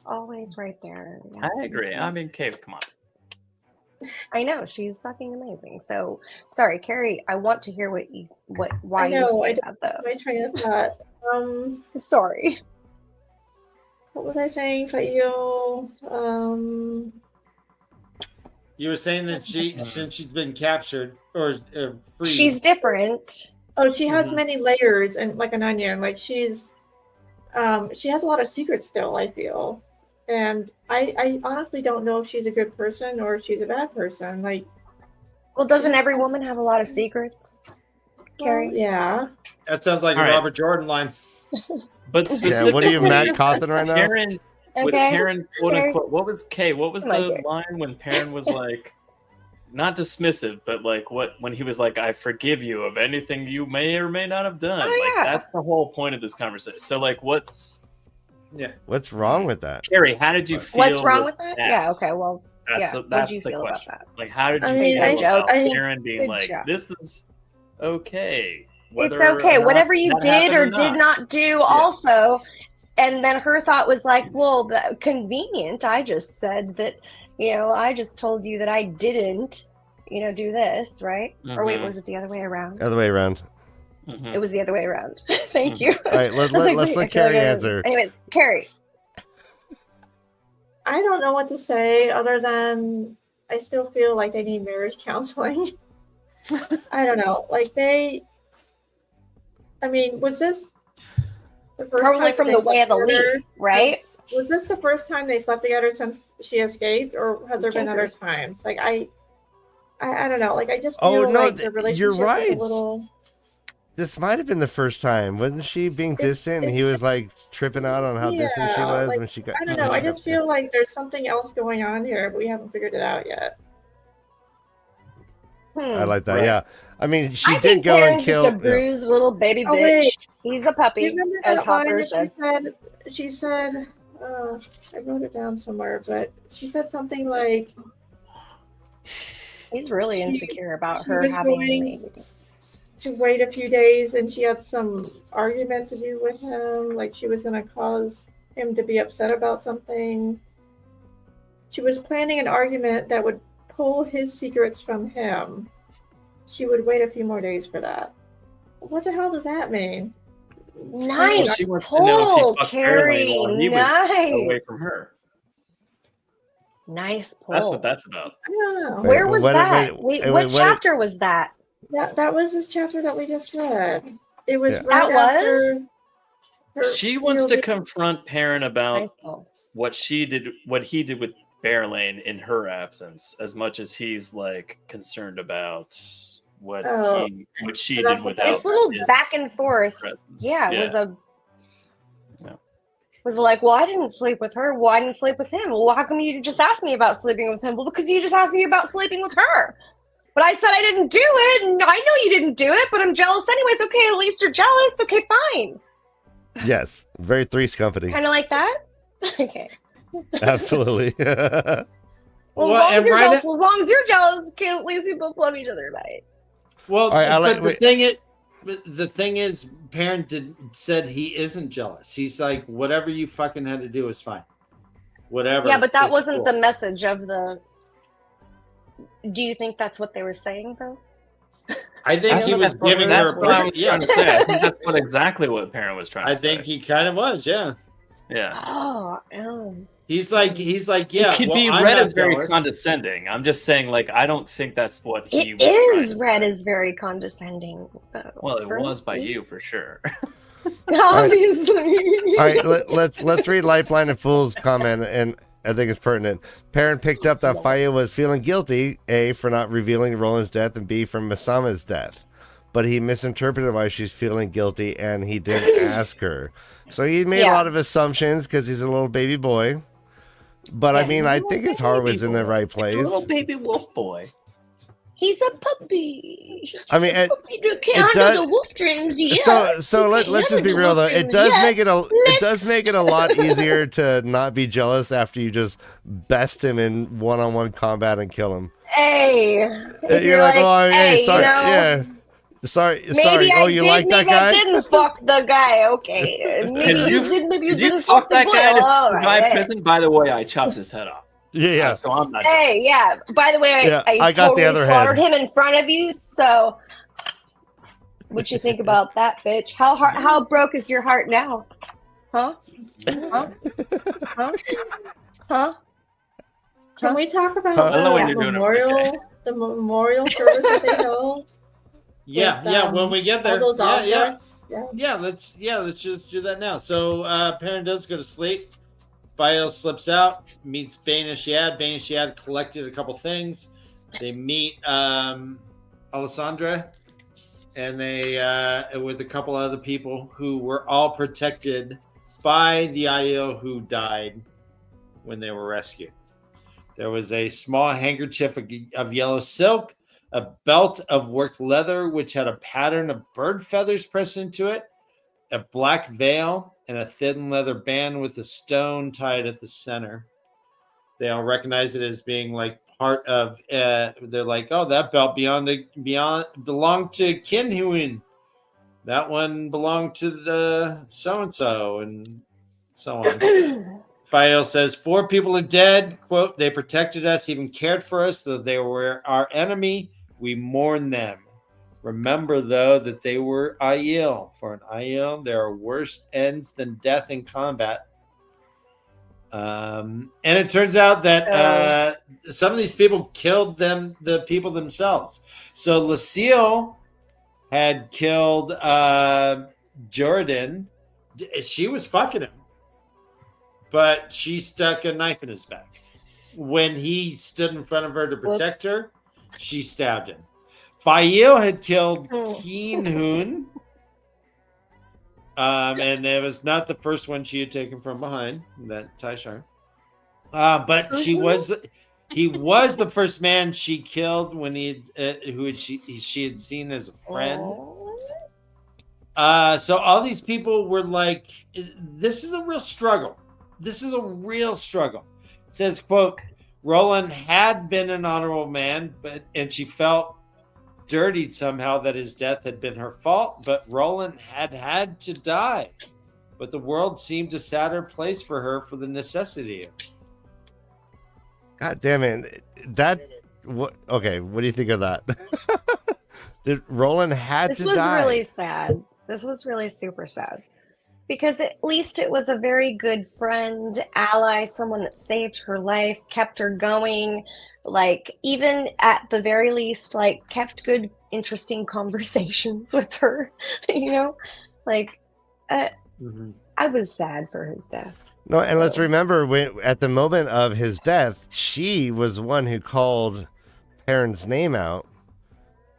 always right there. Yeah. I agree. I mean, Cave, come on. I know she's fucking amazing. So sorry, Carrie. I want to hear why you say that though. My train of thought. Sorry. What was I saying? Fael. know. You were saying that since she's been captured or free. She's different. Oh, she has many layers and like an onion. Like she has a lot of secrets still, I feel. And I honestly don't know if she's a good person or if she's a bad person. Like, well, doesn't every woman have a lot of secrets? Carrie? Well, yeah. That sounds like All a right. Robert Jordan line. But specifically, what are you, Matt Cawthon right now? Perrin, with Okay. Perrin, quote Okay. unquote, what was Like the it. line when Perrin was like, not dismissive, but like when he was like, "I forgive you of anything you may or may not have done." Oh, like yeah. that's the whole point of this conversation. So like, what's wrong with that? Carrie? How did you feel? What's wrong with that? Yeah, okay, well, That's what'd that's you the feel about question. that? Like, how did you I mean, feel about I- Perrin being Good like, job. "This is okay"? It's whether okay. or not Whatever you that did or happened did not do, also. And then her thought was like, well, convenient. I just said that, I just told you that I didn't, do this, right? Or wait, Mhm. was it the other way around? Other way around. Mhm. It was the other way around. Thank you. All right, I was like, let's wait, let I feel like Carrie I- answer. Anyways, Carrie. I don't know what to say other than I still feel like they need marriage counseling. I don't know. Like was this the first Probably time from they the way of slept the together? leaf, right? Was this the first time they slept together since she escaped, or has there been other Tinkers. times? Like I don't know. Like I just Oh, feel no, like the relationship you're is right. a little. This might have been the first time. Wasn't she being distant? And he was like tripping out on how distant she was when she got. I don't when know. she I got just feel like there's something else going on here, but we haven't figured it out yet. I like that. Right. Yeah, I mean, she I did think go and Perrin's kill. just a bruised little baby Oh, bitch. wait. He's a Do puppy, you remember as that line Hopper that said. she said, I wrote it down somewhere, but she said something like, He's really She- insecure about she her was having a going- baby. to wait a few days, and she had some argument to do with him, like she was going to cause him to be upset about something. She was planning an argument that would pull his secrets from him. She would wait a few more days for that. What the hell does that mean? Nice She wants to know if pull, he fucked Carrie. Perrin while he was away Nice. from her. Nice pull. That's what that's about. I don't know. Wait, Where was what- that? wait, What what- chapter was that? That was this chapter that we just read. It was Yeah. right That after her She wants to POV. confront Perrin about Nice pull. what he did with Bearlane in her absence, as much as he's like concerned about what Oh. she So that's did what without This little his back and forth. presence. Yeah, it was Yeah. a was like, well, I didn't sleep with her. Well, I didn't sleep with him. Well, how come you just asked me about sleeping with him? Well, because you just asked me about sleeping with her. But I said I didn't do it, and I know you didn't do it, but I'm jealous anyways. Okay, at least you're jealous. Okay, fine. Yes, very Three's Company. Kind of like that. Okay. Absolutely. Well, Well, as long as and you're right jealous, as long as you're jealous, okay, at least you both love each other, right? Well, All right, but wait. the thing is, Perrin said he isn't jealous. He's like, whatever you fucking had to do is fine. Whatever. Yeah, but that it's wasn't cool. the message of the. Do you think that's what they were saying, though? I think he was giving her That's a what I break. was trying to say. I think that's exactly what Perrin was trying to I say. think he kind of was. Yeah. Yeah. Oh, He's like, yeah. It could well, be I'm read not as very jealous. condescending. I'm just saying, like, I don't think that's what he it was trying is to read say. as very condescending. Though, Well, it for was by me. you for sure. Obviously. All right, let's read Lifeline and Fool's comment, and I think it's pertinent. Perrin picked up that Faya was feeling guilty, A, for not revealing Roland's death, and B, for Masama's death. But he misinterpreted why she's feeling guilty, and he didn't ask her. So he made a Yeah. lot of assumptions because he's a little baby boy. But I Yeah, mean, he's a I little think his heart baby was in the boy. right It's a place. little baby wolf boy. He's a puppy. He's I mean, a it- puppy to it count does- the wolf dreams. Yeah. So let's just be real though. It does make it a lot easier to not be jealous after you just best him in one-on-one combat and kill him. Hey, if You're like, oh, hey, hey, sorry, you know, yeah, sorry. maybe Oh, I you did, like that maybe I guy? didn't fuck the guy. Okay, maybe you did, maybe you Did you didn't fuck the that boy. guy to All survive right, hey. prison? By the way, I chopped his head off. Yeah. So I'm not. Hey, yeah. By the way, Yeah, I I got the totally other slaughtered head. him in front of you. So, what you think about that, bitch? How broke is your heart now? Huh? Huh? Huh? Huh? Can we talk about I don't know what you're doing over there, Kay. the memorial service that they held? Yeah, With, when we get there. all those Yeah. objects? Yeah. Let's just do that now. So Perrin does go to sleep. Bio slips out, meets Bana Shiad. Bana Shiad collected a couple things. They meet Alessandra, and they with a couple other people who were all protected by the Aiel who died when they were rescued. There was a small handkerchief of yellow silk, a belt of worked leather which had a pattern of bird feathers pressed into it, a black veil, and a thin leather band with a stone tied at the center. They all recognize it as being like part of. They're like, oh, that belt belonged to Kinhuin. That one belonged to the so and so, and so on. Fael says 4 people are dead. Quote: They protected us, even cared for us, though they were our enemy. We mourn them. Remember, though, that they were Aiel. For an Aiel, there are worse ends than death in combat. And it turns out that some of these people killed the people themselves. So Lucille had killed Jordan. She was fucking him, but she stuck a knife in his back. When he stood in front of her to protect her, she stabbed him. Fael had killed Kinhuin. And it was not the first one she had taken from behind, that Taishar. But he was the first man she killed when she had seen as a friend. So all these people were like, this is a real struggle. This is a real struggle. It says, quote, Roland had been an honorable man, and she felt dirtied somehow that his death had been her fault, but Roland had to die. But the world seemed a sadder place for her for the necessity of it. God damn it. Okay, what do you think of that? Did Roland had to die? This was really sad. This was really super sad. Because at least it was a very good friend, ally, someone that saved her life, kept her going, like, even at the very least, like, kept good, interesting conversations with her, you know? Like, I was sad for his death. No, and let's remember, at the moment of his death, she was one who called Perrin's name out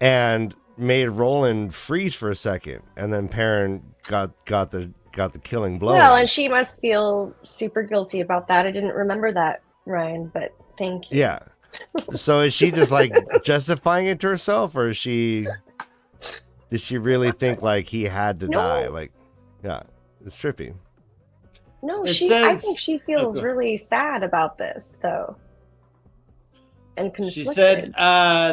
and made Roland freeze for a second, and then Perrin got the killing blow. Well, and she must feel super guilty about that. I didn't remember that, Ryan, but thank you. Yeah. So is she just like justifying it to herself, or did she really think like he had to die? Like, yeah, it's trippy. No, I think she feels really sad about this, though. And conflicted. She said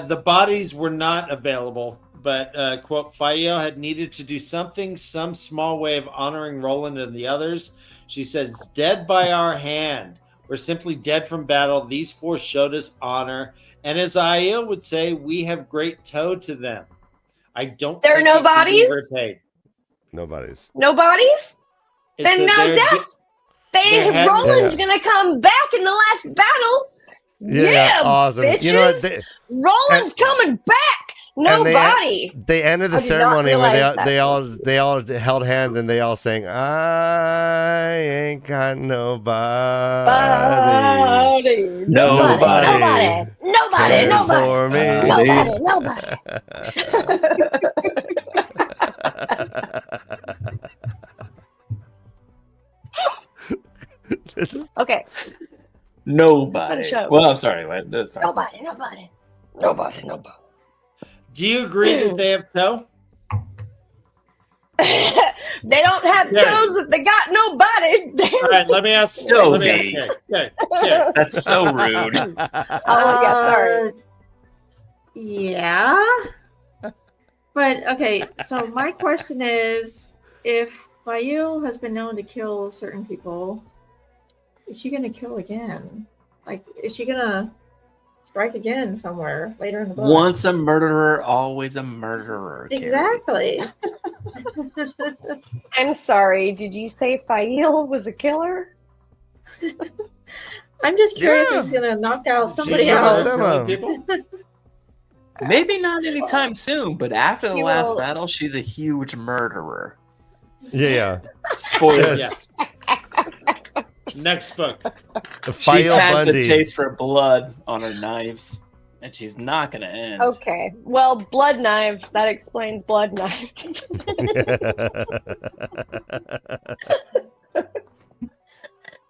the bodies were not available, but, quote, Fael had needed to do something, some small way of honoring Roland and the others. She says, dead by our hand. We're simply dead from battle. These 4 showed us honor. And as Aiel would say, we have great toe to them. I don't There are no bodies? No bodies. No bodies? Then no death. Roland's gonna come back in the last battle. Yeah, awesome. Bitches. You know what, Roland's coming back. No body. They ended the ceremony where they all held hands and they all sang, "I ain't got nobody." Nobody. For me. Nobody. Okay. Nobody. Well, I'm sorry. Nobody. Do you agree that they have toe? They don't have toes if they got nobody. All right, let me ask. Okay. That's so rude. Sorry. Yeah. But okay, so my question is, if Fael has been known to kill certain people, is she gonna kill again? Like, is she gonna strike again somewhere later in the book. Once a murderer, always a murderer. Carrie. Exactly. I'm sorry. Did you say Fail was a killer? I'm just curious Yeah. if he's gonna knock out somebody She's else. Some- People? Maybe not anytime soon, but after the He last will- battle, she's a huge murderer. Yeah. Spoilers. Yes. Next book. She Fail has Bundy. the taste for blood on her knives, and she's not going to end. Okay. Well, blood knives. That explains blood knives.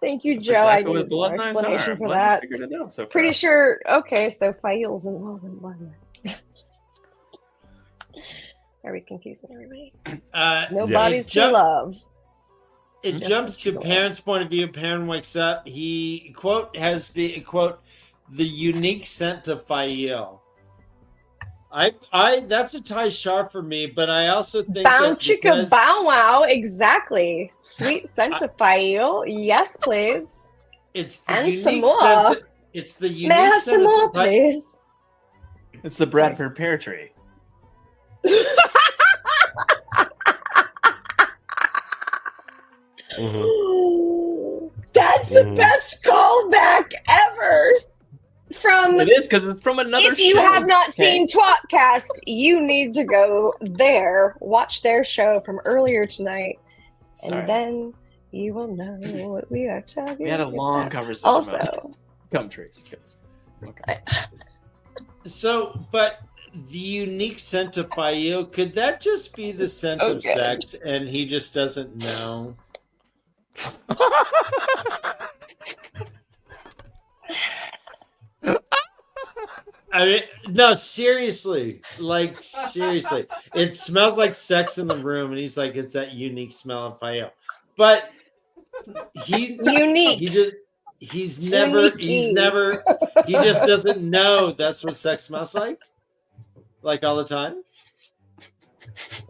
Thank you, Joe. I Exactly need what blood more knives explanation are. for I'm glad you that. figured it out so Pretty fast. sure. Okay, so Fail's involved in blood knives. Are we confusing everybody? Nobody's to Jump- love. It Just jumps to what you Perrin's point of view. Perrin wakes up. He quote has the quote the unique scent of Fail. I that's a tie sharp for me, but I also think Bow that chicka because- bow wow. Exactly. Sweet scent of Fail. Yes, please. it's the And unique some more. scent. It's the May I unique have scent some of more, Fail. please? It's the Bradford pear tree. Mhm. That's the Mhm. best callback ever. From It is because it's from another if you show. have not Okay. seen Twatcast, you need to go there, watch their show from earlier tonight, Sorry. and then you will know what we are talking We had a about. long conversation Also, about gum trees. Yes. Okay. So, but the unique scent of Fail, could that just be the scent of Okay. sex, and he just doesn't know? I mean, no, seriously. Like, seriously. It smells like sex in the room, and he's like, it's that unique smell of Fael. But he unique. he's never he just doesn't know that's what sex smells like all the time.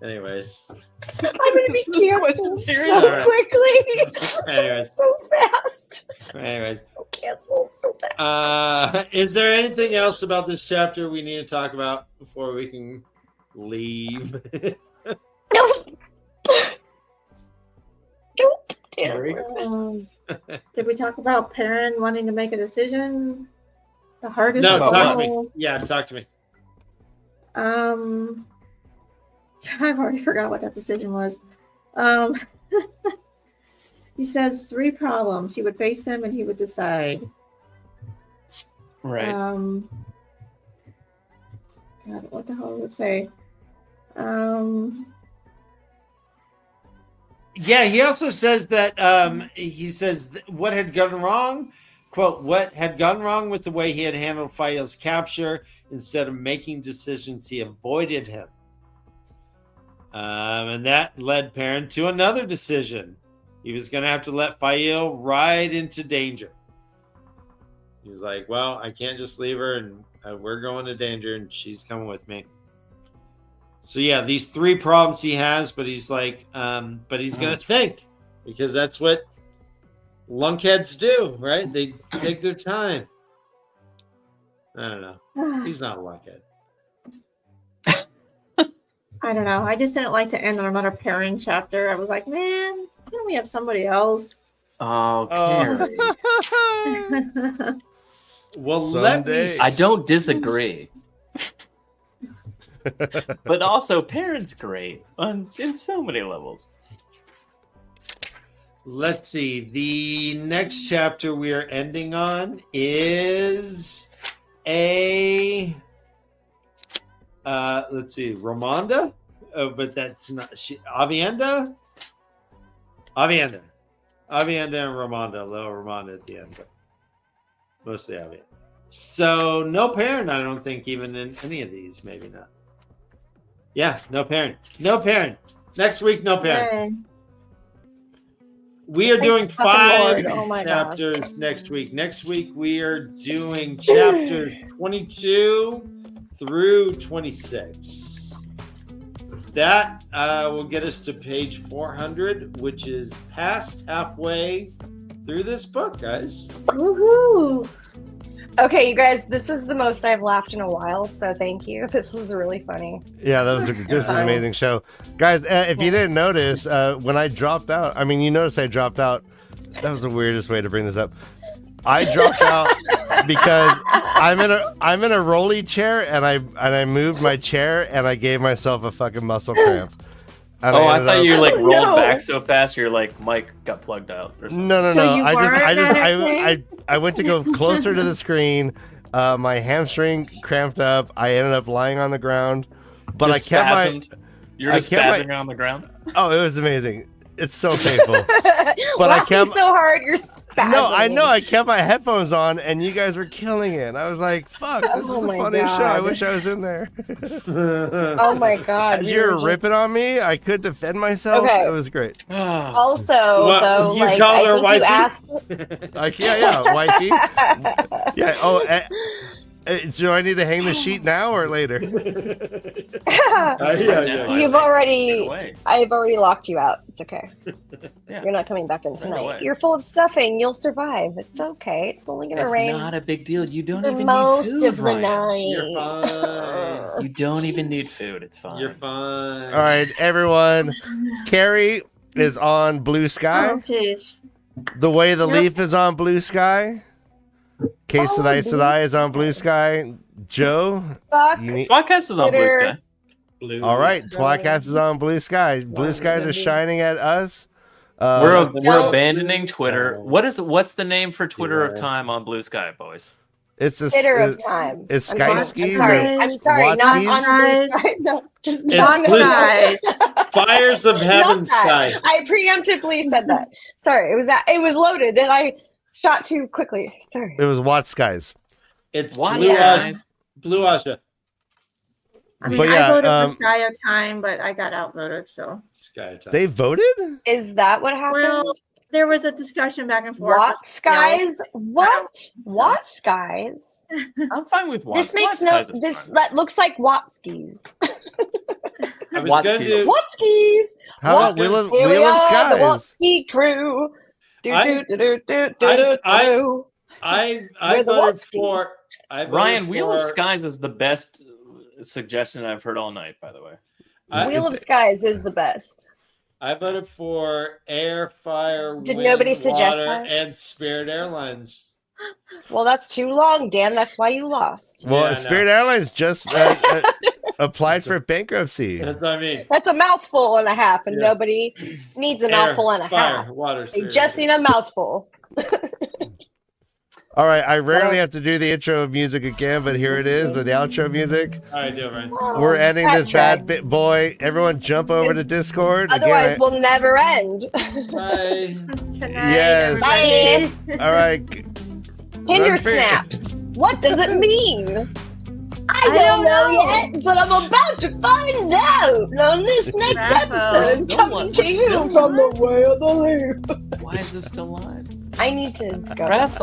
Anyways. I'm gonna be canceled serious? so quickly. Anyways. So fast. Anyways. Canceled so fast. Is there anything else about this chapter we need to talk about before we can leave? Nope. Nope. Harry? Did we talk about Perrin wanting to make a decision? The hardest No, of talk to all? me. Yeah, talk to me. I've already forgot what that decision was. He says 3 problems. He would face them and he would decide. Right. God, what the hell would it say? Yeah, he also says that what had gone wrong, quote, what had gone wrong with the way he had handled Fael's capture. Instead of making decisions, he avoided him. And that led Perrin to another decision. He was going to have to let Fael ride into danger. He was like, well, I can't just leave her, and we're going to danger, and she's coming with me. So yeah, these 3 problems he has, but he's like, but he's going to think, because that's what lunkheads do, right? They take their time. I don't know. He's not a lunkhead. I don't know. I just didn't like to end on another Perrin chapter. I was like, man, can't we have somebody else? Oh, Carrie. Well, Someday. I don't disagree. But also, Perrin's great in so many levels. Let's see. The next chapter we are ending on is let's see, Ramonda? Oh, but that's not Avienda? Avienda and Ramonda. A little Ramonda at the end. But mostly Avienda. So no Perrin, I don't think, even in any of these. Maybe not. Yeah, no Perrin. No Perrin. Next week, no Perrin. Yay. We are doing fucking 5 Lord. Oh my chapters next week. Next week, we are doing chapters 22 through 26. That will get us to page 400, which is past halfway through this book, guys. Woohoo! Okay, you guys, this is the most I've laughed in a while, so thank you. This was really funny. Yeah, this is an amazing show. Guys, if you didn't notice, when I dropped out, I mean, you noticed I dropped out. That was the weirdest way to bring this up. I dropped out because I'm in a rolly chair and I moved my chair and I gave myself a fucking muscle cramp. And I thought you like rolled back so fast your like mic got plugged out or something. No. I went to go closer to the screen. My hamstring cramped up. I ended up lying on the ground, but Just spasmed. You're just spazzing on the ground. Oh, it was amazing. It's so painful. But I kept so hard, you're spazzing. No, I know. I kept my headphones on, and you guys were killing it. I was like, "Fuck, this is the funniest show. I wish I was in there." Oh my god! As you were ripping on me, I could defend myself. Okay. It was great. Also, though, you like called her I think wifey? you asked. Yeah, wifey. Yeah. Oh. Do I need to hang the sheet now or later? You've already. I've already locked you out. It's okay. Yeah. You're not coming back in tonight. You're full of stuffing. You'll survive. It's okay. It's only gonna rain. It's not a big deal. You don't for even most need food, of the Ryan. night. You're fine. You don't even need food. It's fine. You're fine. All right, everyone. Carrie is on Blue Sky. Oh, jeez. The Way the Leaf is on Blue Sky. Case Sedai is on Blue Sky. Joe, Fuck. Podcast is on Blue Sky. All right, Twatcast is on Blue Sky. Blue skies are shining at us. We're abandoning Twitter. What's the name for Twitter of time on Blue Sky, boys? It's a Bitter of time. It's Sky Skis. I'm sorry, not on Blue Sky. No, just not Blue Sky. Fires of Heaven Sky. I preemptively said that. Sorry, it was loaded and I shot too quickly. Sorry. It was Watt Skies. It's What? Blue Asha. I mean, But I yeah, voted for Sky of Time, but I got outvoted, so. Sky of Time. They voted? Is that what happened? Well, there was a discussion back and forth. What skies? What? What skies? I'm fine with Watt. This makes no. That looks like Watskis. I was gonna do Watskis. How about Wheel of Here we are, Skies? the Watski crew. I We're the voted Watskis. for Ryan, Wheel of Skies is the best suggestion I've heard all night, by the way. Wheel of Skies is the best. I voted for Air, Fire, Did Wind, nobody suggest Water, that? and Spirit Airlines. Well, that's too long, Dan. That's why you lost. Well, Yeah, I Spirit know. Airlines just applied for bankruptcy. That's what I mean. That's a mouthful and a half, and Yeah. nobody needs a Air, mouthful and a fire, half. Water, They Spirit just need a mouthful. All right, I rarely have to do the intro music again, but here it is, the outro music. All right, do it, man. We're ending Cat this bad drags. bit. Boy, everyone jump over to Discord. Otherwise, Again, we'll never end. Bye. Tonight, Yes. everybody. all right. Hinder Run for- snaps. What does it mean? I don't know yet, but I'm about to find out on this next Bravo. episode coming to you from the Way of the Leaf. Why is this still live? I need to go. That's